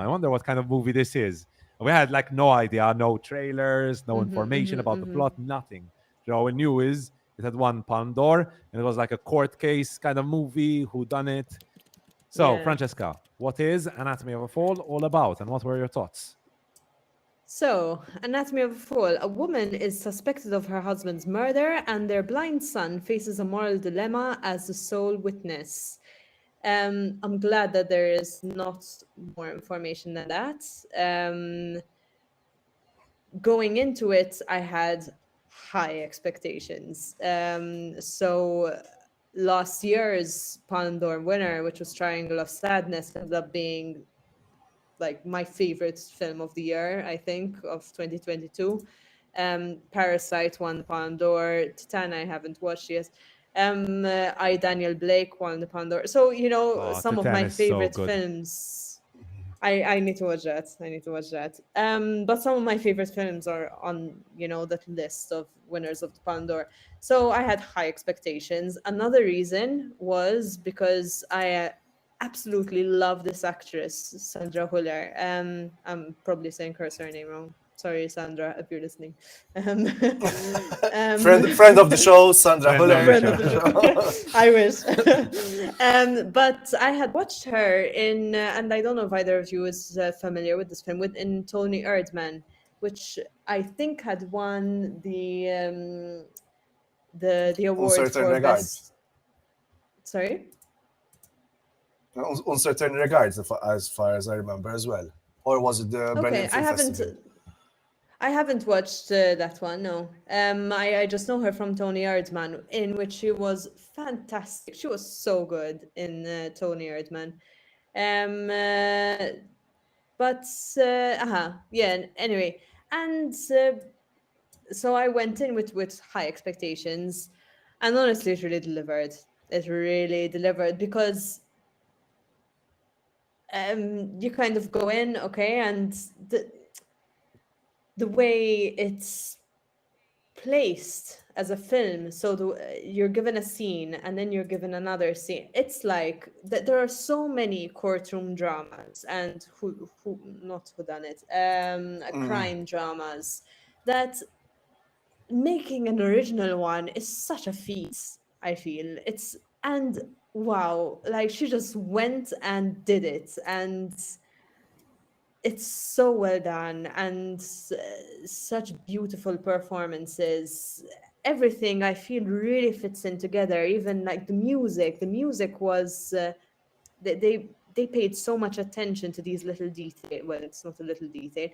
wonder what kind of movie this is. We had like no idea, no trailers, no information about the plot, nothing. All we knew is it had won Palme d'Or, and it was like a court case kind of movie, who done it. So, Yeah. Francesca, what is Anatomy of a Fall all about, and what were your thoughts? So, Anatomy of a Fall. A woman is suspected of her husband's murder, and their blind son faces a moral dilemma as the sole witness. I'm glad that there is not more information than that. Going into it, I had high expectations. So last year's Palme d'Or winner, which was Triangle of Sadness, ended up being like my favorite film of the year, I think, of 2022. Parasite won the Palme d'Or. Titan I haven't watched yet. I Daniel Blake won the Palme d'Or. So some of Titan my is so favorite good. films. I need to watch that. But some of my favorite films are on that list of winners of the Palme d'Or. So I had high expectations. Another reason was because I absolutely love this actress, Sandra Huller. I'm probably saying her surname wrong. Sorry, Sandra, if you're listening. Friend of the show, Sandra Huller. Friend of the show. I wish. But I had watched her in, and I don't know if either of you is familiar with this film, in Tony Erdmann, which I think had won the award Uncertain for Regards. best. Sorry. Uncertain Regards, as far as I remember as well. Or was it the Berlin Film Festival? I haven't watched that one. No, I just know her from Tony Erdmann, in which she was fantastic. She was so good in Tony Erdmann. Yeah. Anyway, and so I went in with high expectations, and honestly, it really delivered. It really delivered because you kind of go in, okay, and the way it's placed as a film, so you're given a scene and then you're given another scene. It's like there are so many courtroom dramas and crime dramas, that making an original one is such a feat. I feel and wow, like she just went and did it, and it's so well done, and such beautiful performances. Everything I feel really fits in together. Even like the music was they paid so much attention to these little details. Well, it's not a little detail,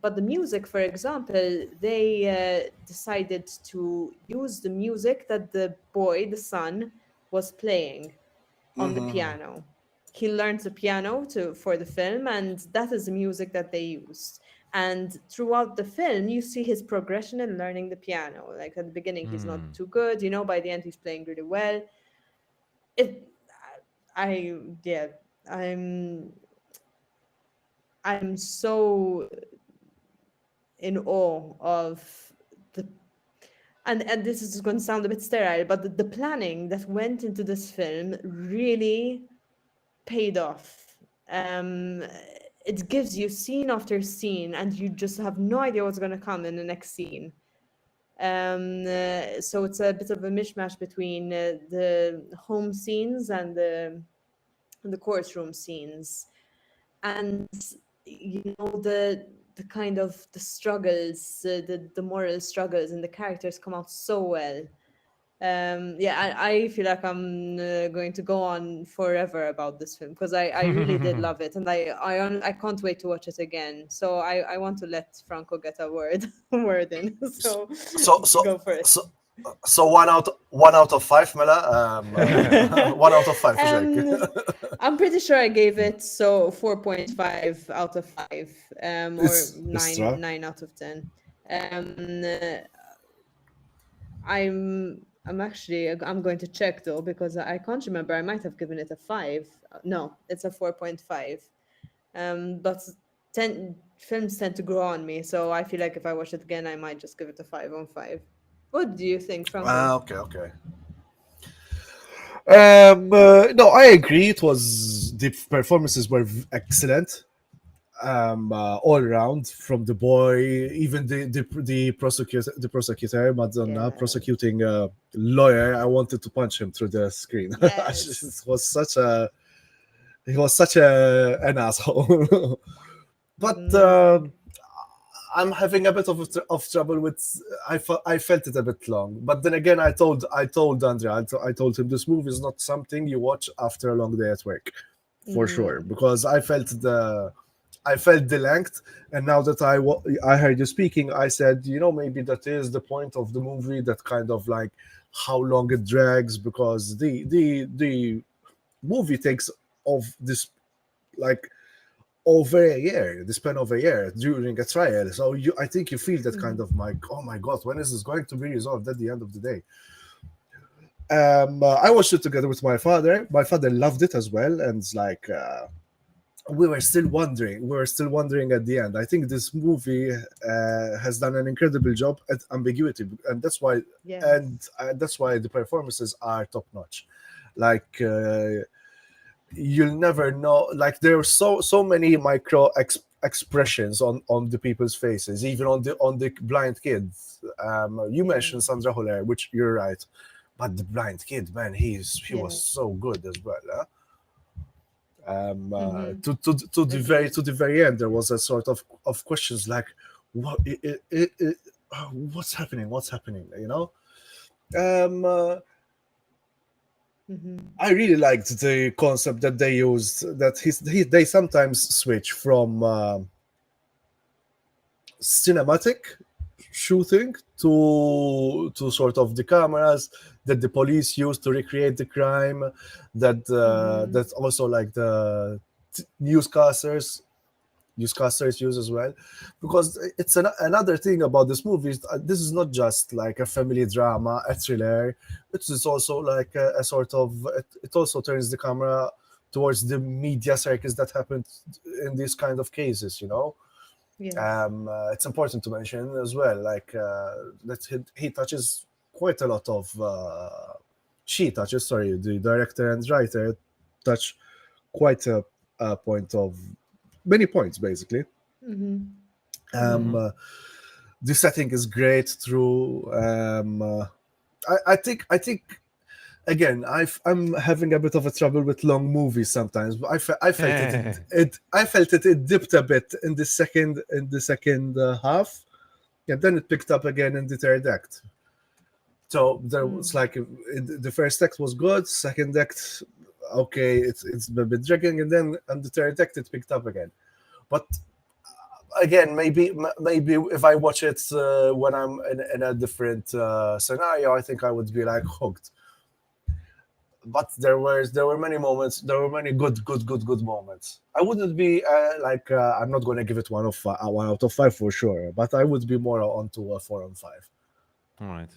but the music, for example, they decided to use the music that the son was playing on the piano. He learned the piano for the film, and that is the music that they used. And throughout the film, you see his progression in learning the piano. Like at the beginning, he's not too good. By the end, he's playing really well. I'm so in awe of the and this is going to sound a bit sterile, but the planning that went into this film really paid off. Um, it gives you scene after scene, and you just have no idea what's going to come in the next scene. So it's a bit of a mishmash between the home scenes and the courtroom scenes, and the kind of the struggles, the moral struggles, and the characters come out so well. I feel like I'm going to go on forever about this film because I really did love it, and I can't wait to watch it again. So I want to let Franco get a word in. So So go for it. so 1 out of 5, Mela. 1 out of 5, Um, I'm pretty sure I gave it 4.5 out of 5, or It's 9 right. out of 10. I'm actually I'm going to check though because I can't remember. I might have given it a 5. No, it's a 4.5. But 10 films tend to grow on me, so I feel like if I watch it again, I might just give it a 5 on 5. What do you think, Franco? Okay. No, I agree. The performances were excellent. All around, from the boy, even the prosecutor, Madonna, Yeah. prosecuting lawyer. I wanted to punch him through the screen. Yes. He was such an asshole. But I'm having a bit of trouble with. I felt it a bit long, but then again, I told Andrea, I told him this movie is not something you watch after a long day at work, for sure, because I felt the length, and now that I heard you speaking, I said, maybe that is the point of the movie, that kind of like how long it drags, because the movie takes of this like over a year, the span of a year during a trial. So I think you feel that kind of like, oh my god, when is this going to be resolved at the end of the day? I watched it together with my father. My father loved it as well, and it's like we were still wondering. At the end. I think this movie has done an incredible job at ambiguity, and that's why, Yes. and that's why the performances are top notch. Like you'll never know. Like there are so many micro expressions on the people's faces, even on the blind kids. You mentioned Sandra Holler, which you're right, but the blind kid, man, he was so good as well. Huh? To the very end, there was a sort of questions like, what's happening? I really liked the concept that they used, that they sometimes switch from cinematic shooting to sort of the cameras that the police use to recreate the crime, that also like the newscasters use as well, because it's another thing about this movie is this is not just like a family drama, a thriller. It is also like a sort of, it also turns the camera towards the media circus that happened in these kind of cases, It's important to mention as well, like that he touches quite a lot of the director and writer touch quite a point of many points, basically. The setting is great through. I think again, I'm having a bit of a trouble with long movies sometimes, but I felt it dipped a bit in the second half, and then it picked up again in the third act. So there was like the first act was good, second act, okay, it's a bit dragging, and then on the third act it picked up again. But again, maybe if I watch it when I'm in a different scenario, I think I would be like hooked. But there were many moments. There were many good moments. I wouldn't be I'm not going to give it 1 out of 5 for sure, but I would be more onto a 4 on 5. All right.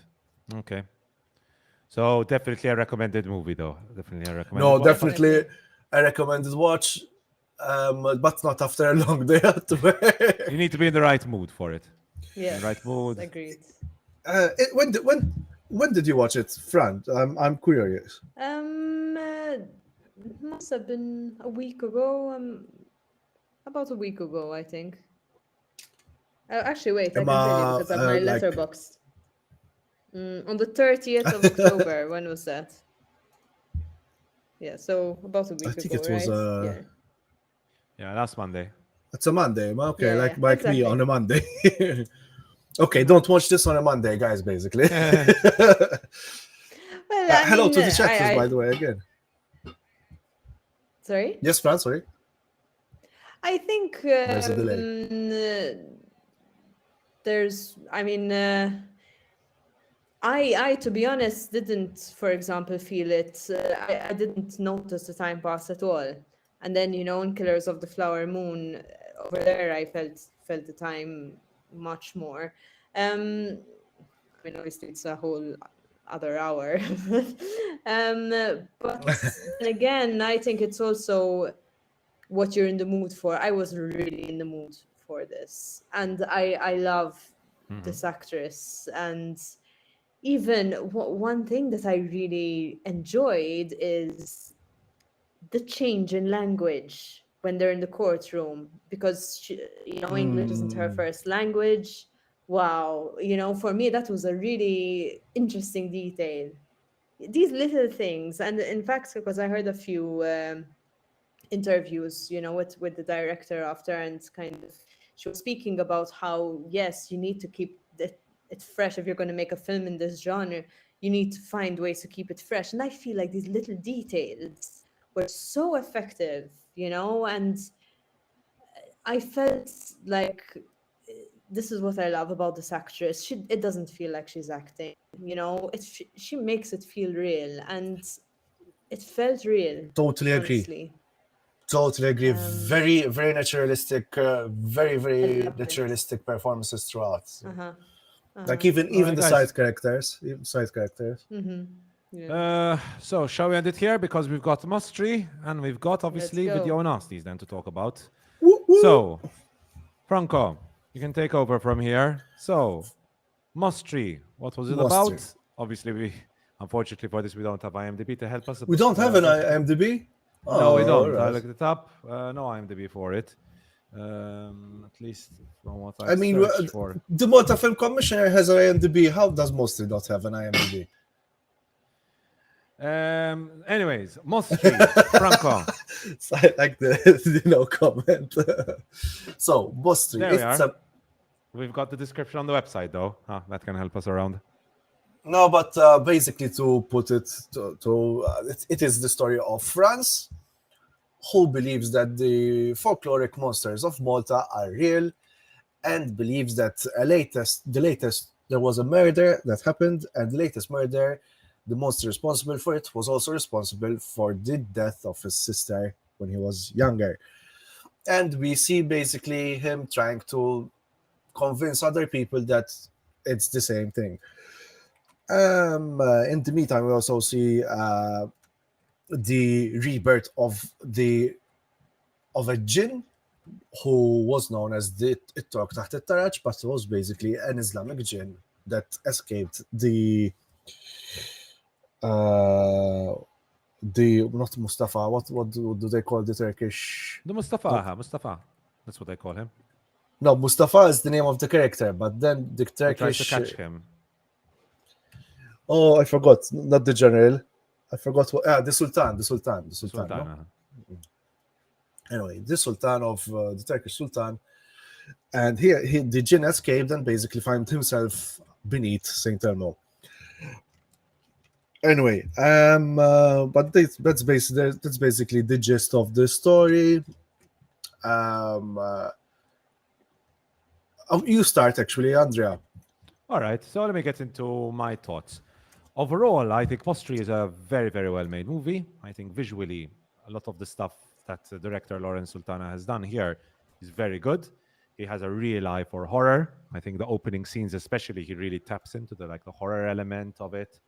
Okay. So definitely a recommended movie, though. Definitely a recommended. No, watch. definitely a recommended watch, but not after a long day at work. You need to be in the right mood for it. Yes. right mood. Agreed. When did you watch it, Fran? I'm curious. Must have been a week ago. About a week ago, I think. Actually, wait, I can tell you because I have my Like letterboxd. On the 30th of October. When was that? Yeah, so about a I week think ago, it was right? Yeah. Yeah, last Monday. it's a Monday. Okay, Yeah, like yeah, me exactly. on a Monday. Okay, Uh-huh. don't watch this on a Monday, guys. Basically. Well, I Hello mean, to the chatters, by the way, again. sorry. Yes, Fran. Sorry. I think There's a delay. there's. I mean, I to be honest didn't, for example, feel it. I didn't notice the time pass at all. And then in Killers of the Flower Moon, over there, I felt the time much more. I mean, obviously, it's a whole other hour. But then again, I think it's also what you're in the mood for. I was really in the mood for this, and I love this actress. And even one thing that I really enjoyed is the change in language when they're in the courtroom, because English isn't her first language. Wow, for me that was a really interesting detail. These little things, and in fact, because I heard a few interviews, with the director after, and kind of she was speaking about how yes, you need to keep it fresh. If you're going to make a film in this genre, you need to find ways to keep it fresh. And I feel like these little details were so effective, and I felt like this is what I love about this actress. It doesn't feel like she's acting, she makes it feel real, and it felt real, Totally agree. honestly. Totally agree. Very, very naturalistic. Very, I very loved it. naturalistic performances throughout. Uh-huh. Like even Alright, the guys. side characters. Even side characters. Yeah. So shall we end it here, because we've got Mostri and we've got obviously go. video nasties then to talk about. Woo, woo. So, Franco, you can take over from here. So, Mostri, what was it Mostri. about? Obviously, unfortunately for this, we don't have IMDb to help us. We don't have an IMDb. No, we don't. I alright. looked it up. No IMDb for it. At least from what I I mean, searched for. the Malta Film Commissioner has an IMDb. How does Mostri not have an IMDb? Anyways, Mostri, Franco. So I like the comment. So Mostri, There we it's are. We've got the description on the website, though. That can help us around. no, but basically to put it it is the story of France, who believes that the folkloric monsters of Malta are real, and believes that there was a murder that happened, and the latest murder, the monster responsible for it was also responsible for the death of his sister when he was younger. And we see basically him trying to convince other people that it's the same thing. In the meantime, we also see the rebirth of a jinn who was known as the Ittork Taħt it-Taraġ, but was basically an Islamic jinn that escaped the not Mustafa. What do they call the Turkish? The Mustafa. That's what they call him. No, Mustafa is the name of the character, but then the Who tries Turkish. to catch him. Oh, I forgot. Not the general. I forgot what. The Sultan. The Sultan. No? Anyway, the Sultan of the Turkish Sultan, and the jinn escaped and basically found himself beneath Saint Elmo. Anyway, but that's basically the gist of the story. You start actually, Andrea. All right, so let me get into my thoughts. Overall, I think Mostri is a very, very well-made movie. I think visually, a lot of the stuff that director Lawrence Sultana has done here is very good. He has a real eye for horror. I think the opening scenes, especially, he really taps into the horror element of it,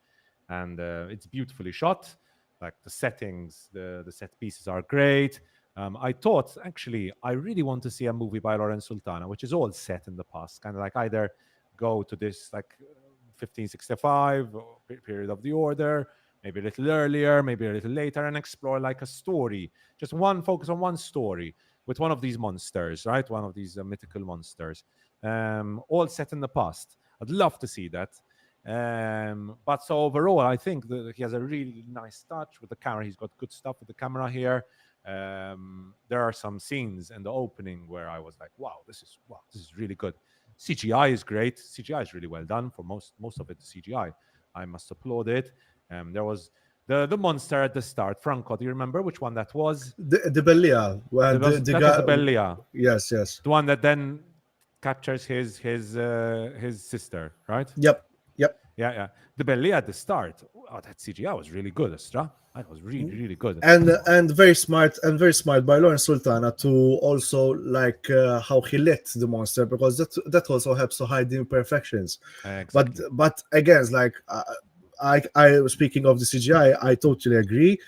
and it's beautifully shot. Like the settings, the set pieces are great. I thought, actually, I really want to see a movie by Lawrence Sultana, which is all set in the past, kind of like either go to this like 1565 or period of the order, maybe a little earlier, maybe a little later, and explore like a story, just one focus on one story with one of these monsters, right? One of these mythical monsters, all set in the past. I'd love to see that. But so overall, I think that he has a really nice touch with the camera. He's got good stuff with the camera here. There are some scenes in the opening where I was like, wow, this is really good. CGI is great. CGI is really well done for most of it. CGI, I must applaud it. There was the monster at the start. Franco, do you remember which one that was? The Belia. Well, That was the Belia, Yes. the one that then captures his sister, right? Yep. Yeah. The Belia at the start. Oh, that CGI was really good, Astra. That was really good. And very smart by Lawrence Sultana to also like how he lit the monster, because that also helps to hide the imperfections. Exactly. But again, like I speaking of the CGI, I totally agree.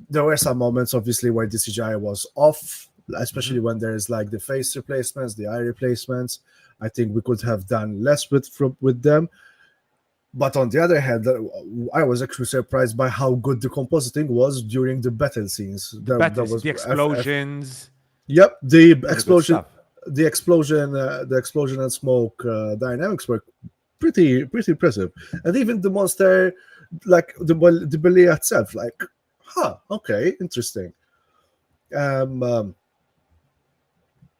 There were some moments obviously where the CGI was off, especially when there's like the face replacements, the eye replacements. I think we could have done less with them. But on the other hand, I was actually surprised by how good the compositing was during the battle scenes. The explosions. Yep, the explosion and smoke dynamics were pretty impressive. And even the monster, like the Belia itself, like, okay, interesting.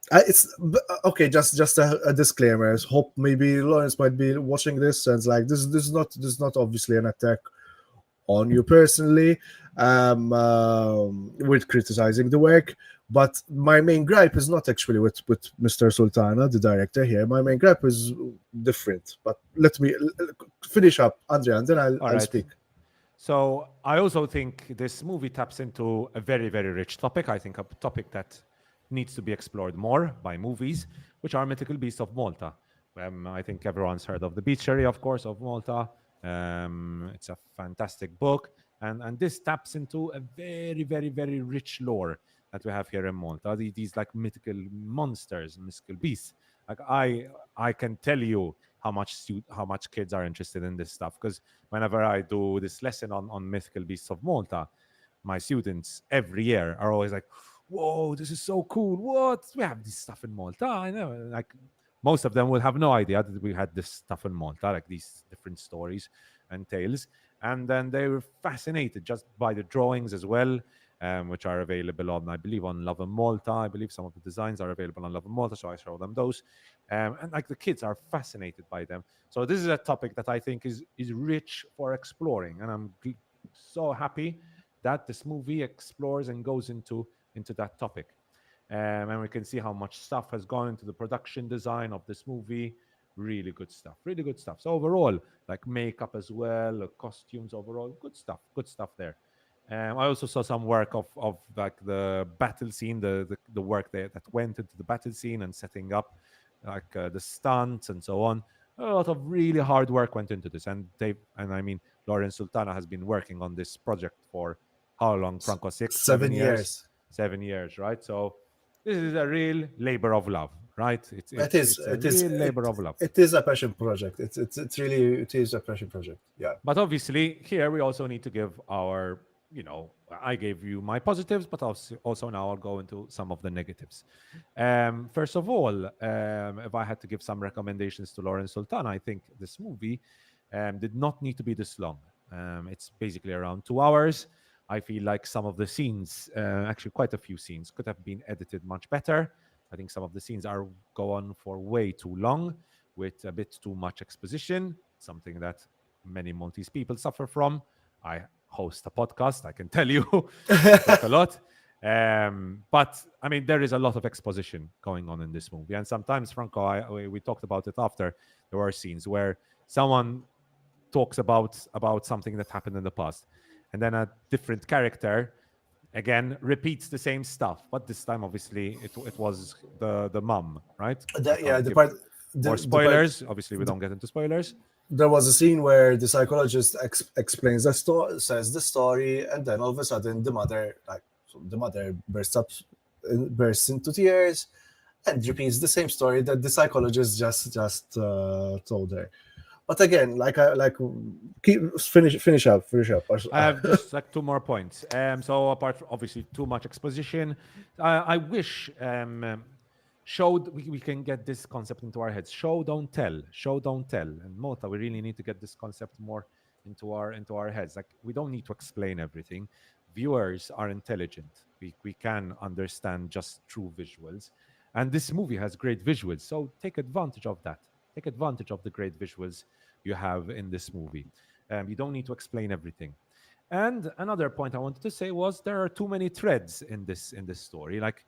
It's okay. Just a disclaimer. I hope maybe Lawrence might be watching this and it's like this is not obviously an attack on you personally. With criticizing the work, but my main gripe is not actually with Mr. Sultana, the director here. My main gripe is different. But let me finish up, Andrea, and then I'll speak. So I also think this movie taps into a very, very rich topic. I think a topic that needs to be explored more by movies, which are Mythical Beasts of Malta. I think everyone's heard of The Beachery, of course, of Malta. It's a fantastic book. And this taps into a very, very, very rich lore that we have here in Malta. These like mythical monsters, mythical beasts. Like I can tell you how much kids are interested in this stuff, because whenever I do this lesson on Mythical Beasts of Malta, my students every year are always like, whoa, this is so cool. What? We have this stuff in Malta. I know. Like most of them will have no idea that we had this stuff in Malta, like these different stories and tales. And then they were fascinated just by the drawings as well, which are available on, I believe, on Love and Malta. I believe some of the designs are available on Love and Malta, so I show them those. And like the kids are fascinated by them. So this is a topic that I think is rich for exploring. And I'm so happy that this movie explores and goes into that topic. And we can see how much stuff has gone into the production design of this movie. Really good stuff. So overall, like makeup as well, costumes overall, good stuff there. I also saw some work of like the battle scene, the work that went into the battle scene and setting up like the stunts and so on. A lot of really hard work went into this, and I mean, Lawrence Sultana has been working on this project for how long, Franco? 7 years. 7 years, right? So this is a real labor of love, right? It is a real labor of love. It is a passion project. It is a passion project. Yeah. But obviously, here we also need to give our, I gave you my positives, but also now I'll go into some of the negatives. First of all, if I had to give some recommendations to Lawrence Sultana, I think this movie did not need to be this long. It's basically around 2 hours. I feel like some of the scenes, actually quite a few scenes, could have been edited much better. I think some of the scenes go on for way too long with a bit too much exposition, something that many Maltese people suffer from. I host a podcast, I can tell you, talk a lot. But I mean, there is a lot of exposition going on in this movie. And sometimes, Franco, we talked about it after, there were scenes where someone talks about something that happened in the past. And then a different character, again, repeats the same stuff. But this time, obviously, it was the mum, right? More spoilers. Obviously, we don't get into spoilers. There was a scene where the psychologist explains the story, says the story, and then all of a sudden the mother the mother bursts into tears and repeats the same story that the psychologist just told her. But again, finish up. I have just like two more points. So apart from obviously too much exposition, I wish we can get this concept into our heads. Show don't tell. Show don't tell. And Mota, we really need to get this concept more into our heads. Like we don't need to explain everything. Viewers are intelligent. We can understand just through visuals. And this movie has great visuals. So take advantage of that. Take advantage of the great visuals you have in this movie. You don't need to explain everything. And another point I wanted to say was there are too many threads in this story. Like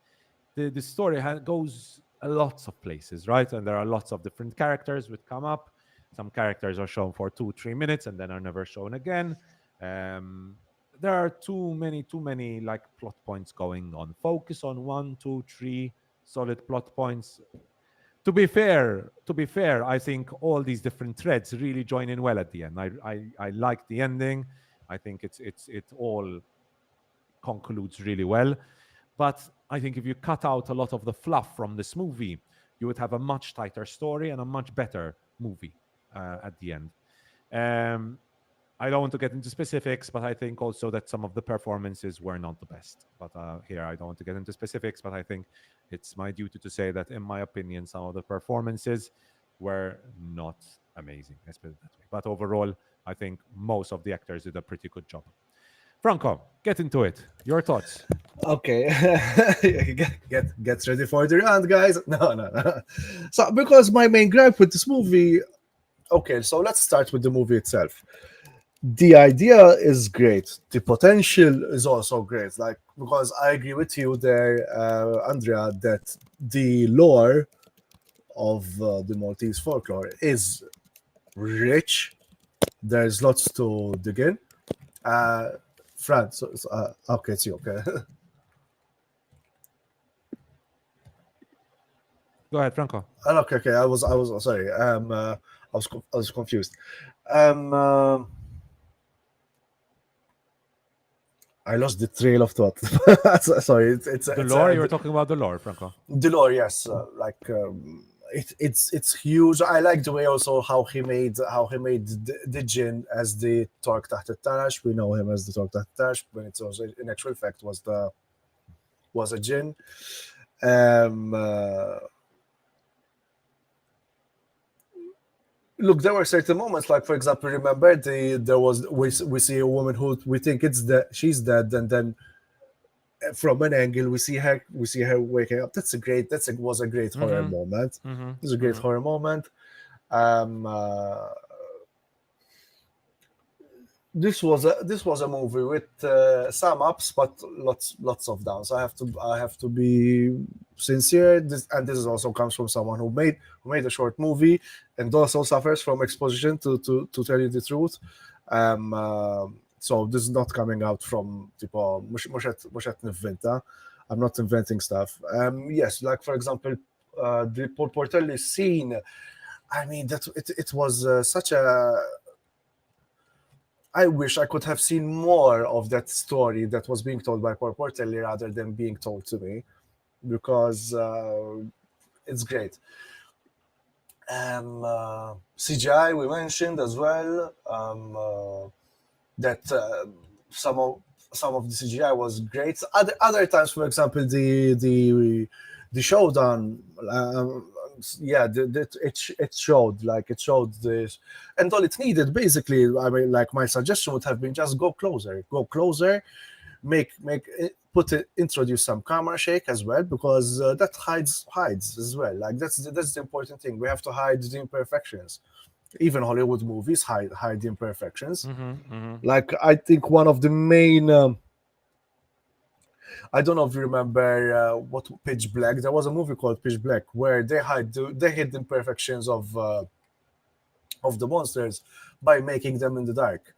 the story goes a lots of places, right? And there are lots of different characters which come up. Some characters are shown for 2-3 minutes and then are never shown again. There are too many like plot points going on. Focus on 1, 2, 3 solid plot points. To be fair, I think all these different threads really join in well at the end. I like the ending. I think it all concludes really well. But I think if you cut out a lot of the fluff from this movie, you would have a much tighter story and a much better movie at the end. I don't want to get into specifics, but I think also that some of the performances were not the best. But here, I don't want to get into specifics, but I think it's my duty to say that, in my opinion, some of the performances were not amazing. Let's put it that way. But overall, I think most of the actors did a pretty good job. Franco, get into it. Your thoughts? Okay, get ready for the round, guys. No. So, because my main gripe with this movie, okay, so let's start with the movie itself. The idea is great. The potential is also great. Like, because I agree with you there, Andrea, that the lore of the Maltese folklore is rich. There's lots to dig in. Fran, okay, it's you. Okay. Go ahead, Franco. Okay. I was sorry. I was confused. I lost the trail of thought. Sorry, it's The lore. You were talking about the lore, Franco. The lore, yes. It's huge. I like the way also how he made the Jinn as the Tork Taht Tarash. We know him as the Tork Taht Tarash, when it's also in actual fact was a Jinn. Look, there were certain moments, like for example, remember we see a woman who we think she's dead, and then from an angle we see her waking up. Was a great horror moment. It was a great horror moment. This was a movie with some ups but lots of downs. I have to be sincere. This also comes from someone who made a short movie and also suffers from exposition, to tell you the truth. So this is not coming out from tipo mhux qed nivvinta. I'm not inventing stuff. Yes, like for example, the Portelli scene. I mean, that it was such a. I wish I could have seen more of that story that was being told by Portelli rather than being told to me, because it's great. CGI we mentioned as well. That some of the CGI was great. Other times, for example, the Shogun. It showed this, and all it needed basically. I mean, like my suggestion would have been just go closer, introduce some camera shake as well, because that hides as well. Like that's the important thing. We have to hide the imperfections. Even Hollywood movies hide the imperfections. Like I think one of the main. I don't know if you remember what Pitch Black. There was a movie called Pitch Black where they hid the imperfections of the monsters by making them in the dark.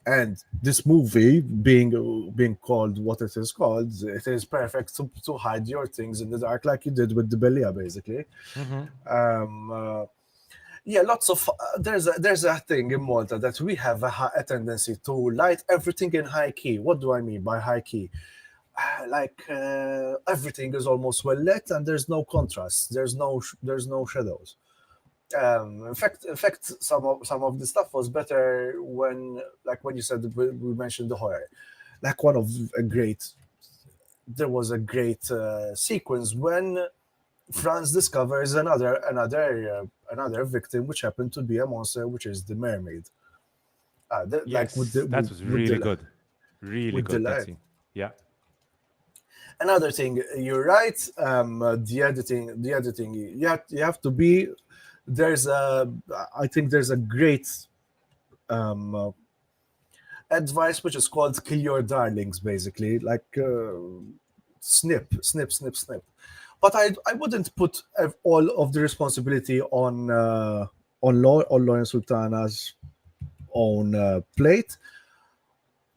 And this movie, being called what it is called, it is perfect to hide your things in the dark, like you did with the Belia, basically. Lots of there's a thing in Malta that we have a tendency to light everything in high key. What do I mean by high key? everything is almost well lit and there's no contrast. There's no shadows. In fact, some of the stuff was better when, like when you said that we mentioned the horror. Like there was a great sequence when Franz discovers another victim, which happened to be a monster, which is the mermaid. Yes, that was really good. Really with the good, that light. scene. Yeah. Another thing, you're right. The editing. You have to be. I think there's a great advice which is called "kill your darlings," basically, like snip, snip, snip, snip. But I wouldn't put all of the responsibility on Lawrence Sultana's own plate,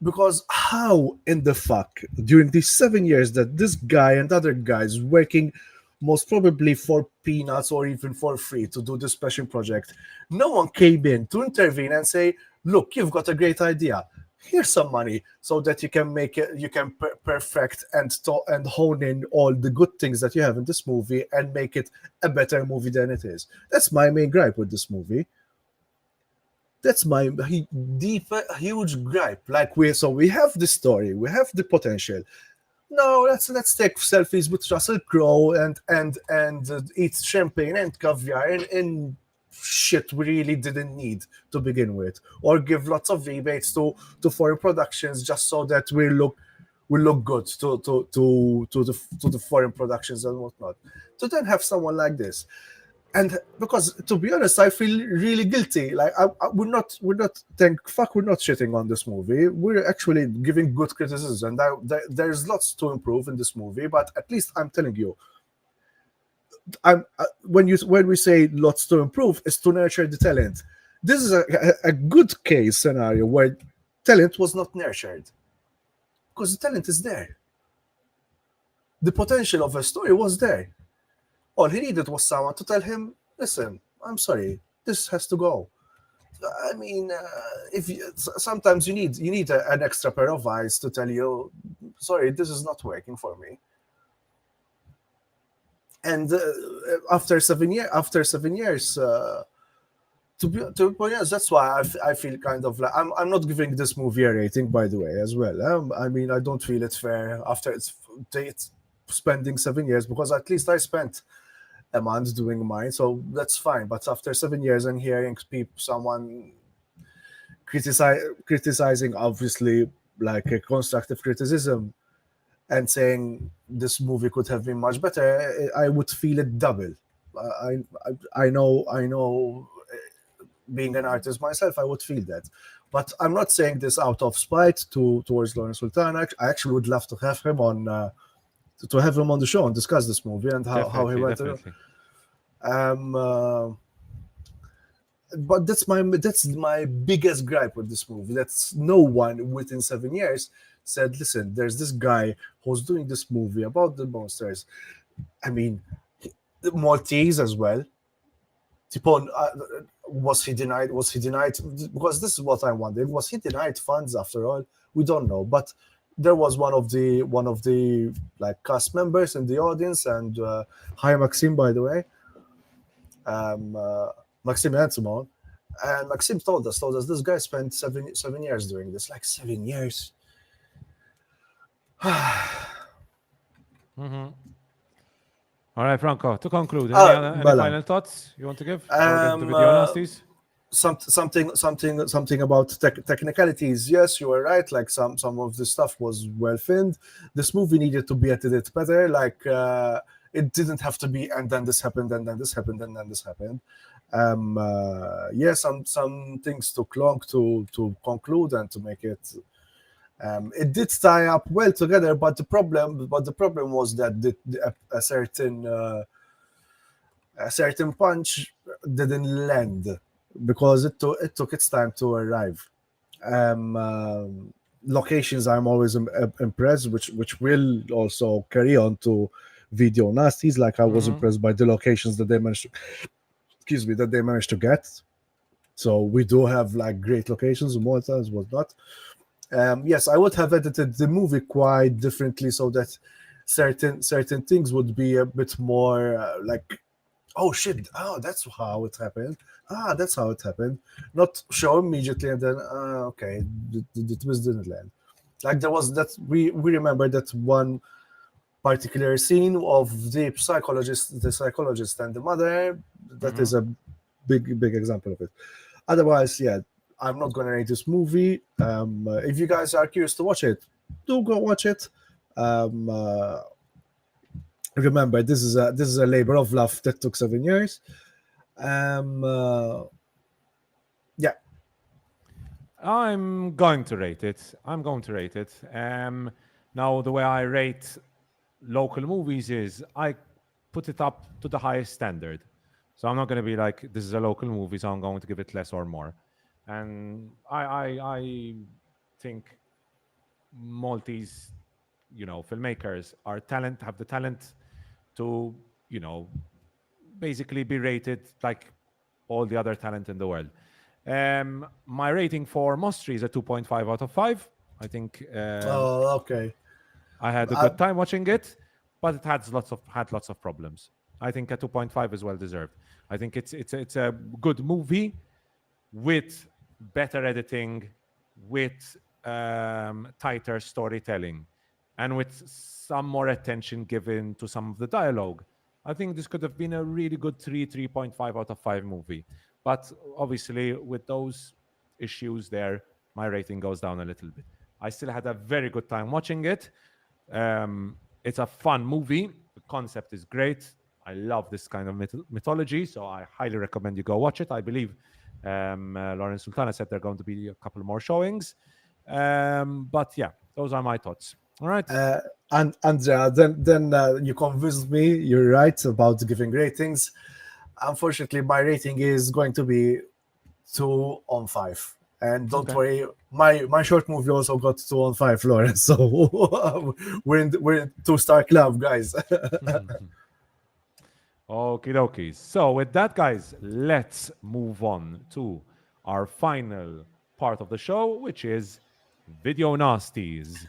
because how in the fuck during these 7 years that this guy and other guys working most probably for peanuts or even for free to do this passion project, no one came in to intervene and say, look, you've got a great idea, here's some money so that you can make it, you can perfect and hone in all the good things that you have in this movie and make it a better movie than it is. That's my main gripe with this movie. That's my deep, huge gripe. Like we have the story, we have the potential. No, let's take selfies with Russell Crowe and eat champagne and caviar and shit we really didn't need to begin with, or give lots of rebates to foreign productions just so that we look good to the foreign productions and whatnot. To then have someone like this. And because, to be honest, I feel really guilty. Like we're not shitting on this movie. We're actually giving good criticism. There's lots to improve in this movie, but at least I'm telling you, when we say lots to improve, is to nurture the talent. This is a good case scenario where talent was not nurtured, because the talent is there. The potential of a story was there. All he needed was someone to tell him, listen, I'm sorry, this has to go. I mean, sometimes you need an extra pair of eyes to tell you, sorry, this is not working for me. And after 7 years, to be honest, that's why I feel kind of like I'm not giving this movie a rating, by the way, as well. I mean, I don't feel it's fair after it's spending 7 years, because at least I spent a month doing mine, so that's fine. But after 7 years and hearing someone criticizing, obviously, like a constructive criticism, and saying this movie could have been much better, I would feel it double. I know. Being an artist myself, I would feel that. But I'm not saying this out of spite towards Lawrence Sultana. I actually would love to have him on the show and discuss this movie and how he went. But that's my biggest gripe with this movie. That's no one within 7 years said, listen, there's this guy who's doing this movie about the monsters. I mean, the Maltese as well. Was he denied? Because this is what I'm wondering. Was he denied funds after all? We don't know. But there was one of the like cast members in the audience, and hi Maxime, by the way. Maxime and Simone. And Maxime told us this guy spent 7 years doing this. Like 7 years. Mm-hmm. All right, Franco, to conclude, any final thoughts you want to give for the video, Nasties? Something about technicalities. Yes, you were right. Like some of the stuff was well filmed. This movie needed to be edited better. Like it didn't have to be, and then this happened, and then this happened, and then this happened. Some things took long to conclude and to make it. It did tie up well together, but the problem was that a certain punch didn't land, because it took its time to arrive. Locations, I'm always impressed, which will also carry on to video Nasties. Like I was impressed by the locations that they managed to get. So we do have like great locations in Malta as whatnot. Yes, I would have edited the movie quite differently so that certain things would be a bit more like, oh shit, oh that's how it happened, that's how it happened, not show immediately and then okay, the twist didn't land. Like there was that we remember that one particular scene of the psychologist and the mother. That is a big example of it. Otherwise, yeah, I'm not gonna rate this movie. If you guys are curious to watch it, do go watch it. Um, uh, Remember, this is a labor of love that took 7 years. Um, uh, yeah, I'm going to rate it. I'm going to rate it. Now, the way I rate local movies is I put it up to the highest standard. So I'm not going to be like, this is a local movie, so I'm going to give it less or more. And I think Maltese, filmmakers have the talent to, basically be rated like all the other talent in the world. My rating for Mostri is a 2.5 out of 5. I think okay. I had a I, good time watching it, but it had lots of problems. I think a 2.5 is well deserved. I think it's a good movie with better editing, with tighter storytelling, and with some more attention given to some of the dialogue. I think this could have been a really good 3.5 out of 5 movie. But obviously, with those issues there, my rating goes down a little bit. I still had a very good time watching it. It's a fun movie. The concept is great. I love this kind of mythology, so I highly recommend you go watch it. I believe Lawrence Sultana said there are going to be a couple more showings. But yeah, those are my thoughts. All right. and Andrea, then you convinced me. You're right about giving ratings. Unfortunately, my rating is going to be 2 on 5. And don't Okay. worry, my short movie also got 2 on 5, Lawrence. So we're in 2-star club, guys. Okie dokies. So with that, guys, let's move on to our final part of the show, which is Video Nasties.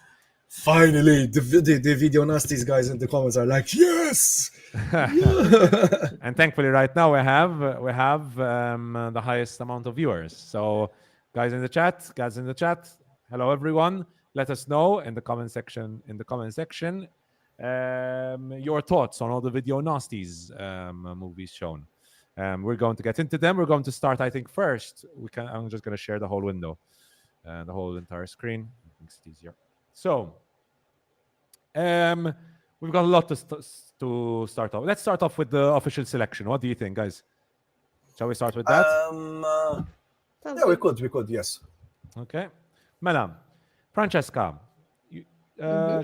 Finally, the video nasties guys in the comments are like, yes. And thankfully, right now we have the highest amount of viewers. So, guys in the chat, hello everyone. Let us know in the comment section. Your thoughts on all the Video Nasties movies shown. We're going to get into them. We're going to start, I think, first. I'm just going to share the whole window, the whole entire screen. I think it's easier. So, we've got a lot to start off. Let's start off with the official selection. What do you think, guys? Shall we start with that? Yeah, we could, yes. Okay. Mela, Francesca,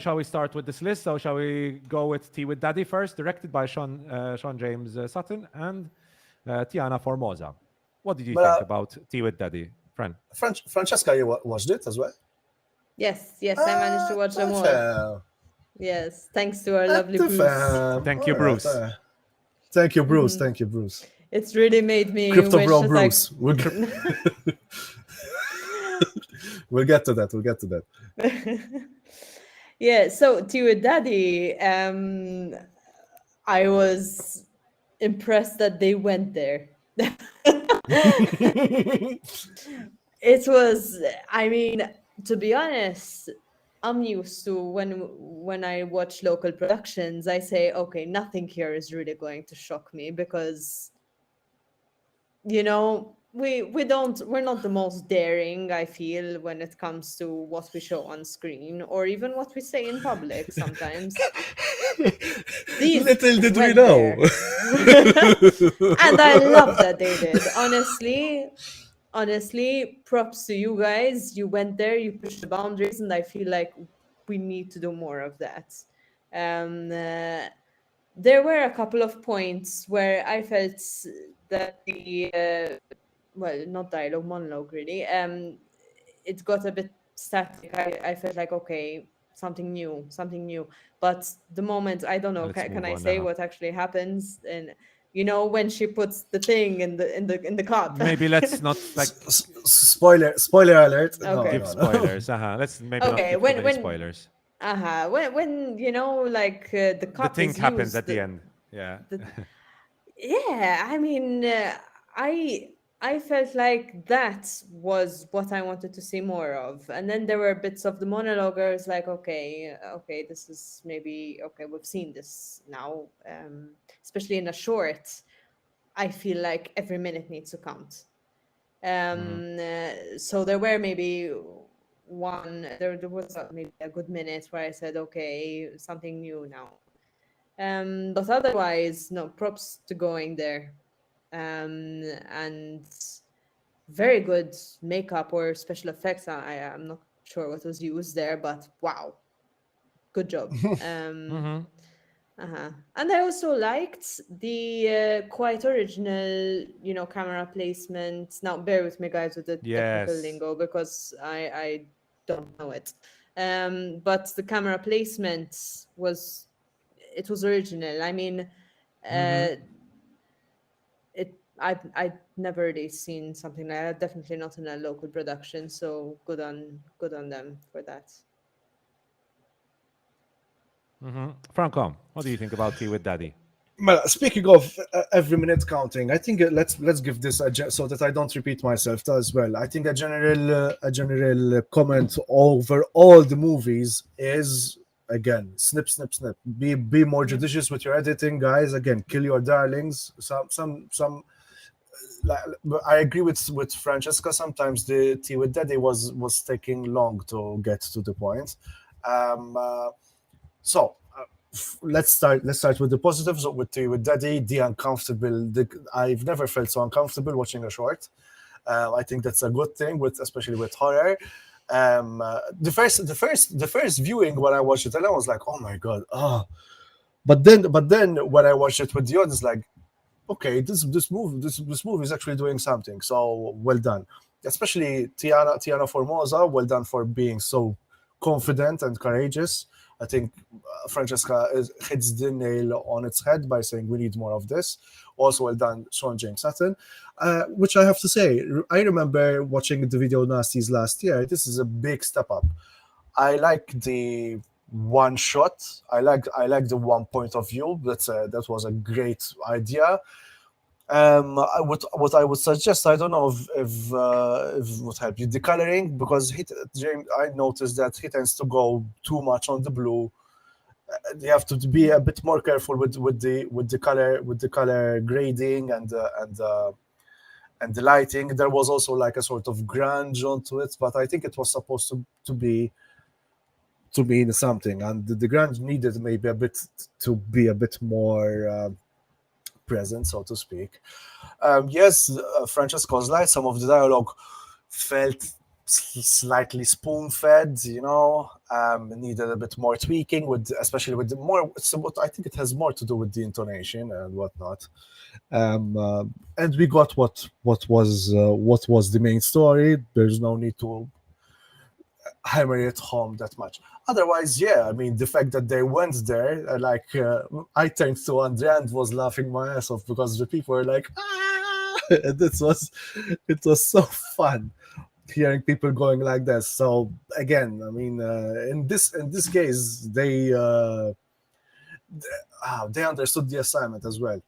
shall we start with this list? So shall we go with Tea with Daddy first, directed by Sean James Sutton and Tiana Formosa. What did you think about Tea with Daddy, Fran? Francesca, you watched it as well? Yes, I managed to watch them all. Yes, thanks to our lovely Bruce. Thank you, Bruce. Thank you, Bruce. Thank you, Bruce. It's really made me Crypto wish bro that Bruce. We'll get to that. Yeah, so Tea with Daddy, I was impressed that they went there. It was, I mean, to be honest, I'm used to when I watch local productions, I say, okay, nothing here is really going to shock me because, we're not the most daring, I feel, when it comes to what we show on screen or even what we say in public sometimes. Little did we went know. there. And I love that they did. Honestly, props to you guys. You went there, you pushed the boundaries, and I feel like we need to do more of that. There were a couple of points where I felt that not dialogue, monologue really. It got a bit static. I felt like, okay, something new. But the moment, I don't know, Let's can move I on say now. what actually happens? And You know, when she puts the thing in the cup. Maybe let's not like Spoiler alert. No, Okay. give no, no. spoilers. Let's maybe not Okay, give too many spoilers. when you know, like the The cup thing is happens at used. the end. Yeah. Yeah, I mean, I I felt like that was what I wanted to see more of, and then there were bits of the monologue. I was like, okay, okay, this is maybe okay. We've seen this now, especially in a short. I feel like every minute needs to count. So there were maybe there was maybe a good minute where I said, okay, something new now. But otherwise, no, props to going there. And very good makeup or special effects. I'm not sure what was used there, but wow, good job. Mm-hmm. And I also liked the quite original, camera placement. Now, bear with me, guys, with the technical Yes. lingo because I don't know it. But the camera placement was original. I mean, Mm-hmm. uh, I've never really seen something like that. Definitely not in a local production. So good on them for that. Mm-hmm. Franco, what do you think about Tea with Daddy? Well, speaking of every minute counting, I think let's give this so that I don't repeat myself as well. I think a general comment over all the movies is again snip snip snip. Be more Yeah. judicious with your editing, guys. Again, kill your darlings. Some. Like, I agree with Francesca. Sometimes the tea with daddy was taking long to get to the point. Um, uh, so let's start with the positives with tea with daddy. The uncomfortable. I've never felt so uncomfortable watching a short. I think that's a good thing especially with horror. The first viewing when I watched it, and I was like, oh my god, oh. But then when I watched it with the audience, like, okay, this movie is actually doing something. So well done, especially Tiana Formosa. Well done for being so confident and courageous. I think Francesca hits the nail on its head by saying we need more of this. Also, well done, Sean James Sutton. Which I have to say, I remember watching the video Nasties last year. This is a big step up. I like the one shot. I like the one point of view. That was a great idea. What I would suggest, I don't know if it would help you, the coloring, because James, I noticed that he tends to go too much on the blue. You have to be a bit more careful with the color grading and the lighting. There was also like a sort of grunge onto it, but I think it was supposed to mean something, and the grunge needed maybe a bit to be a bit more present, so to speak. Yes, Francesco's right. Some of the dialogue felt slightly spoon-fed, needed a bit more tweaking, especially with the more. So what I think it has more to do with the intonation and whatnot. Um, uh, and we got what was the main story. There's no need to hammer it home that much. Otherwise, yeah, I mean, the fact that they went there, I turned to Andrea and was laughing my ass off because the people were like, ah! And it was so fun hearing people going like this. So again, I mean, in this case, they understood the assignment as well.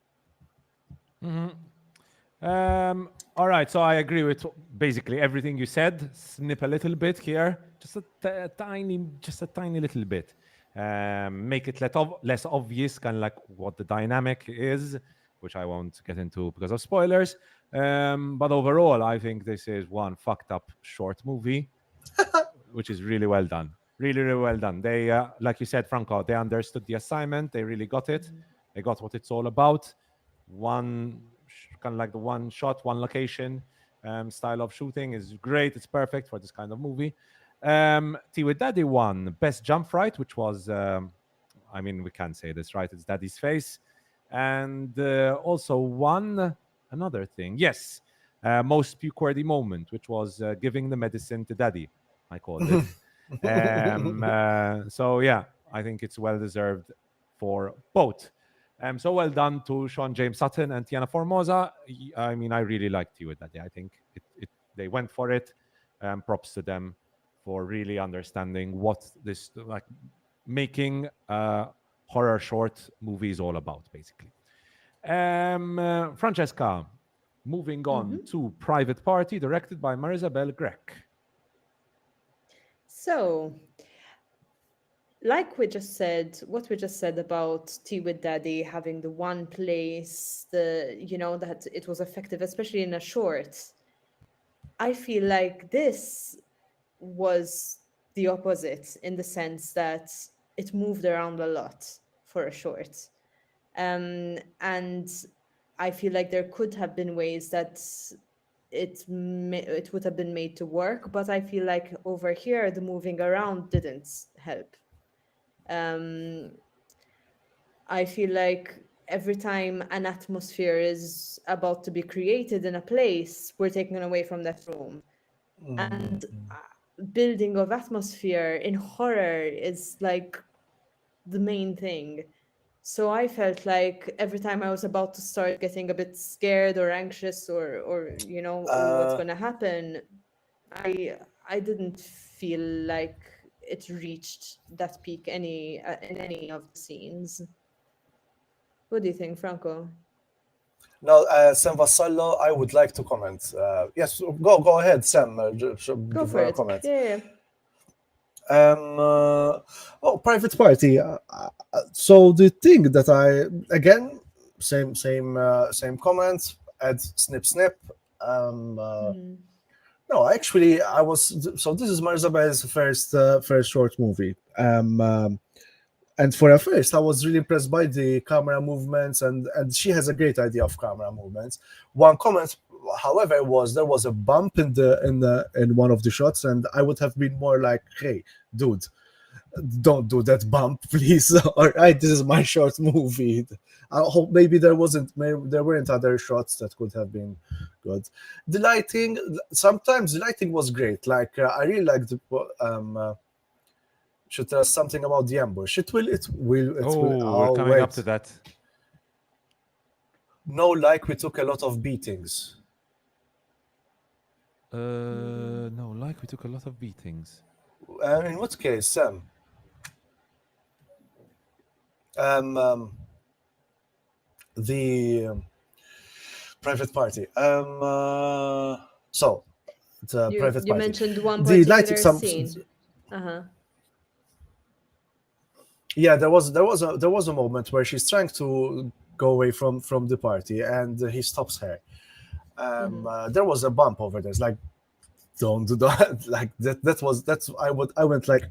All right, so I agree with basically everything you said. Snip a little bit here, just a tiny little bit. Make it less obvious, kind of like what the dynamic is, which I won't get into because of spoilers. But overall, I think this is one fucked up short movie, which is really well done. Really, really well done. They, like you said, Franco, they understood the assignment. They really got it. They got what it's all about. Kind of like the one shot, one location style of shooting is great. It's perfect for this kind of movie. Tea with Daddy won Best Jump Right, which was, I mean, we can't say this, right? It's Daddy's face. And also won another thing. Yes, Most Puke-worthy Moment, which was giving the medicine to Daddy, I called it. So yeah, I think it's well deserved for both. So well done to Sean James Sutton and Tiana Formosa. I mean, I really liked you with that. Yeah, I think they went for it. Props to them for really understanding what this like making horror short movie is all about, basically. Francesca, moving on to Private Party, directed by Marisabel Grech. So, like we just said, what we just said about Tea with Daddy having the one place, that it was effective, especially in a short. I feel like this was the opposite in the sense that it moved around a lot for a short. And I feel like there could have been ways that it would have been made to work, but I feel like over here the moving around didn't help. I feel like every time an atmosphere is about to be created in a place, we're taken away from that room. And building of atmosphere in horror is like the main thing. So I felt like every time I was about to start getting a bit scared or anxious or oh, what's going to happen, I didn't feel like it reached that peak in any of the scenes. What do you think, Franco? Now, Sam Vassallo, I would like to comment. Yes, go ahead, Sam. Go Give for her a it. comment. Yeah. Private Party. So the thing that again, same comment. Add snip. No, actually, I was. So this is Marisabel's first short movie. And for a first, I was really impressed by the camera movements, and she has a great idea of camera movements. One comment, however, was there was a bump in one of the shots, and I would have been more like, "Hey, dude, don't do that bump, please." All right, this is my short movie. I hope maybe there weren't other shots that could have been good. The lighting, sometimes the lighting was great. Like I really liked the. Should tell us something about the ambush. It will. We're coming up to that. No, like we took a lot of beatings. No, like we took a lot of beatings. In what case, Sam? The Private Party. So the Private Party. You mentioned one The particular lighting, scene. Yeah, there was a moment where she's trying to go away from the party, and he stops her. There was a bump over there. It's like, don't do that. Like I went like,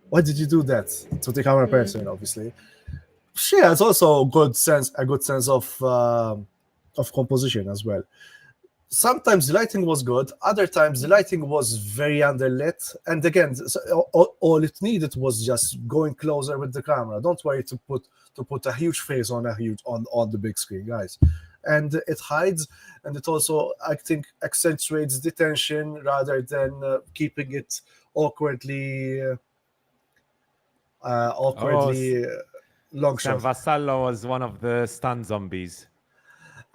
why did you do that to the camera person? Obviously, she has also a good sense of composition as well. Sometimes the lighting was good, other times the lighting was very underlit, and again, all it needed was just going closer with the camera. Don't worry to put a huge face on on the big screen, guys. And it hides, and it also, I think, accentuates the tension rather than keeping it awkwardly long Sam shot. Vassallo was one of the stun zombies.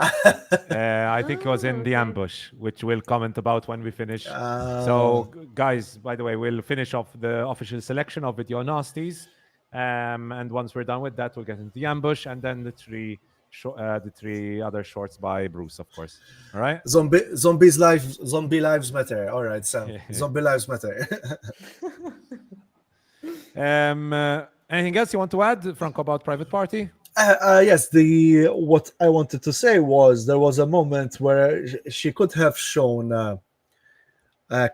I think it was in the ambush, which we'll comment about when we finish. So, guys, by the way, we'll finish off the official selection of Video Nasties. And once we're done with that, we'll get into the ambush and then the three other shorts by Bruce, of course. All right? Zombie lives matter. All right, Sam. Zombie lives matter. Anything else you want to add, Franco, about Private Party? Yes, what I wanted to say was there was a moment where she could have shown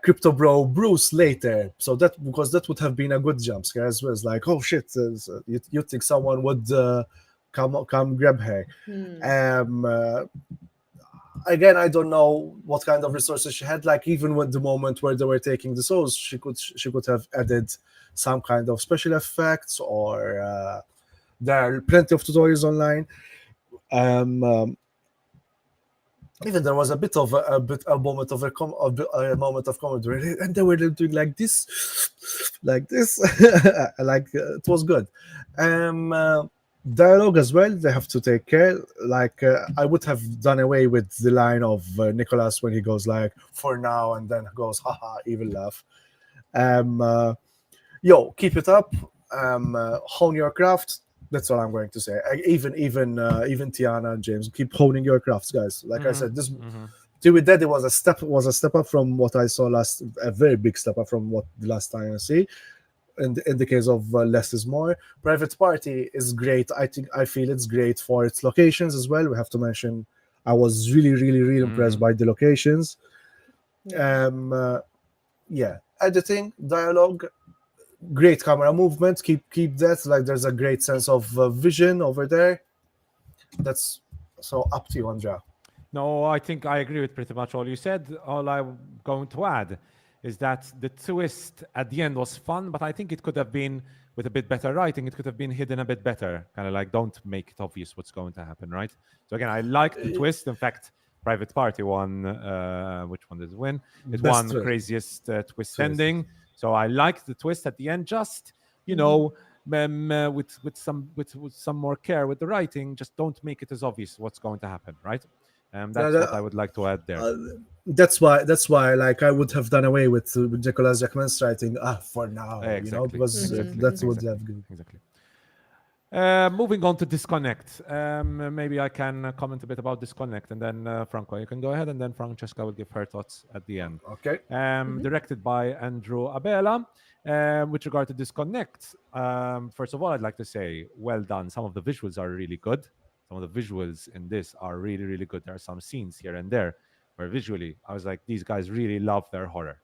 Crypto Bro Bruce later, so because that would have been a good jump scare as well. It's like, oh shit, you think someone would come grab her. Again, I don't know what kind of resources she had. Like even with the moment where they were taking the souls, she could have added some kind of special effects or. There are plenty of tutorials online. Even there was a moment of comedy, and they were doing like this, like it was good. Dialogue as well, they have to take care. Like I would have done away with the line of Nicholas when he goes like "for now" and then goes "haha," evil laugh. Yo, keep it up. Hone your craft. That's all I'm going to say. Even Tiana and James, keep honing your crafts, guys. Like I said, this Do With That, it was a step up from what I saw last, a very big step up from what the last time I see. In the case of Less is More, Private Party is great. I feel it's great for its locations as well. We have to mention, I was really impressed by the locations. Yeah, editing, dialogue, great camera movement. Keep that. Like there's a great sense of vision over there. That's so up to you, Andrea. No, I think I agree with pretty much all you said. All I'm going to add is that the twist at the end was fun, but I think it could have been, with a bit better writing, it could have been hidden a bit better. Kind of like, don't make it obvious what's going to happen, right? So again, I liked the twist. In fact, Private Party won. Which one did it win? It Best won twist. Craziest Twist ending. So I liked the twist at the end. Just with some more care with the writing, just don't make it as obvious what's going to happen, right? That's what I would like to add there. That's why like I would have done away with Nicholas Jackman's writing for now, Exactly. because that would have been Exactly. Moving on to Disconnect. Maybe I can comment a bit about Disconnect, and then Franco, you can go ahead, and then Francesca will give her thoughts at the end. okay. Directed by Andrew Abela. With regard to Disconnect, first of all, I'd like to say, well done. Some of the visuals are really good. Some of the visuals in this are really good. There are some scenes here and there where visually I was like, these guys really love their horror.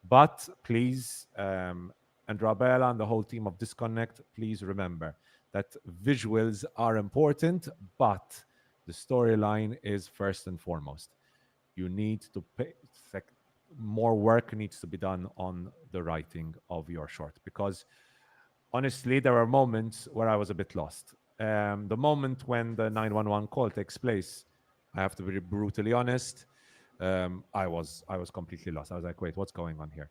But please, Andrew Abela and the whole team of Disconnect, please remember that visuals are important, but the storyline is first and foremost. You need to pay, more work needs to be done on the writing of your short, because honestly, there are moments where I was a bit lost. The moment when the 911 call takes place, I have to be brutally honest, I was completely lost. I was like, wait, what's going on here?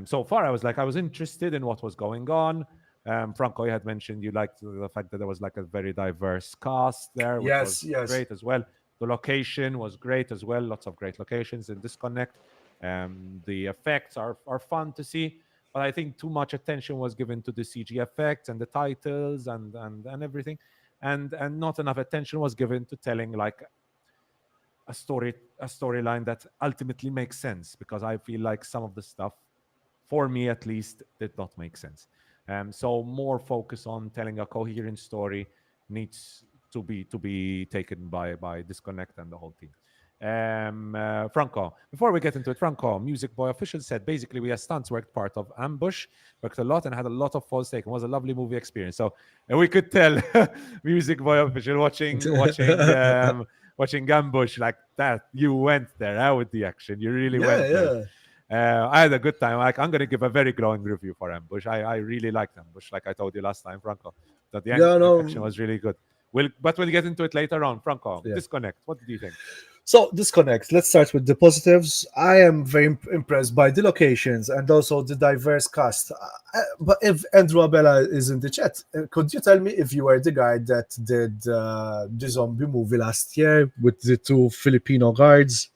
So far, I was interested in what was going on. Franco, you had mentioned you liked the fact that there was like a very diverse cast there, which was great as well. The location was great as well. Lots of great locations in Disconnect. The effects are fun to see, but I think too much attention was given to the CG effects and the titles and everything, and not enough attention was given to telling like a storyline that ultimately makes sense, because I feel like some of the stuff, for me at least, did not make sense. So more focus on telling a coherent story needs to be taken by Disconnect and the whole team. Franco, before we get into it, Franco, Music Boy Official said basically we as stunts worked part of Ambush, worked a lot and had a lot of falls taken. It was a lovely movie experience. So we could tell Music Boy Official watching Ambush like that. You went there with the action. You really went there. I had a good time. Like, I'm going to give a very glowing review for Ambush. I really liked Ambush, like I told you last time, Franco. That the action was really good. But we'll get into it later on. Franco, Disconnect. What did you think? So Disconnect, let's start with the positives. I am very impressed by the locations and also the diverse cast. But if Andrew Abela is in the chat, could you tell me if you were the guy that did the zombie movie last year with the two Filipino guards?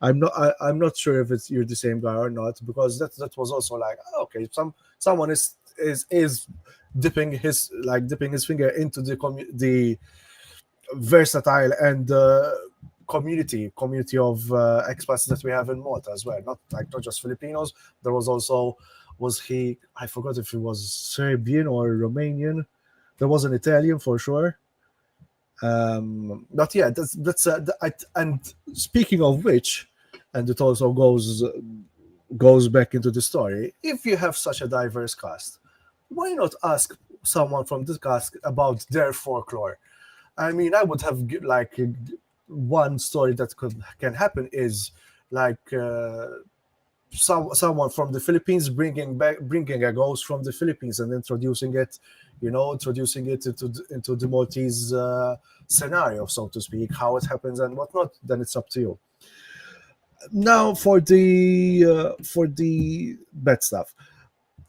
I'm not sure if you're the same guy or not, because that was also like, okay, someone is dipping his finger into the versatile and community of expats that we have in Malta as well. Not just Filipinos. There was also, I forgot if he was Serbian or Romanian. There was an Italian for sure. But yeah, and speaking of which, and it also goes back into the story. If you have such a diverse cast, why not ask someone from this cast about their folklore? I mean, I would have like one story that can happen is like someone from the Philippines bringing a ghost from the Philippines and introducing it into the Maltese scenario, so to speak, how it happens and whatnot. Then it's up to you. Now for the bad stuff.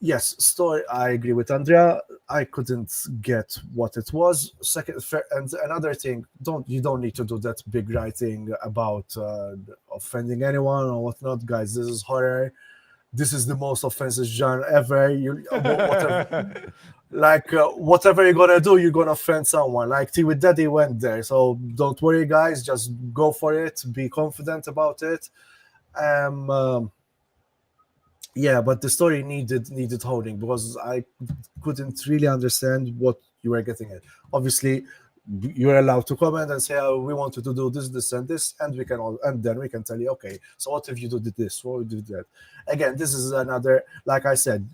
yes, story. I agree with Andrea. I couldn't get what it was. And another thing, you don't need to do that big writing about offending anyone or whatnot, guys. This is horror. This is the most offensive genre ever. Whatever, whatever you're gonna do, you're gonna offend someone. Like Tea with Daddy went there, so don't worry, guys. Just go for it. Be confident about it. Um, yeah, but the story needed holding because I couldn't really understand what you were getting at. Obviously, you're allowed to comment and say, "Oh, we wanted to do this, and this," and and then we can tell you, "Okay, so what if you did this? What if you did that?" Again, this is another. Like I said,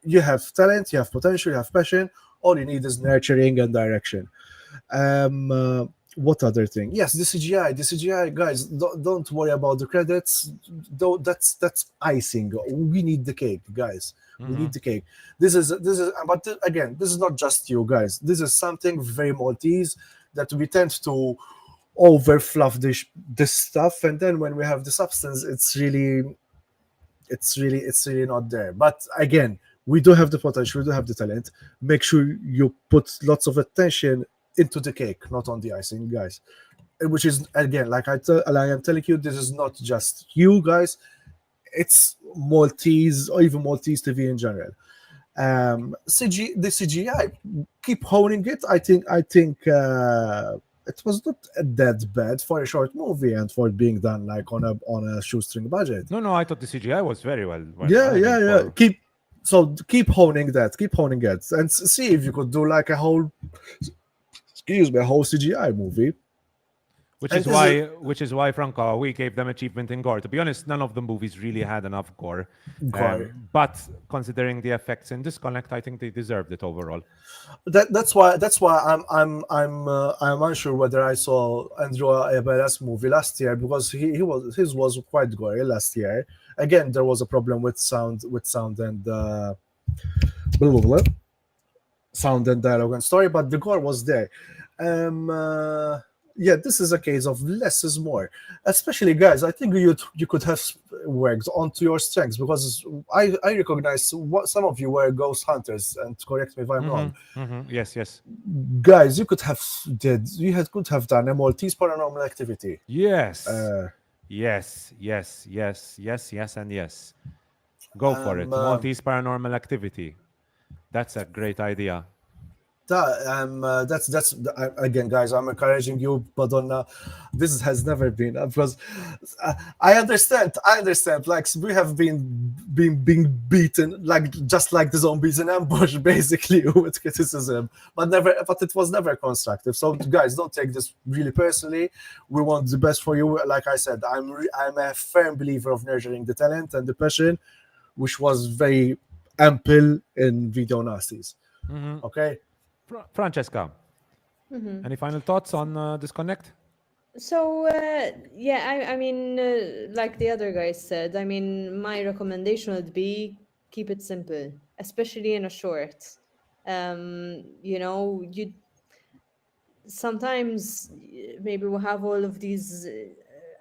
you have talent, you have potential, you have passion. All you need is nurturing and direction. What other thing? Yes, the CGI. The CGI, guys, don't worry about the credits. That's icing. We need the cake, guys. We need the cake. But again, this is not just you, guys. This is something very Maltese that we tend to over fluff this stuff, and then when we have the substance, it's really not there. But again, we do have the potential, we do have the talent. Make sure you put lots of attention into the cake, not on the icing, guys. Which is again, like I am telling you, this is not just you guys. It's Maltese or even Maltese TV in general. The CGI, keep honing it. I think it was not that bad for a short movie and for it being done like on a shoestring budget. No, I thought the CGI was very well. Yeah, done, I mean, for- Keep honing that, and see if you could do like a whole CGI movie. Which And is this why, Franco, we gave them achievement in gore. To be honest, none of the movies really had enough gore. Gore. But considering the effects in Disconnect, I think they deserved it overall. That's why I'm unsure whether I saw Andrew Abela's movie last year because his was quite gory last year. Again, there was a problem with sound and blah, blah, blah, sound and dialogue and story, but the gore was there. Yeah, this is a case of less is more. Especially, guys, I think you could have worked onto your strengths because I recognize what some of you were ghost hunters, and correct me if I'm wrong. Yes. Guys, could have done a Maltese Paranormal Activity. Yes. Yes, and yes. Go for it. Maltese Paranormal Activity. That's a great idea. That's again, guys. I'm encouraging you, but this has never been because I understand. Like we have been being beaten, like just like the zombies in ambush, basically with criticism, but it was never constructive. So, guys, don't take this really personally. We want the best for you. Like I said, I'm a firm believer of nurturing the talent and the passion, which was very ample in Video Nasties. Okay. Francesca, any final thoughts on Disconnect? So I mean, like the other guys said, I mean, my recommendation would be keep it simple, especially in a short. You sometimes maybe we have all of these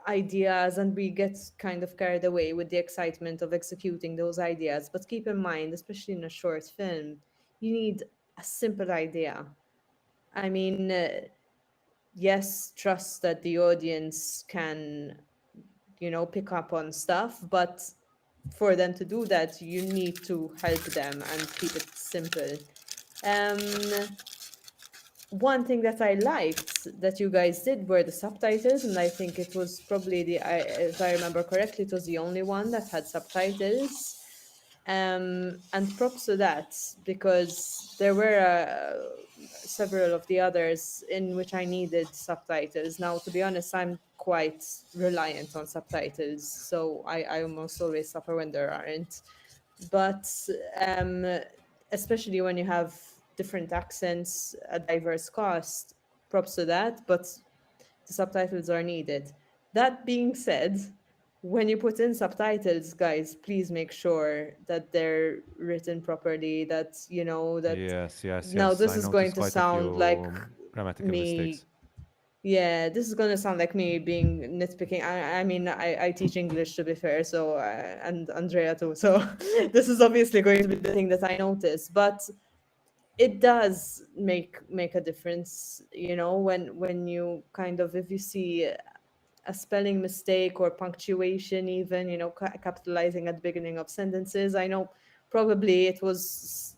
ideas and we get kind of carried away with the excitement of executing those ideas. But keep in mind, especially in a short film, you need a simple idea. I mean, yes, trust that the audience can, pick up on stuff, but for them to do that, you need to help them and keep it simple. One thing that I liked that you guys did were the subtitles, and I think it was probably if I remember correctly, it was the only one that had subtitles. And props to that because there were several of the others in which I needed subtitles. Now, to be honest, I'm quite reliant on subtitles, so I almost always suffer when there aren't. But especially when you have different accents, a diverse cast, props to that, but the subtitles are needed. That being said, when you put in subtitles, guys, please make sure that they're written properly, that that Yes. now this I is going noticed to quite a sound few like grammatical me mistakes. Yeah, this is gonna sound like me being nitpicking. I mean, I teach English to be fair, so and Andrea too. So this is obviously going to be the thing that I notice, but it does make a difference, you know, when you kind of if you see a spelling mistake or punctuation, even you know, capitalizing at the beginning of sentences. I know probably it was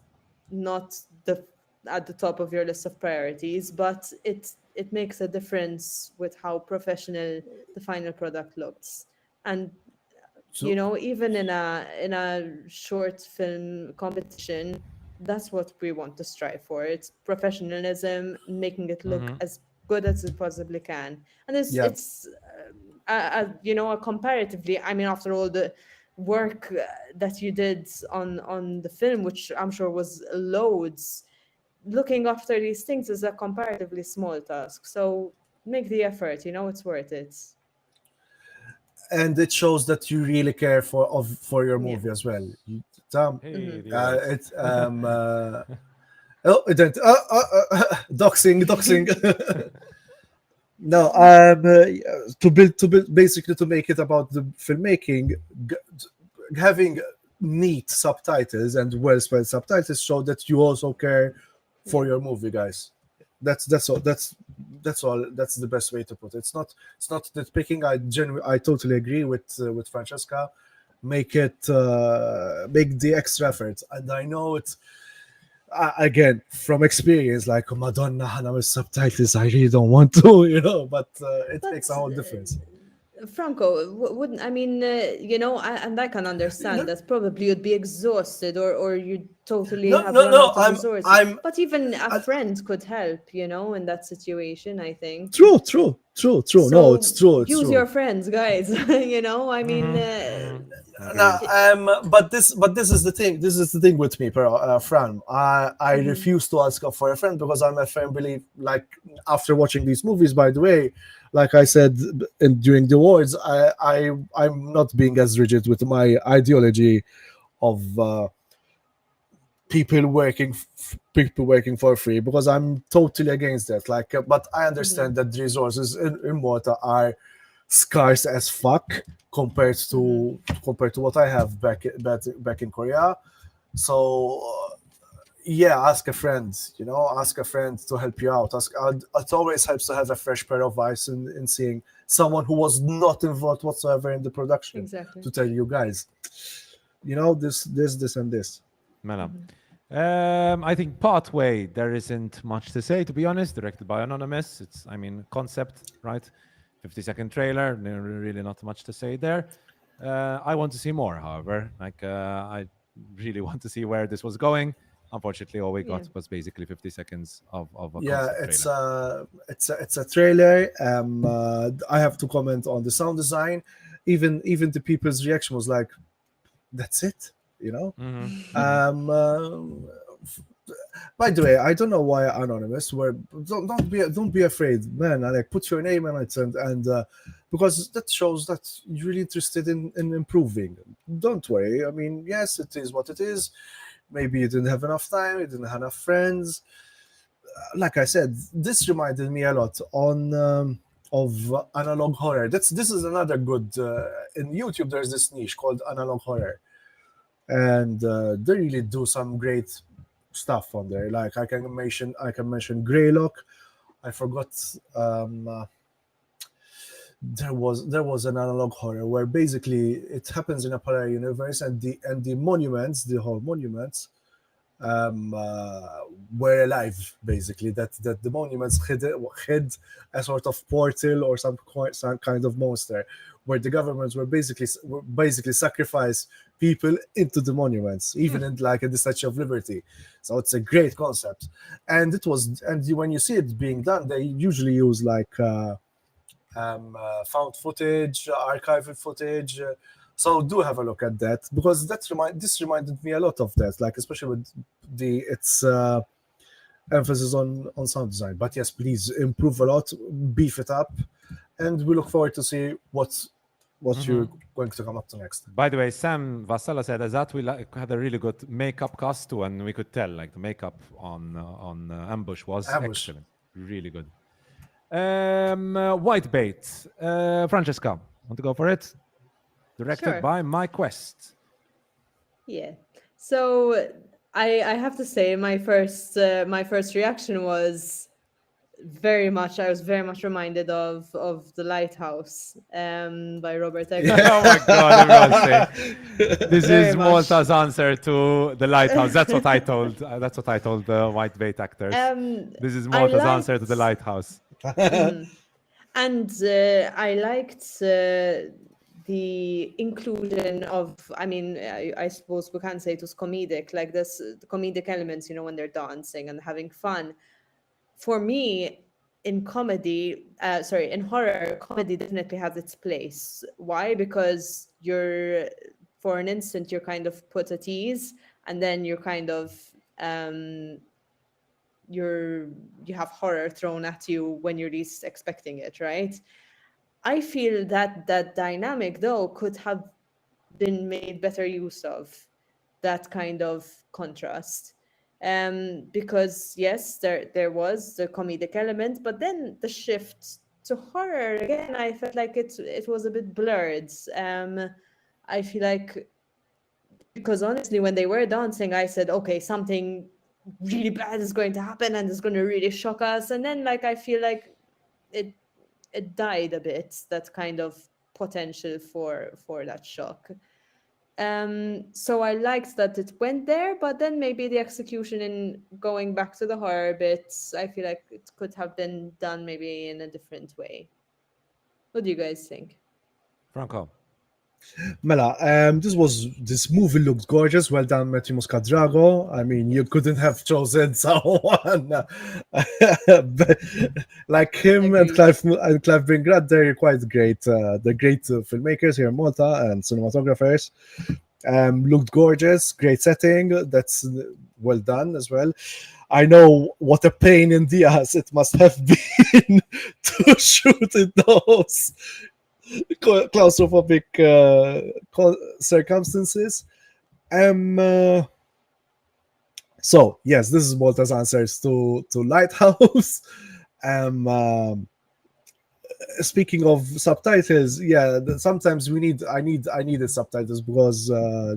not the at the top of your list of priorities, but it makes a difference with how professional the final product looks. And you So know, even in a short film competition, that's what we want to strive for. It's professionalism, making it look Mm-hmm. as good as it possibly can. And yeah. it's you know, a comparatively, I mean, after all the work that you did on the film, which I'm sure was loads, looking after these things is a comparatively small task. So make the effort, you know, it's worth it. And it shows that you really care for your Yeah. movie as well. Tom, Hey, the awards. it's oh, it didn't. Doxing. No, to build basically to make it about the filmmaking, g- having neat subtitles and well spelled subtitles show that you also care for Yeah. your movie, guys. That's all. That's all. That's the best way to put it. It's not nitpicking. I totally agree with Francesca. Make the extra effort, and I know it's again from experience. Like Madonna, Hannah with subtitles. I really don't want to, but it But makes a whole difference. Franco, wouldn't I mean, you know, and I can understand No, that probably you'd be exhausted or you'd totally no, have no, run no. out of resources. I'm But even a I, friend could help, you know, in that situation, I think. true. No, it's So true. It's use true. your friends, guys. You know, I mean, Mm-hmm. Mm-hmm. No, Agreed. but this is the thing. This is the thing with me, Fran. I mhm, refuse to ask for a friend because I'm a firm believe. Like after watching these movies, by the way, like I said during the awards, I'm not being as rigid with my ideology of people working for free because I'm totally against that. Like, but I mhm, understand that the resources in water are scarce as fuck mhm. compared to what I have back in Korea. So yeah, ask a friend. Ask a friend to help you out. It always helps to have a fresh pair of eyes in seeing someone who was not involved whatsoever in the production Exactly. to tell you guys, this, and this. Mela. Mhm. I think Pathway, there isn't much to say, to be honest. Directed by Anonymous. It's, I mean, concept, right? 50-second trailer. Really not much to say there. I want to see more, however. Like, I really want to see where this was going. Unfortunately, all we Yeah. got was basically 50 seconds of a Yeah, concept it's trailer. a trailer. I have to comment on the sound design. Even the people's reaction was like, "That's it," you know. Mm-hmm. Mm-hmm. Um, by the way, I don't know why anonymous. Where don't be afraid, man. Like put your name on it and because that shows that you're really interested in improving. Don't worry. I mean, yes, it is what it is. Maybe you didn't have enough time. You didn't have enough friends. Like I said, this reminded me a lot of analog horror. This is another good in YouTube. There's this niche called analog horror, and they really do some great stuff on there. Like I can mention Greylock. I forgot. There was an analog horror where basically it happens in a parallel universe, and the monuments, the whole monuments, um, uh, were alive. Basically, that the monuments hid a sort of portal or some kind of monster, where the governments were basically sacrifice people into the monuments, even in like in the Statue of Liberty. So it's a great concept, when you see it being done, they usually use like. Found footage, archival footage. So do have a look at that because this reminded me a lot of that, like especially with its emphasis on sound design. But yes, please improve a lot, beef it up, and we look forward to see what Mm-hmm. you're going to come up to next. By the way, Sam Vassala said that we had a really good makeup cast too, and we could tell like the makeup on Ambush was Ambush. excellent, really good. White Bait. Francesca, want to go for it? Directed Sure. by Mike West. Yeah. So I have to say my first reaction was I was very much reminded of The Lighthouse by Robert Eggers. Oh my God, everyone's saying this Very is much. Malta's answer to The Lighthouse. That's what I told. That's what I told the White Bait actors. This is I Malta's answer to The liked- Lighthouse. And I liked the inclusion of, I mean, I suppose we can't say it was comedic, like this, the comedic elements, you know, when they're dancing and having fun. For me, in in horror, comedy definitely has its place. Why? Because for an instant, you're kind of put at ease, and then you're kind of, you have horror thrown at you when you're least expecting it, right? I feel that that dynamic though could have been made better use of, that kind of contrast. Because yes, there was the comedic element, but then the shift to horror again, I felt like it was a bit blurred. I feel like, because honestly, when they were dancing, I said, okay, something really bad is going to happen and it's going to really shock us. And then, like, I feel like it it died a bit, that kind of potential for that shock. So I liked that it went there, but then maybe the execution in going back to the horror bits, I feel like it could have been done maybe in a different way. What do you guys think? Franco. Mela, this movie looked gorgeous. Well done, Matthew Muscadrago. I mean, you couldn't have chosen someone like him and Agreed. Clive Bringrad. They're quite great. They're great filmmakers here in Malta and cinematographers. Looked gorgeous, great setting. That's well done as well. I know what a pain in the ass it must have been to shoot in those claustrophobic circumstances. So yes, this is Malta's answers to Lighthouse. Speaking of subtitles, yeah, sometimes I needed subtitles because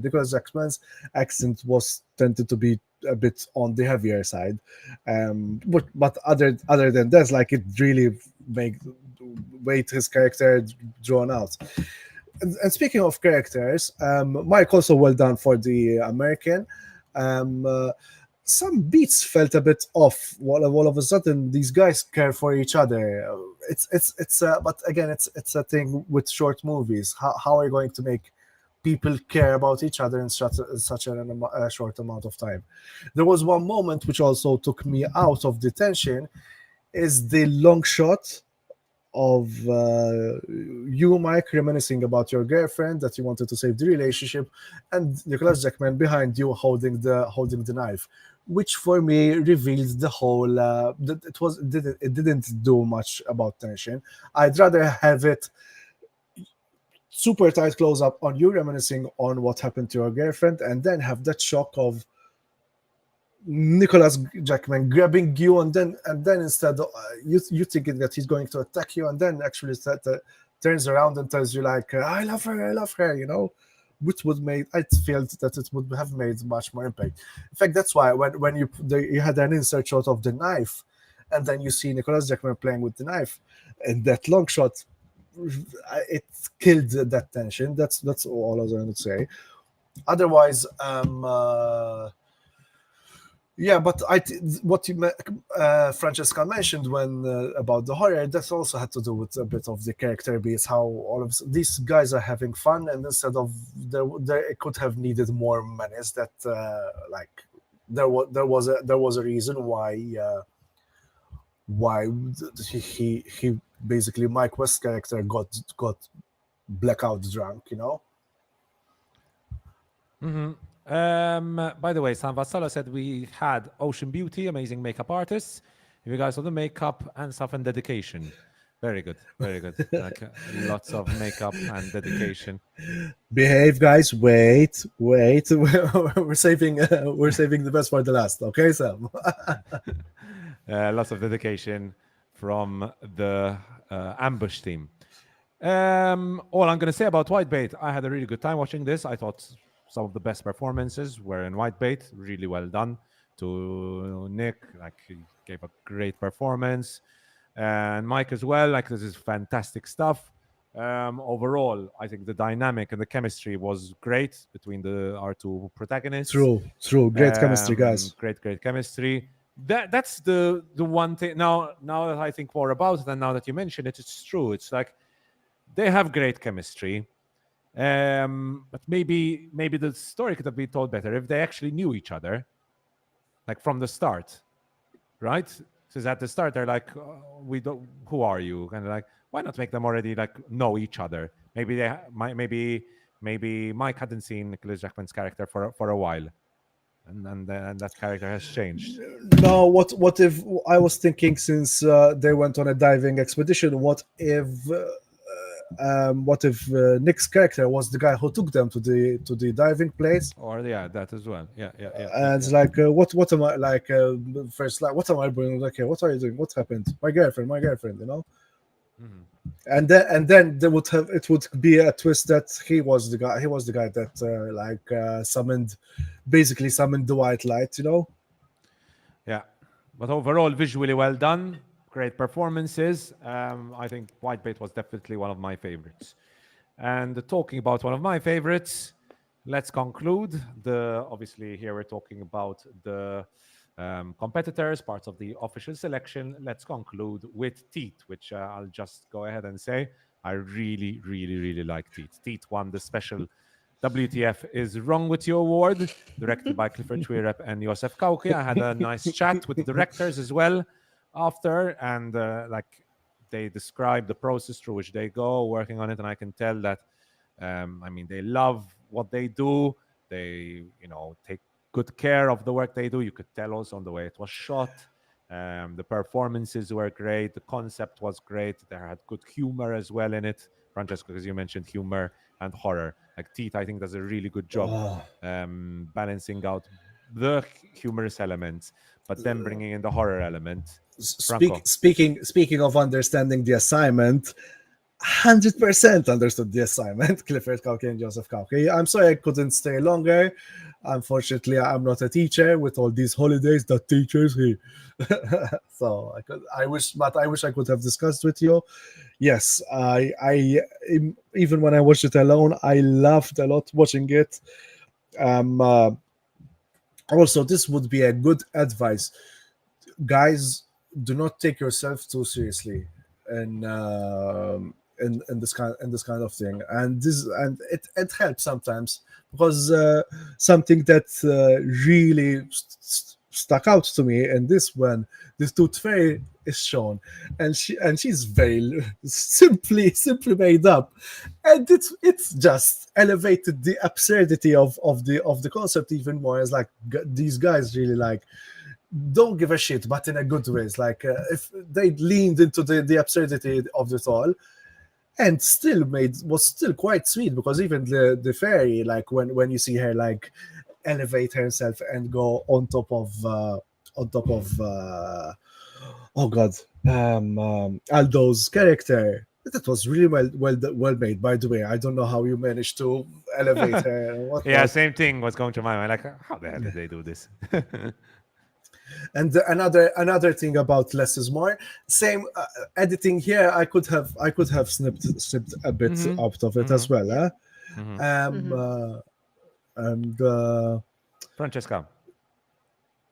Nicholas Jackson's accent was tended to be a bit on the heavier side. But other than that, like, it really made his character drawn out. And speaking of characters, Mike, also well done for the American. Some beats felt a bit off. All of a sudden, these guys care for each other. But again, it's a thing with short movies. How are you going to make people care about each other in such a short amount of time? There was one moment which also took me out of the tension, is the long shot of you, Mike, reminiscing about your girlfriend that you wanted to save the relationship, and Nicholas Jackman behind you holding the knife, which for me revealed the whole. It didn't do much about tension. I'd rather have it super tight close up on you reminiscing on what happened to your girlfriend, and then have that shock of Nicholas Jackman grabbing you, and then instead of, you thinking that he's going to attack you, and then actually turns around and tells you like, I love her, you know, which would make, I felt that it would have made much more impact. In fact, that's why when you had an insert shot of the knife, and then you see Nicholas Jackman playing with the knife, and that long shot, it killed that tension. That's all I was going to say. Otherwise, yeah, but what Francesca mentioned when about the horror, that also had to do with a bit of the character beats. How all of these guys are having fun, and instead of it could have needed more menace. That like there was a reason why he basically, Mike West's character got blackout drunk, you know. Mm-hmm. By the way, San Vassalo said we had Ocean Beauty, amazing makeup artists. If you guys saw the makeup and stuff and dedication. Very good, very good. Like, lots of makeup and dedication. Behave, guys. Wait. we're saving the best for the last. Okay, Sam. Lots of dedication from the ambush team. All I'm going to say about Whitebait, I had a really good time watching this. I thought some of the best performances were in Whitebait. Really well done to Nick. Like, he gave a great performance. And Mike as well. Like, this is fantastic stuff. Overall, I think the dynamic and the chemistry was great between our two protagonists. True. Great chemistry, guys. Great chemistry. That's the one thing. Now that I think more about it, and now that you mention it, it's true. It's like they have great chemistry, but maybe the story could have been told better if they actually knew each other, like from the start, right? Because at the start they're like, "We don't. Who are you?" Kind of like, why not make them already like know each other? Maybe Mike hadn't seen Nicholas Jackman's character for a while, and that character has changed. No, what if I was thinking, since they went on a diving expedition, what if Nick's character was the guy who took them to the diving place? Or that as well. Yeah. And it's like, what am I like? First, like, what am I bringing? Like, what are you doing? What happened? My girlfriend, you know. Mhm. And then it would be a twist that he was the guy that summoned the white light, you know. Yeah, but overall, visually well done. Great performances. I think Whitebait was definitely one of my favorites. And talking about one of my favorites, let's conclude. Obviously here we're talking about the competitors, parts of the official selection. Let's conclude with Teat, which I'll just go ahead and say I really, really, really like Teat. Teat won the special WTF is Wrong With You award, directed by Clifford Chweirep and Josef Kauki. I had a nice chat with the directors as well after, and like, they describe the process through which they go working on it, and I can tell that they love what they do. They take good care of the work they do. You could tell also on the way it was shot. The performances were great. The concept was great. They had good humor as well in it. Francesco, because you mentioned humor and horror. Like, Teat, I think, does a really good job balancing out the humorous elements, but then bringing in the horror element. Speaking of understanding the assignment, 100% understood the assignment. Clifford Kauki and Joseph Kauki. I'm sorry I couldn't stay longer. Unfortunately, I'm not a teacher with all these holidays. The teachers here, so I wish I could have discussed with you. Yes, I even when I watched it alone, I laughed a lot watching it. Also, this would be a good advice, guys. Do not take yourself too seriously, and in this kind of thing, and it helps sometimes, because something that really stuck out to me in this, when this tooth fairy is shown, and she's very simply made up, and it's just elevated the absurdity of the concept even more. It's like, these guys really like don't give a shit, but in a good way. It's like, if they leaned into the absurdity of it all, and was still quite sweet, because even the fairy, like, when you see her like elevate herself and go on top of oh god, Aldo's character, that was really well made. By the way, I don't know how you managed to elevate her and whatnot. Yeah, same thing was going to my mind. Like, how the hell did they do this? And another thing about less is more. Same editing here. I could have snipped a bit out of it as well. And Francesca.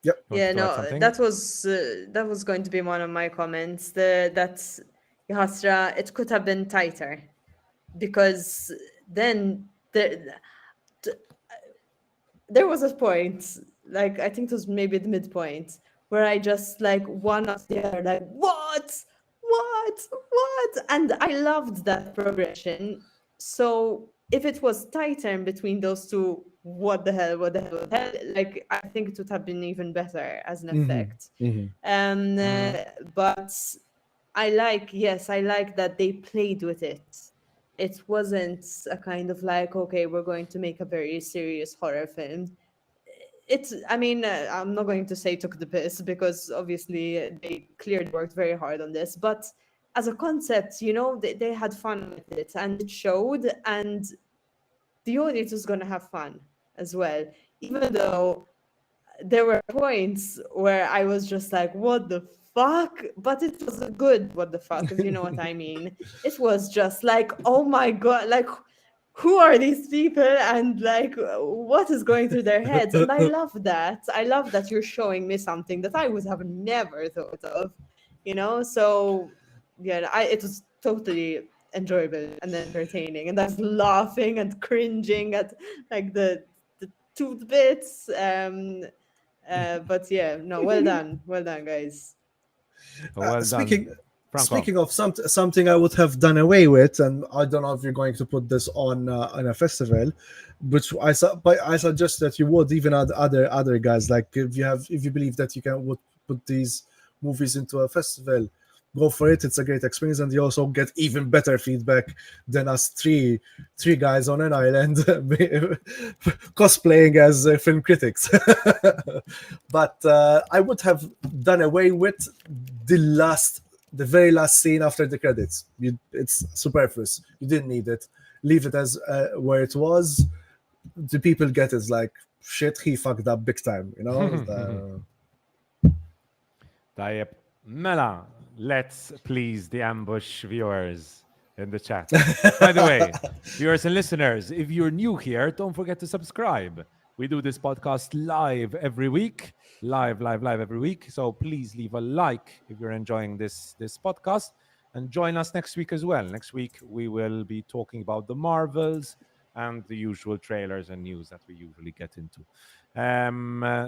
Yep. Yeah, no, that was going to be one of my comments. That Yasra, it could have been tighter, because then there was a point, like, I think it was maybe the midpoint, where I just like one after the other, like, what, and I loved that progression. So if it was tighter in between those two, what the hell, like, I think it would have been even better as an effect. But I like that they played with it. It wasn't a kind of like, okay, we're going to make a very serious horror film. it's, I mean, I'm not going to say took the piss because obviously they clearly worked very hard on this, but as a concept, they had fun with it and it showed, and the audience was going to have fun as well, even though there were points where I was just like, what the fuck? But it was a good what the fuck, if you know what I mean. It was just like, oh my God, like, who are these people? And like, what is going through their heads? And I love that. I love that you're showing me something that I would have never thought of, So, yeah, it was totally enjoyable and entertaining. And I was laughing and cringing at like the tooth bits. But yeah, no, well done, guys. Well Speaking done, Franco. speaking of something I would have done away with, and I don't know if you're going to put this on a festival, but I suggest that you would, even other guys, like if you believe that you would put these movies into a festival, go for it. It's a great experience, and you also get even better feedback than us three guys on an island cosplaying as film critics. But I would have done away with the very last scene after the credits. It's superfluous. You didn't need it. Leave it as where it was. The people get it, like, shit, he fucked up big time, Tajjeb, mela, let's please the ambush viewers in the chat. By the way, viewers and listeners, if you're new here, don't forget to subscribe. We do this podcast live every week, live every week. So please leave a like if you're enjoying this podcast, and join us next week as well. Next week we will be talking about the Marvels and the usual trailers and news that we usually get into.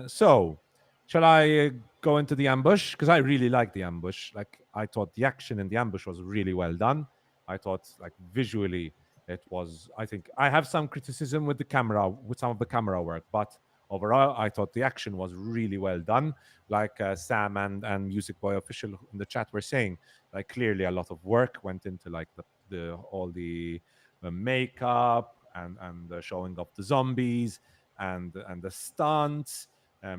So shall I go into the ambush? Because I really like the ambush. Like, I thought the action in the ambush was really well done. I thought, like, visually it was, I think I have some criticism with the camera, with some of the camera work, but overall I thought the action was really well done. Like Sam and Music Boy Official in the chat were saying, like, clearly a lot of work went into like the all the makeup and the showing of the zombies and the stunts.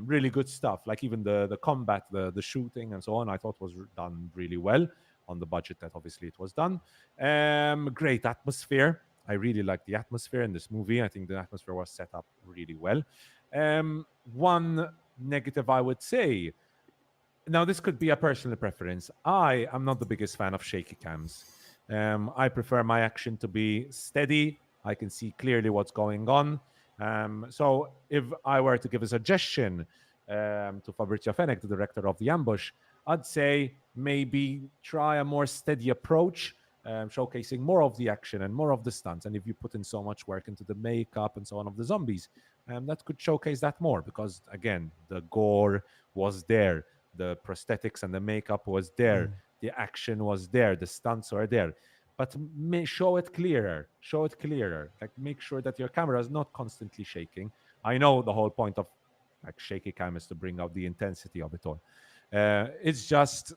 Really good stuff. Like even the combat, the shooting and so on, I thought was done really well on the budget that obviously it was done. Great atmosphere. I really like the atmosphere in this movie. I think the atmosphere was set up really well. One negative I would say, now this could be a personal preference. I am not the biggest fan of shaky cams. I prefer my action to be steady. I can see clearly what's going on. So if I were to give a suggestion to Fabrizio Fenech, the director of The Ambush, I'd say maybe try a more steady approach, showcasing more of the action and more of the stunts. And if you put in so much work into the makeup and so on of the zombies, that could showcase that more, because again, the gore was there, the prosthetics and the makeup was there, the action was there, the stunts were there. But show it clearer. Show it clearer. Like, make sure that your camera is not constantly shaking. I know the whole point of like shaky cam is to bring out the intensity of it all. It's just,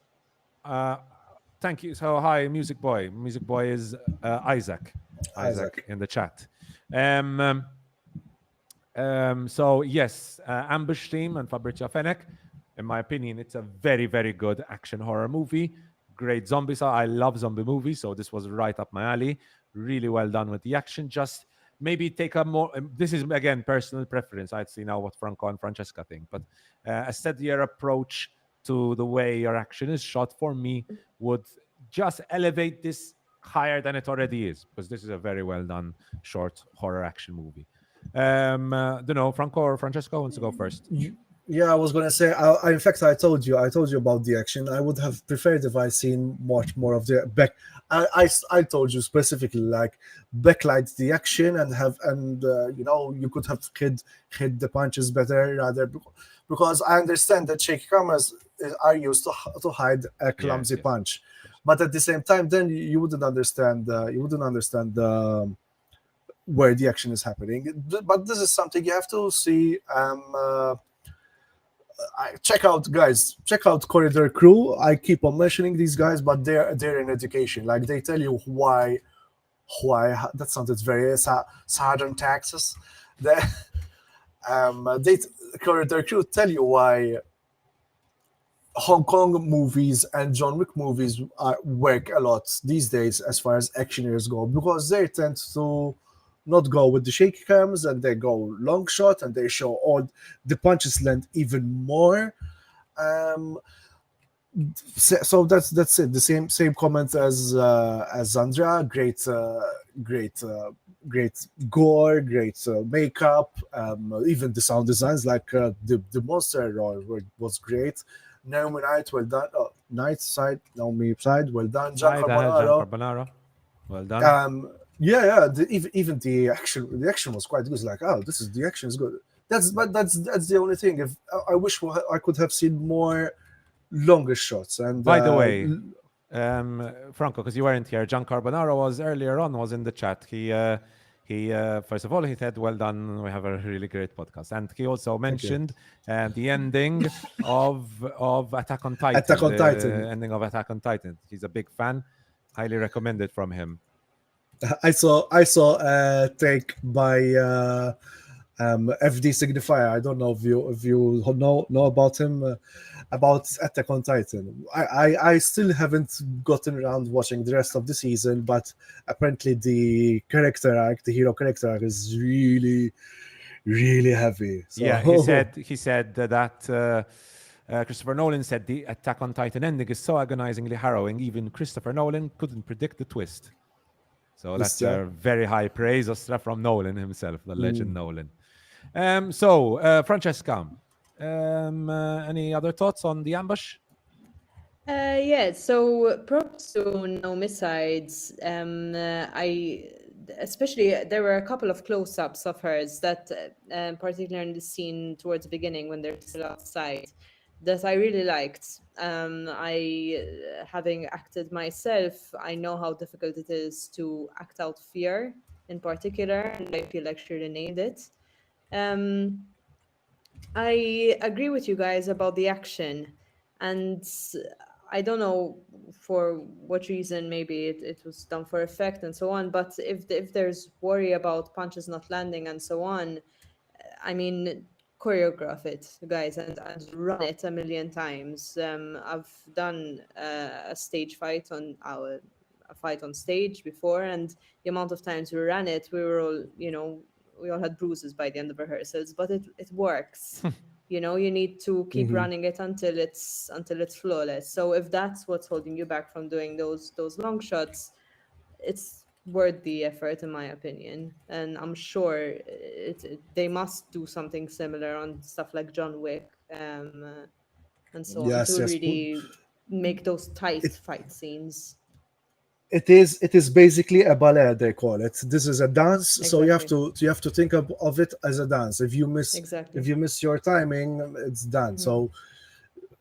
thank you. So hi, Music Boy. Music Boy is Isaac in the chat. So yes, Ambush Team and Fabrizio Fenech. In my opinion, it's a very, very good action horror movie. Great zombies. I love zombie movies, so this was right up my alley. Really well done with the action. Just maybe take a more, this is again personal preference. I'd see now what Franco and Francesca think, but a steadier approach to the way your action is shot for me would just elevate this higher than it already is, because this is a very well done short horror action movie. Don't know, Franco or Francesco wants to go first. Yeah, I was gonna say. In fact, I told you about the action. I would have preferred if I seen much more of the back. I told you specifically, like, backlight the action and you could have hit the punches better rather, because I understand that shaky cameras are used to hide a clumsy punch, but at the same time, then you wouldn't understand where the action is happening. But this is something you have to see. Check out Corridor Crew. I keep on mentioning these guys, but they're in education. Like, they tell you why that sounded very Southern Texas. Corridor Crew tell you why Hong Kong movies and John Wick movies work a lot these days as far as actioneers go, because they tend to not go with the shaky cams and they go long shot and they show all the punches land even more. So that's it. The same comment as Andrea. Great gore, great makeup, even the sound designs, like the monster was great. Naomi Knight, well done. Naomi Side, well done. Right, I had Gian Carbonaro. Well done. Yeah. Even the action was quite good. It's like, oh, the action is good. That's the only thing. If I wish I could have seen more longer shots. And by the way, Franco, because you weren't here, Gian Carbonaro was in the chat. He first of all, he said, well done, we have a really great podcast. And he also mentioned the ending of Attack on Titan. Ending of Attack on Titan. He's a big fan. Highly recommended from him. I saw a take by FD Signifier. I don't know if you know about him, about Attack on Titan. I still haven't gotten around watching the rest of the season, but apparently the hero character arc is really, really heavy. So. Yeah, he said that Christopher Nolan said the Attack on Titan ending is so agonizingly harrowing, even Christopher Nolan couldn't predict the twist. So that's a very high praise from Nolan himself, the legend Nolan. So Francesca, any other thoughts on the ambush? Yeah, so props to Naomi Sides. Especially there were a couple of close-ups of hers that, particularly in the scene towards the beginning when they're still outside, that I really liked. Having acted myself, I know how difficult it is to act out fear in particular, and I feel like she really nailed it. I agree with you guys about the action, and I don't know for what reason. Maybe it was done for effect and so on. But if there's worry about punches not landing and so on, I mean, choreograph it, guys, and run it a million times. I've done a stage fight on a fight on stage before, and the amount of times we ran it, we were all, we all had bruises by the end of rehearsals, but it works. You need to keep running it until it's flawless. So if that's what's holding you back from doing those long shots, it's worth the effort, in my opinion. And I'm sure they must do something similar on stuff like John Wick and so on to really make those tight fight scenes. It is basically a ballet, they call it. This is a dance, so you have to think of it as a dance. If you miss your timing, it's done. So,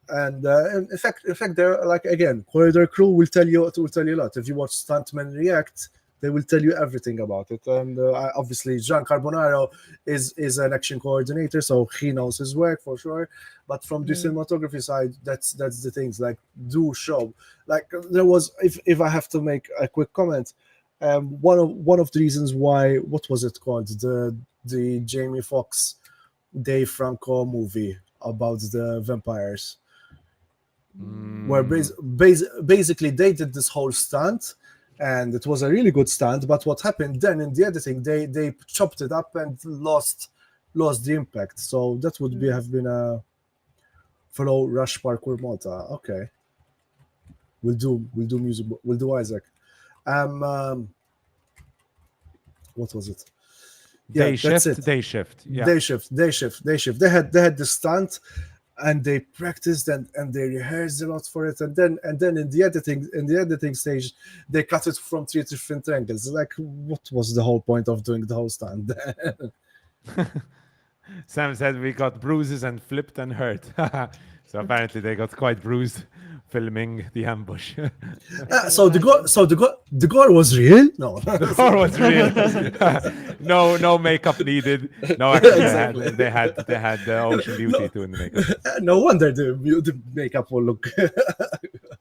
and in fact, they're like, again, Corridor Crew will tell you a lot. If you watch stuntmen react, they will tell you everything about it. And obviously, Gian Carbonaro is an action coordinator, so he knows his work for sure. But from the cinematography side, that's the things, like, do show. Like, there was, if I have to make a quick comment, one of the reasons why, what was it called, the Jamie Foxx Dave Franco movie about the vampires, where basically they did this whole stunt, and it was a really good stunt. But what happened then in the editing, they chopped it up and lost the impact. So that would have been a fellow Rush Parkour Malta. Okay, we'll do music. We'll do Isaac. What was it? Day shift. Yeah. Day shift. They had the stunt, and they practiced and they rehearsed a lot for it, and then in the editing stage, they cut it from 3 different angles. Like, what was the whole point of doing the whole stunt? Sam said we got bruises and flipped and hurt. So apparently they got quite bruised filming the ambush. So the gore was real? No. The gore was real. No makeup needed. No, actually, they had the Ocean Beauty doing the makeup. No wonder the makeup will look.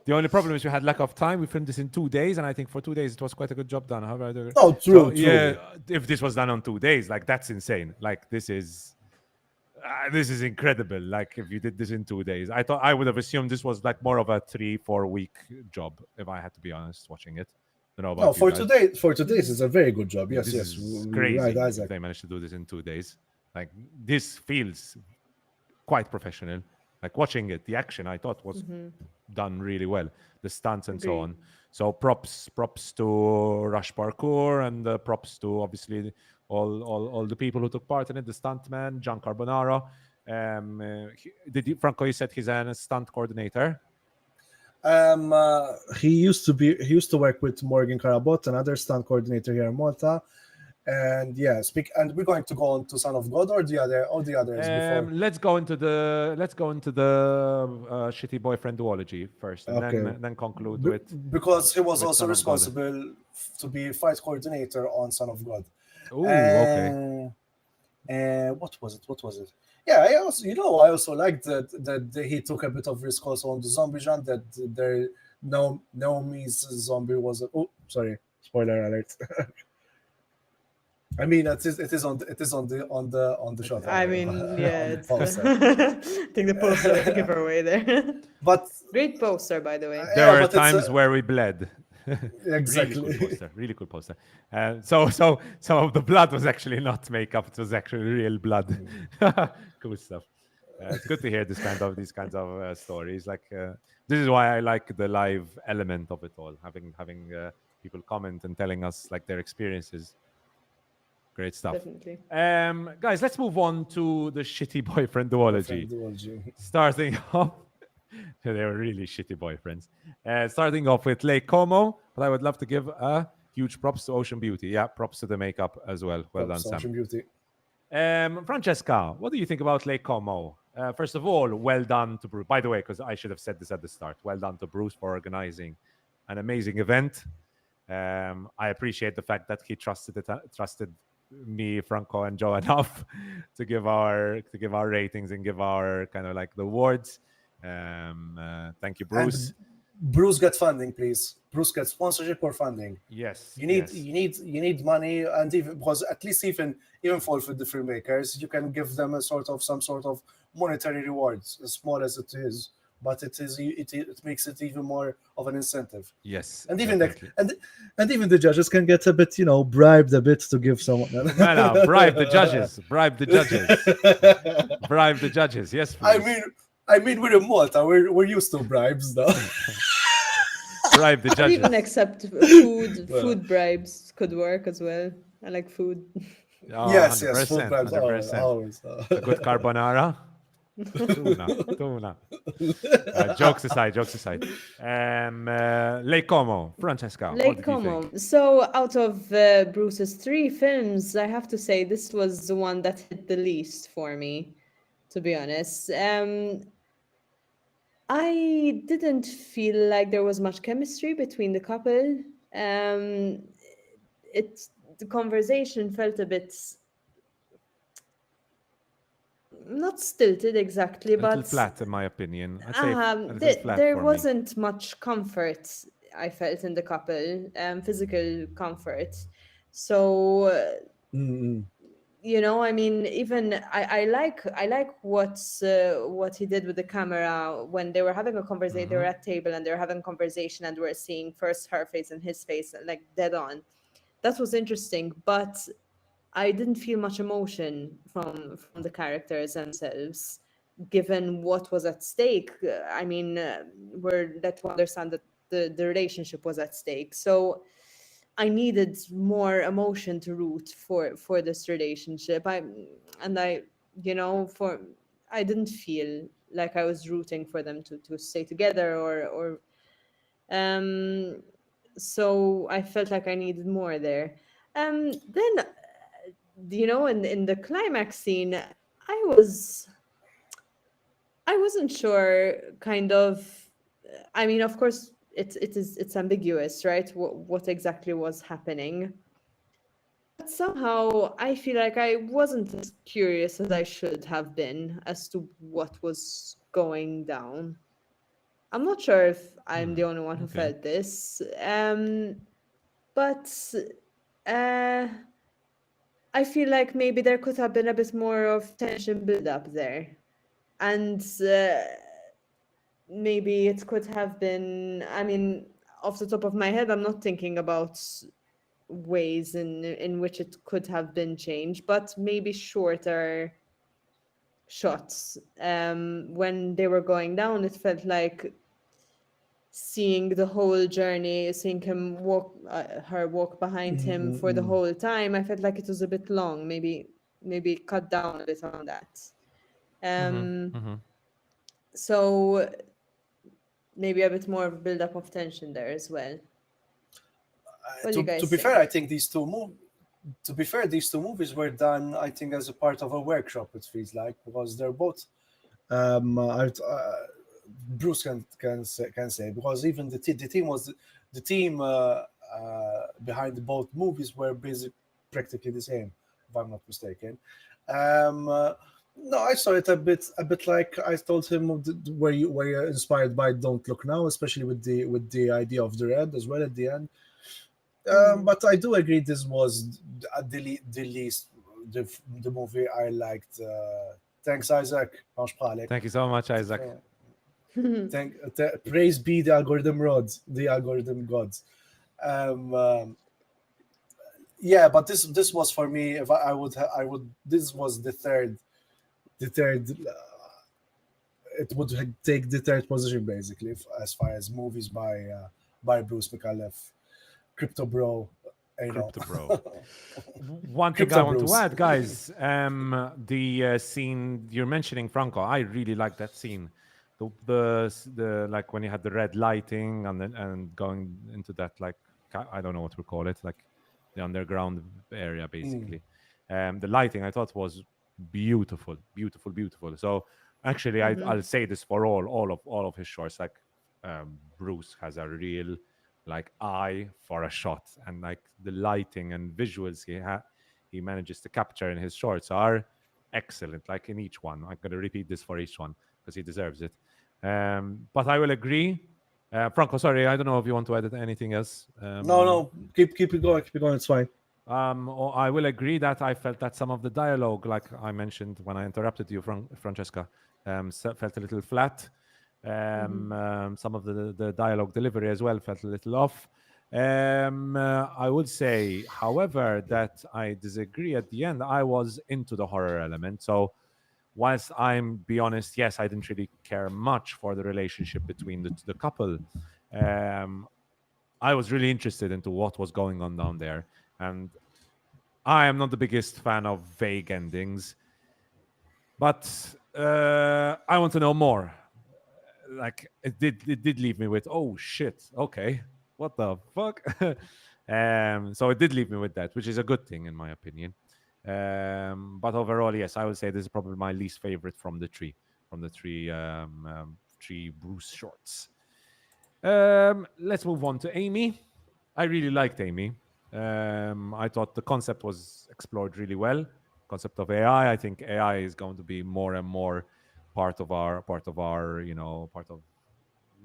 The only problem is we had lack of time. We filmed this in 2 days, and I think for 2 days it was quite a good job done. Oh, true. Yeah, if this was done on 2 days, like, that's insane. Like, this is This is incredible. Like if you did this in 2 days, I would have assumed this was like more of a 3-4 week job. If I had to be honest, watching it. I don't know No, about you guys. for today, it's a very good job. Yes, This yes, is right, crazy if Isaac. they managed to do this in 2 days. Like this feels quite professional. Like watching it, the action I thought was done really well. The stunts and so Agreed. on. So props to Rush Parkour and props to obviously all the people who took part in it. The stuntman John Carbonaro. Franco? You said he's a stunt coordinator. He used to work with Morgan Carabot, another stunt coordinator here in Malta. And yeah, and we're going to go on to Son of God or the others before. Let's go into the shitty boyfriend duology first, and Okay. then conclude with Because he was with also Son of God. responsible to be fight coordinator on Son of God. Ooh, okay. What was it? Yeah, I also liked that he took a bit of risk also on the zombie genre. That there Naomi's zombie was. Sorry, spoiler alert. I mean, it is on the shot. I mean, yeah, on the it's poster. I think the poster was the giveaway there. But Great poster, by the way. There yeah, were but it's times where we bled. Exactly. Really cool poster. So some of the blood was actually not makeup; it was actually real blood. Cool stuff. It's good to hear these kinds of stories. Like this is why I like the live element of it all. Having people comment and telling us like their experiences. Great stuff. Definitely. Guys, let's move on to the shitty boyfriend duology. Starting off, they were really shitty boyfriends. Starting off with Lake Como, but I would love to give a huge props to Ocean Beauty. Yeah, props to the makeup as well. Well done, Sam. Ocean Beauty. Francesca, what do you think about Lake Como? First of all, well done to Bruce. By the way, because I should have said this at the start, well done to Bruce for organizing an amazing event. I appreciate the fact that he trusted me, Franco, and Joe enough to give our ratings and give our kind of like the awards. Thank you, Bruce. And Bruce get funding, please. Bruce get sponsorship or funding. Yes, you need money, and even because at least even for the filmmakers, you can give them some sort of monetary rewards, as small as it is. But it makes it even more of an incentive. Yes, and even and even the judges can get a bit, bribed a bit to give someone. No, bribe the judges. Bribe the judges. Bribe the judges. Yes, please. I mean, we're in Malta. We're used to bribes, though. Bribe the I'd judges. even accept food bribes could work as well. I like food. Oh, yes, 100%, food bribes 100%. always. A good carbonara. Tuna. Jokes aside. Lake Como, Francesca. Lake Como. So out of Bruce's 3 films, I have to say this was the one that hit the least for me, to be honest. I didn't feel like there was much chemistry between the couple. The conversation felt a bit not stilted exactly, but flat in my opinion. I'd say a little flat there for me. wasn't much comfort I felt in the couple, physical comfort. So I mean, even I like what he did with the camera when they were having a conversation. They were at table and they were having a conversation, and we're seeing first her face and his face, like dead on. That was interesting, but I didn't feel much emotion from the characters themselves, given what was at stake. I mean, we're led to understand that the relationship was at stake. So I needed more emotion to root for this relationship. I didn't feel like I was rooting for them to stay together or so I felt like I needed more there. Then in the climax scene, I wasn't sure, kind of. I mean, of course, it's ambiguous, right? What exactly was happening? But somehow I feel like I wasn't as curious as I should have been as to what was going down. I'm not sure if I'm the only one who felt this, but I feel like maybe there could have been a bit more of tension build up there, and maybe it could have been. I mean, off the top of my head, I'm not thinking about ways in which it could have been changed, but maybe shorter shots. When they were going down, it felt like seeing the whole journey, seeing him walk, her walk behind him for the Mm-mm-mm. whole time. I felt like it was a bit long. Maybe cut down a bit on that. Mm-hmm. Um, Mm-hmm. so maybe a bit more of build up of tension there as well. What do you To guys be fair, think? I think to be fair, these two movies were done, I think, as a part of a workshop. It feels like, because they're both. Bruce can say, because even the team was the team behind both movies were practically the same, if I'm not mistaken. Um, uh, no, I saw it a bit like I told him, were you inspired by Don't Look Now, especially with the idea of the red as well at the end. But I do agree this was the least the movie I liked. Thanks, Isaac. Mhux bħalek. Thank you so much, Isaac. Praise be the algorithm rods, the algorithm gods. Um, um, yeah, but this was for me. If I would. This was the third. It would take the third position basically, as far as movies by Bruce McAuliffe, Crypto Bro. You know. Crypto Bro. One thing Crypto I want to Bros. add, guys, the scene you're mentioning, Franco, I really like that scene. The like when you had the red lighting and then and going into that, like, I don't know what we call it, like the underground area basically. The lighting I thought was beautiful, beautiful, beautiful. So actually, I'll say this for all of his shorts. Like, Bruce has a real like eye for a shot, and like the lighting and visuals he manages to capture in his shorts are excellent. Like in each one, I'm going to repeat this for each one because he deserves it. But I will agree. Franco, sorry, I don't know if you want to add anything else. No, keep it going, it's fine. Or I will agree that I felt that some of the dialogue, like I mentioned when I interrupted you, Francesca, felt a little flat. Some of the dialogue delivery as well felt a little off. I would say, however, that I disagree at the end. I was into the horror element. So whilst be honest, yes, I didn't really care much for the relationship between the couple. I was really interested into what was going on down there. And I am not the biggest fan of vague endings, but I want to know more. Like it did leave me with, oh shit, okay, what the fuck. So it did leave me with that, which is a good thing in my opinion. But overall, yes, I would say this is probably my least favorite from the three three Bruce shorts. Let's move on to Amy. I really liked Amy. I thought the concept was explored really well. Concept of AI. I think AI is going to be more and more part of our part of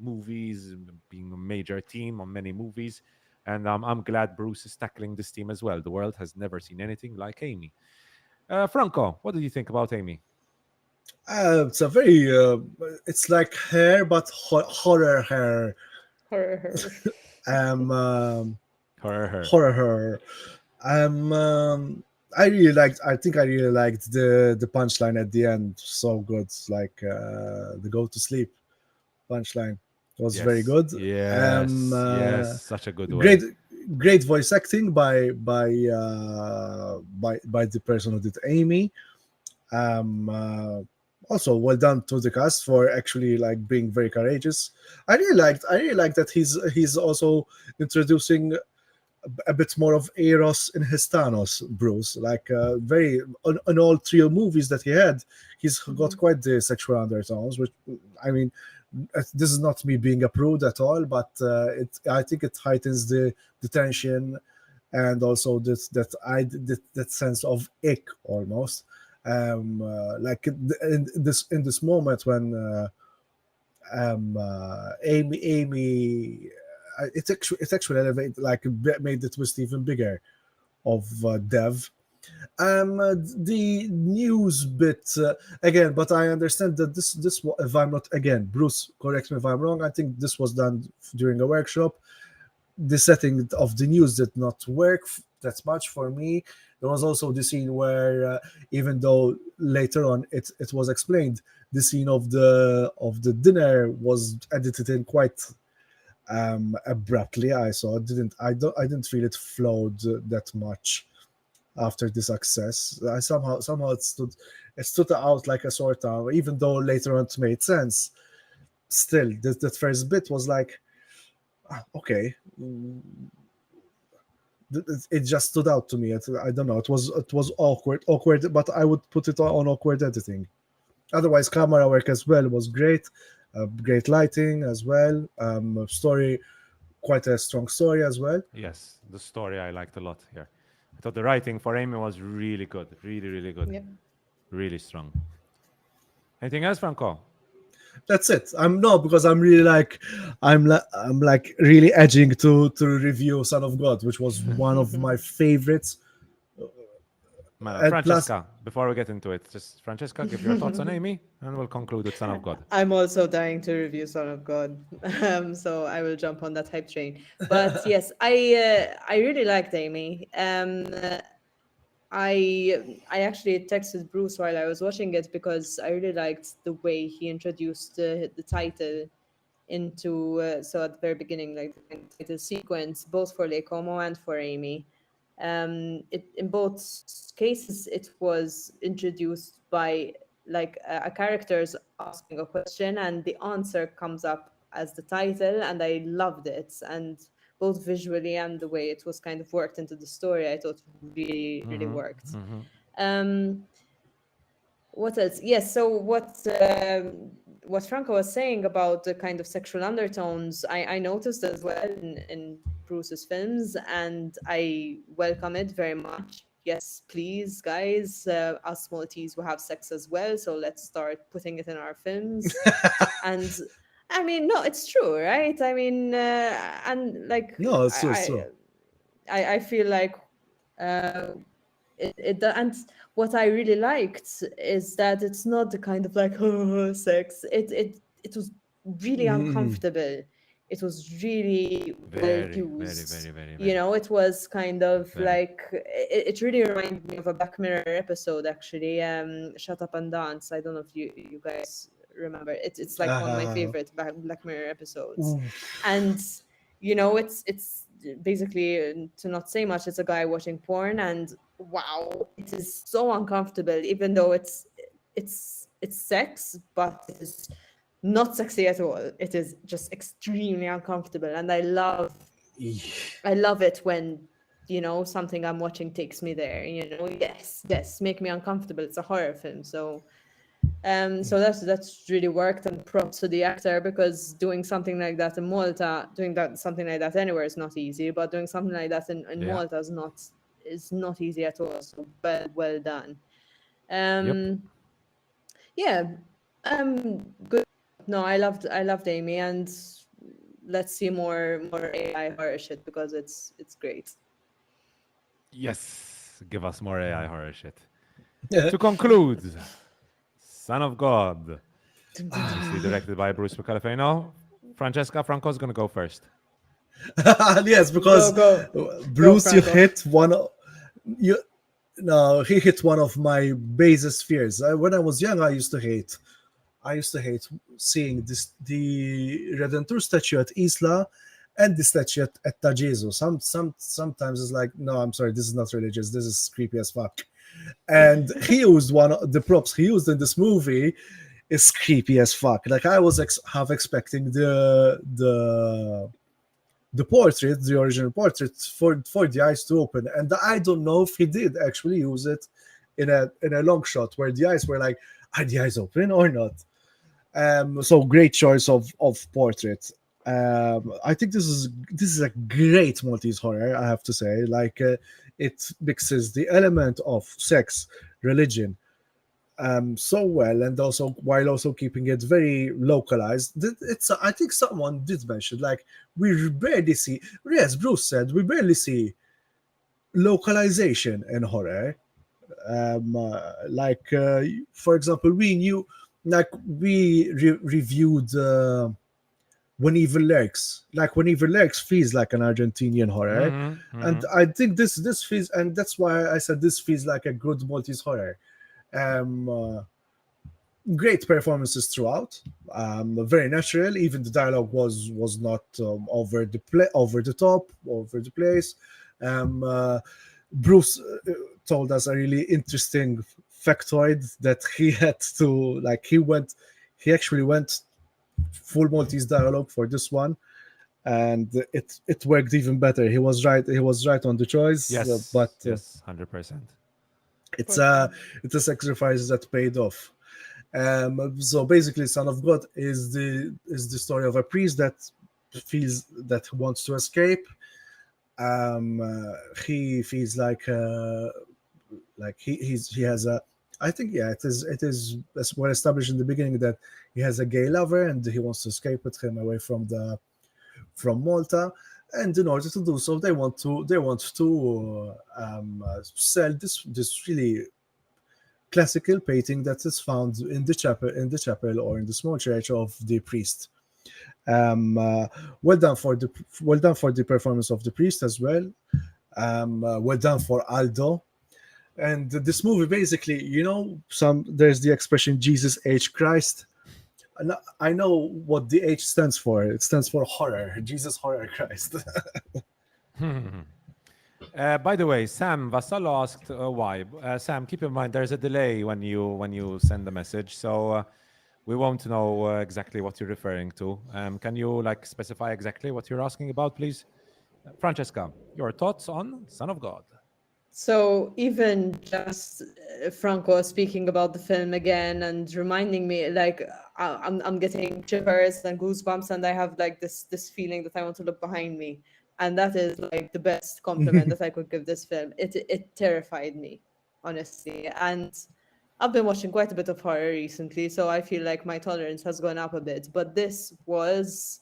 movies, being a major theme on many movies. And I'm glad Bruce is tackling this theme as well. The world has never seen anything like Amy. Franco, what did you think about Amy? It's a very it's like hair but horror hair. Horror. Her. Horror hair. I think I really liked the punchline at the end. So good, like the go to sleep punchline was very good. Yes, yes, such a good Great, way. great voice acting by the person who did Amy. Also, well done to the cast for actually like being very courageous. I really liked that he's also introducing a bit more of Eros in his Thanos, Bruce. Like very on all three movies that he had, he's got quite the sexual undertones. Which I mean, this is not me being a prude at all, but I think it heightens the tension and also that sense of ick almost. Like in this moment when Amy it's actually elevated, like made the twist even bigger of Dev. The news bit again, but I understand that if I'm not, again, Bruce, correct me if I'm wrong. I think this was done during a workshop. The setting of the news did not work that much for me. There was also the scene where, even though later on it was explained, the scene of the dinner was edited in quite abruptly. I didn't feel it flowed that much after the success. I somehow it stood out like a sort of, even though later on it made sense. Still, that first bit was like, okay, it just stood out to me. I don't know. It was awkward, but I would put it on awkward editing. Otherwise, camera work as well was great. Great lighting as well. Story, quite a strong story as well. Yes, the story I liked a lot here. I thought the writing for Amy was really good, really good, Yep. really strong. Anything else, Franco? That's it. Because I'm really like, I'm like really edging to review Son of God, which was one of my favorites. And Francesca, before we get into it, just Francesca, give your thoughts on Amy, and we'll conclude with Son of God. I'm also dying to review Son of God, so I will jump on that hype train. But yes, I really liked Amy. I actually texted Bruce while I was watching it because I really liked the way he introduced the title into so at the very beginning, like the title sequence, both for Lake Como and for Amy. In both cases, it was introduced by like a character's asking a question, and the answer comes up as the title, and I loved it. And both visually and the way it was kind of worked into the story, I thought really worked. What else? Yes. So what Franco was saying about the kind of sexual undertones, I noticed as well in Bruce's films, and I welcome it very much. Yes, please, guys, us Maltese will have sex as well, so let's start putting it in our films. And I mean, no, it's true, right? I mean, and like, No, it's true. I feel like and what I really liked is that it's not the kind of like sex. It was really uncomfortable. It was really well used. You know, it was kind of like it really reminded me of a Black Mirror episode actually. Shut Up and Dance. I don't know if you guys remember. It's like one of my favorite Black Mirror episodes. And you know, it's basically, to not say much, it's a guy watching porn, and wow, it is so uncomfortable, even though it's sex, but it is not sexy at all. It is just extremely uncomfortable, and I love it when, you know, something I'm watching takes me there. You know, yes, make me uncomfortable. It's a horror film, so that's really worked, and props to the actor, because doing something like that in Malta, something like that anywhere is not easy, but doing something like that in Malta is not easy at all. So well done. Good. No, I loved Amy, and let's see more AI horror shit, because it's great. Yes, give us more AI horror shit. To conclude, Son of God, obviously directed by Bruce Micalefano. Francesca, Franco's gonna go first. Yes, because Bruce, you hit one. He hit one of my basest fears. When I was young, I used to hate seeing the Redentor statue at Isla and the statue at Tajesu. Sometimes it's like, no, I'm sorry, this is not religious. This is creepy as fuck. And he used one of the props he used in this movie is creepy as fuck. Like, I was half expecting the portrait, the original portrait, for the eyes to open, and I don't know if he did actually use it in a long shot where the eyes were like, are the eyes open or not? So great choice of portrait. I think this is a great Maltese horror, I have to say. Like, it mixes the element of sex, religion, so well, and also while also keeping it very localized. I think someone did mention, like, we barely see. Yes, Bruce said we barely see localization in horror. For example, we knew, like we reviewed When Evil Lurks. Like When Evil Lurks feels like an Argentinian horror, and I think this feels, and that's why I said this feels like a good Maltese horror. Great performances throughout, very natural. Even the dialogue was not over the top, over the place. Bruce told us a really interesting factoid that he had to, like, he actually went full Maltese dialogue for this one, and it worked even better. He was right. He was right on the choice. Yes, But yes, 100%. it's a sacrifice that paid off. So basically, Son of God is the story of a priest that feels that wants to escape. He feels like he has a, I think, yeah, it is as well established in the beginning that he has a gay lover and he wants to escape with him away from Malta. And in order to do so, they want to sell this really classical painting that is found in the chapel or in the small church of the priest. Well done for the performance of the priest as well. Well done for Aldo. And this movie, basically, there's the expression Jesus H Christ. And I know what the H stands for. It stands for horror. Jesus Horror Christ. By the way, Sam Vassallo asked why. Sam, keep in mind there's a delay when you send the message, so we won't know exactly what you're referring to. Can you specify exactly what you're asking about, please? Francesca, your thoughts on Son of God? So even just Franco speaking about the film again and reminding me, I'm getting shivers and goosebumps, and I have this feeling that I want to look behind me, and that is the best compliment that I could give this film. It terrified me, honestly, and I've been watching quite a bit of horror recently, so I feel like my tolerance has gone up a bit, but this was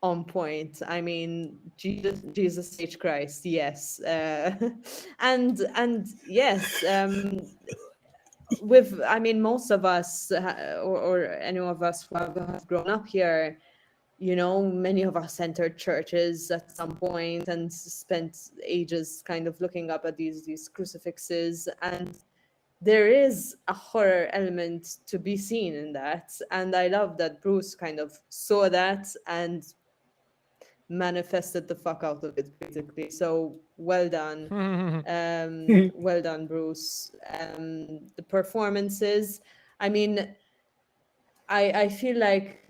on point. I mean, Jesus H Christ, yes, and yes, most of us or any of us who have grown up here, many of us entered churches at some point and spent ages kind of looking up at these crucifixes, and there is a horror element to be seen in that, and I love that Bruce kind of saw that and manifested the fuck out of it, basically. So well done. Well done, Bruce. The performances, I mean, I feel like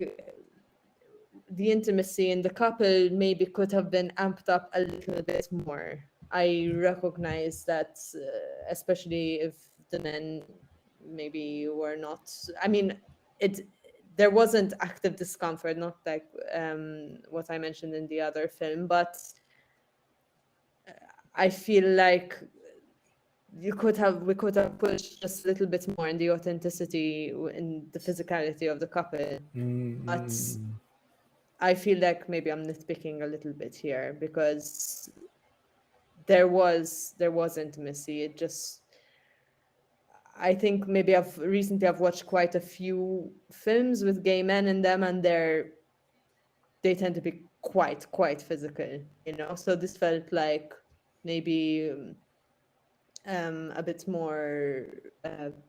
the intimacy in the couple maybe could have been amped up a little bit more. I recognize that, especially if the men maybe were not, I mean, there wasn't active discomfort, not like what I mentioned in the other film, but I feel like we could have pushed just a little bit more in the authenticity, in the physicality of the couple. But I feel like maybe I'm nitpicking a little bit here, because there was intimacy. It just, I think maybe I've watched quite a few films with gay men in them, and they tend to be quite physical, So this felt like maybe a bit more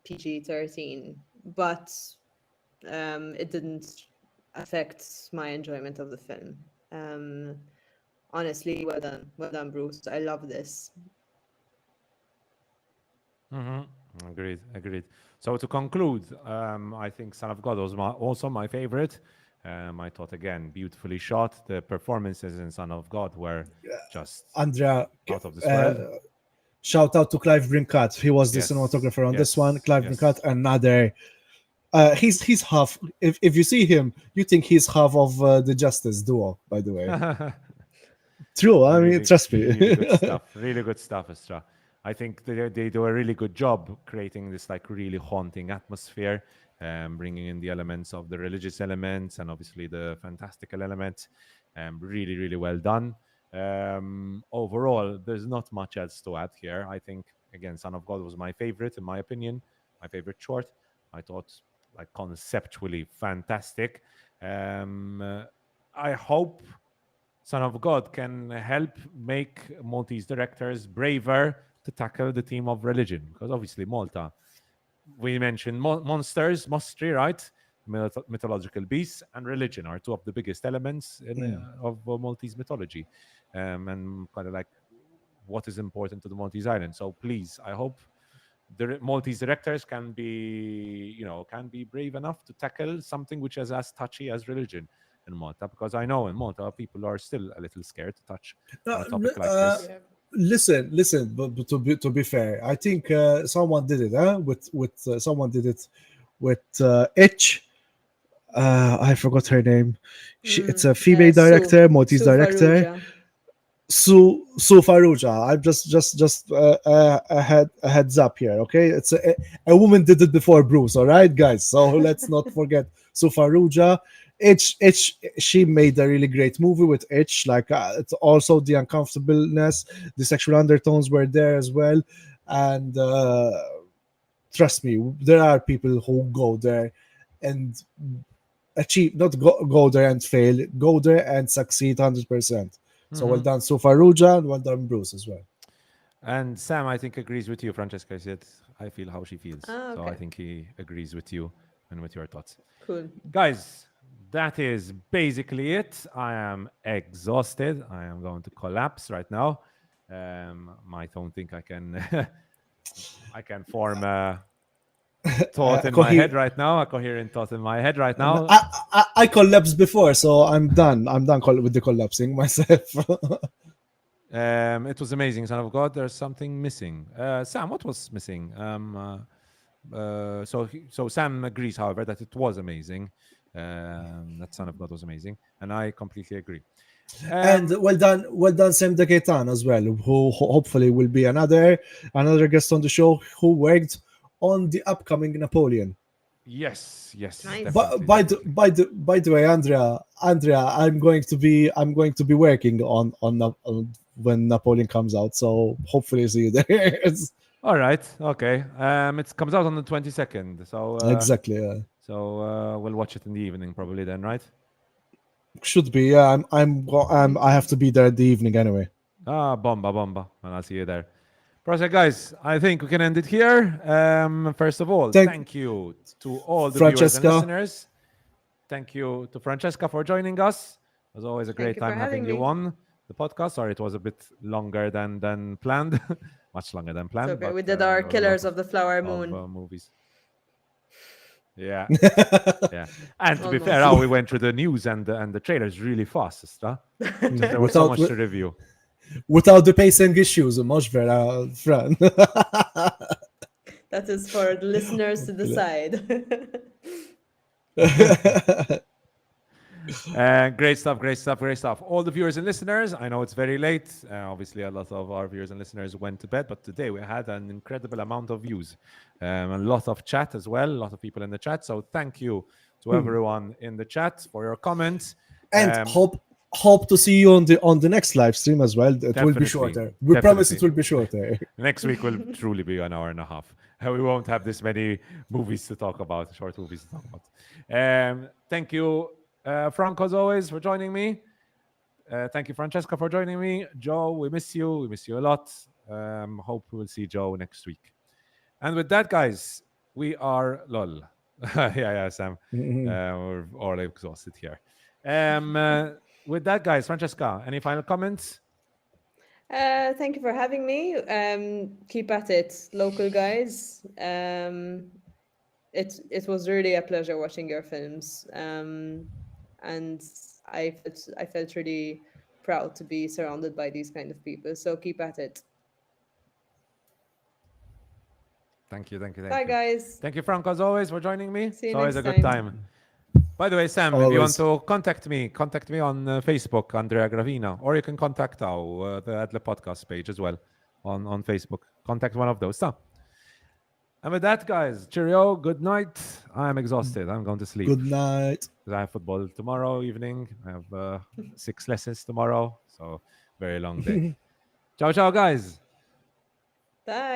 PG-13, but it didn't affect my enjoyment of the film. Honestly, well done, Bruce. I love this. Agreed. So to conclude, I think Son of God was also my favorite. I thought, again, beautifully shot. The performances in Son of God were just Andrea, out of this world. Shout out to Clive Brincat. He was the cinematographer on this one. Clive Brincat, another. He's half. If you see him, you think he's half of the Justice duo. By the way, true. I mean, trust me. Really good stuff. Really good stuff, Astra. I think they do a really good job creating this really haunting atmosphere, bringing in the elements of the religious elements and obviously the fantastical elements. Really well done. Overall, there's not much else to add here. I think again, Son of God was my favorite, in my opinion, my favorite short. I thought, like, conceptually fantastic. I hope Son of God can help make Maltese directors braver to tackle the theme of religion, because obviously Malta, we mentioned monsters, Mostri, right? Mythological beasts and religion are two of the biggest elements of Maltese mythology, and kind of like what is important to the Maltese island. So please, I hope the Maltese directors can be, can be brave enough to tackle something which is as touchy as religion in Malta, because I know in Malta people are still a little scared to touch on a topic like this. Yeah. Listen. But to be fair, I think someone did it. With someone did it with Itch. I forgot her name. It's a female director, Maltese Sue director. Farrugia. Su Farrugia. I'm just a heads up here, okay? It's a woman did it before Bruce, all right, guys. So let's not forget Su Farrugia. She made a really great movie with Itch. Like it's also the uncomfortableness, the sexual undertones were there as well, and trust me, there are people who go there and achieve, not go there and fail, go there and succeed 100%. So well done, Su Farrugia, and well done, Bruce, as well. And Sam, I think, agrees with you. Francesca said, I feel how she feels. Ah, So I okay. think he agrees with you and with your thoughts. Cool. Guys, that is basically it. I am exhausted. I am going to collapse right now. I don't think I can I can form a thought in my head right now, a coherent thought in my head right now. I collapsed before, so I'm done. I'm done with the collapsing myself. It was amazing, Son of God. There's something missing. Sam, what was missing? So Sam agrees, however, that it was amazing. That Son of God was amazing, and I completely agree. And well done, Sam De Ketan as well, who hopefully will be another guest on the show who worked on the upcoming Napoleon. Yes, Nice. definitely, By definitely. the way, Andrea, I'm going to be working on when Napoleon comes out. So hopefully see you there. All right, okay. It comes out on the 22nd, so Exactly. Yeah. so we'll watch it in the evening probably then, right? Should be. Yeah. I have to be there in the evening anyway. Bomba, and I'll see you there. Perfect, guys. I think we can end it here. First of all, thank you to all the viewers and Francesca. listeners. Thank you to Francesca for joining us. It was always a great Thank you for time having having you me. on the podcast. Sorry, it was a bit longer than planned, much longer than It's planned. okay. But We did our there was a lot Killers of the Flower Moon. movies. Yeah, yeah. And to be fair, Almost. how we went through the news and the trailers really fast, huh? There was so much to review. Without the pacing issues, much better, friend. That is for the listeners to decide. Great stuff. All the viewers and listeners, I know it's very late. Obviously, a lot of our viewers and listeners went to bed, but today we had an incredible amount of views, a lot of chat as well, a lot of people in the chat. So thank you to everyone in the chat for your comments. And hope to see you on the next live stream as well. It will be Definitely, shorter. We promise it will be shorter. Next week will truly be an hour and a half. We won't have this many movies to talk about, short movies to talk about. Thank you, Franco, as always, for joining me. Thank you, Francesca, for joining me. Joe, we miss you. We miss you a lot. Hope we will see Joe next week. And with that, guys, we are lol. yeah, Sam. We're all exhausted here. With that, guys, Francesca, any final comments? Thank you for having me. Keep at it, local guys. It was really a pleasure watching your films, and I felt really proud to be surrounded by these kind of people. So keep at it. Thank you. Bye, guys. Thank you, Franco, as always, for joining me. See you It's always a next good time. time. By the way, Sam, if you want to contact me on Facebook, Andrea Gravina, or you can contact the Adler podcast page as well on Facebook. Contact one of those. So, and with that, guys, cheerio, good night. I'm exhausted. I'm going to sleep. Good night. I have football tomorrow evening. I have 6 lessons tomorrow. So, very long day. Ciao, guys. Bye.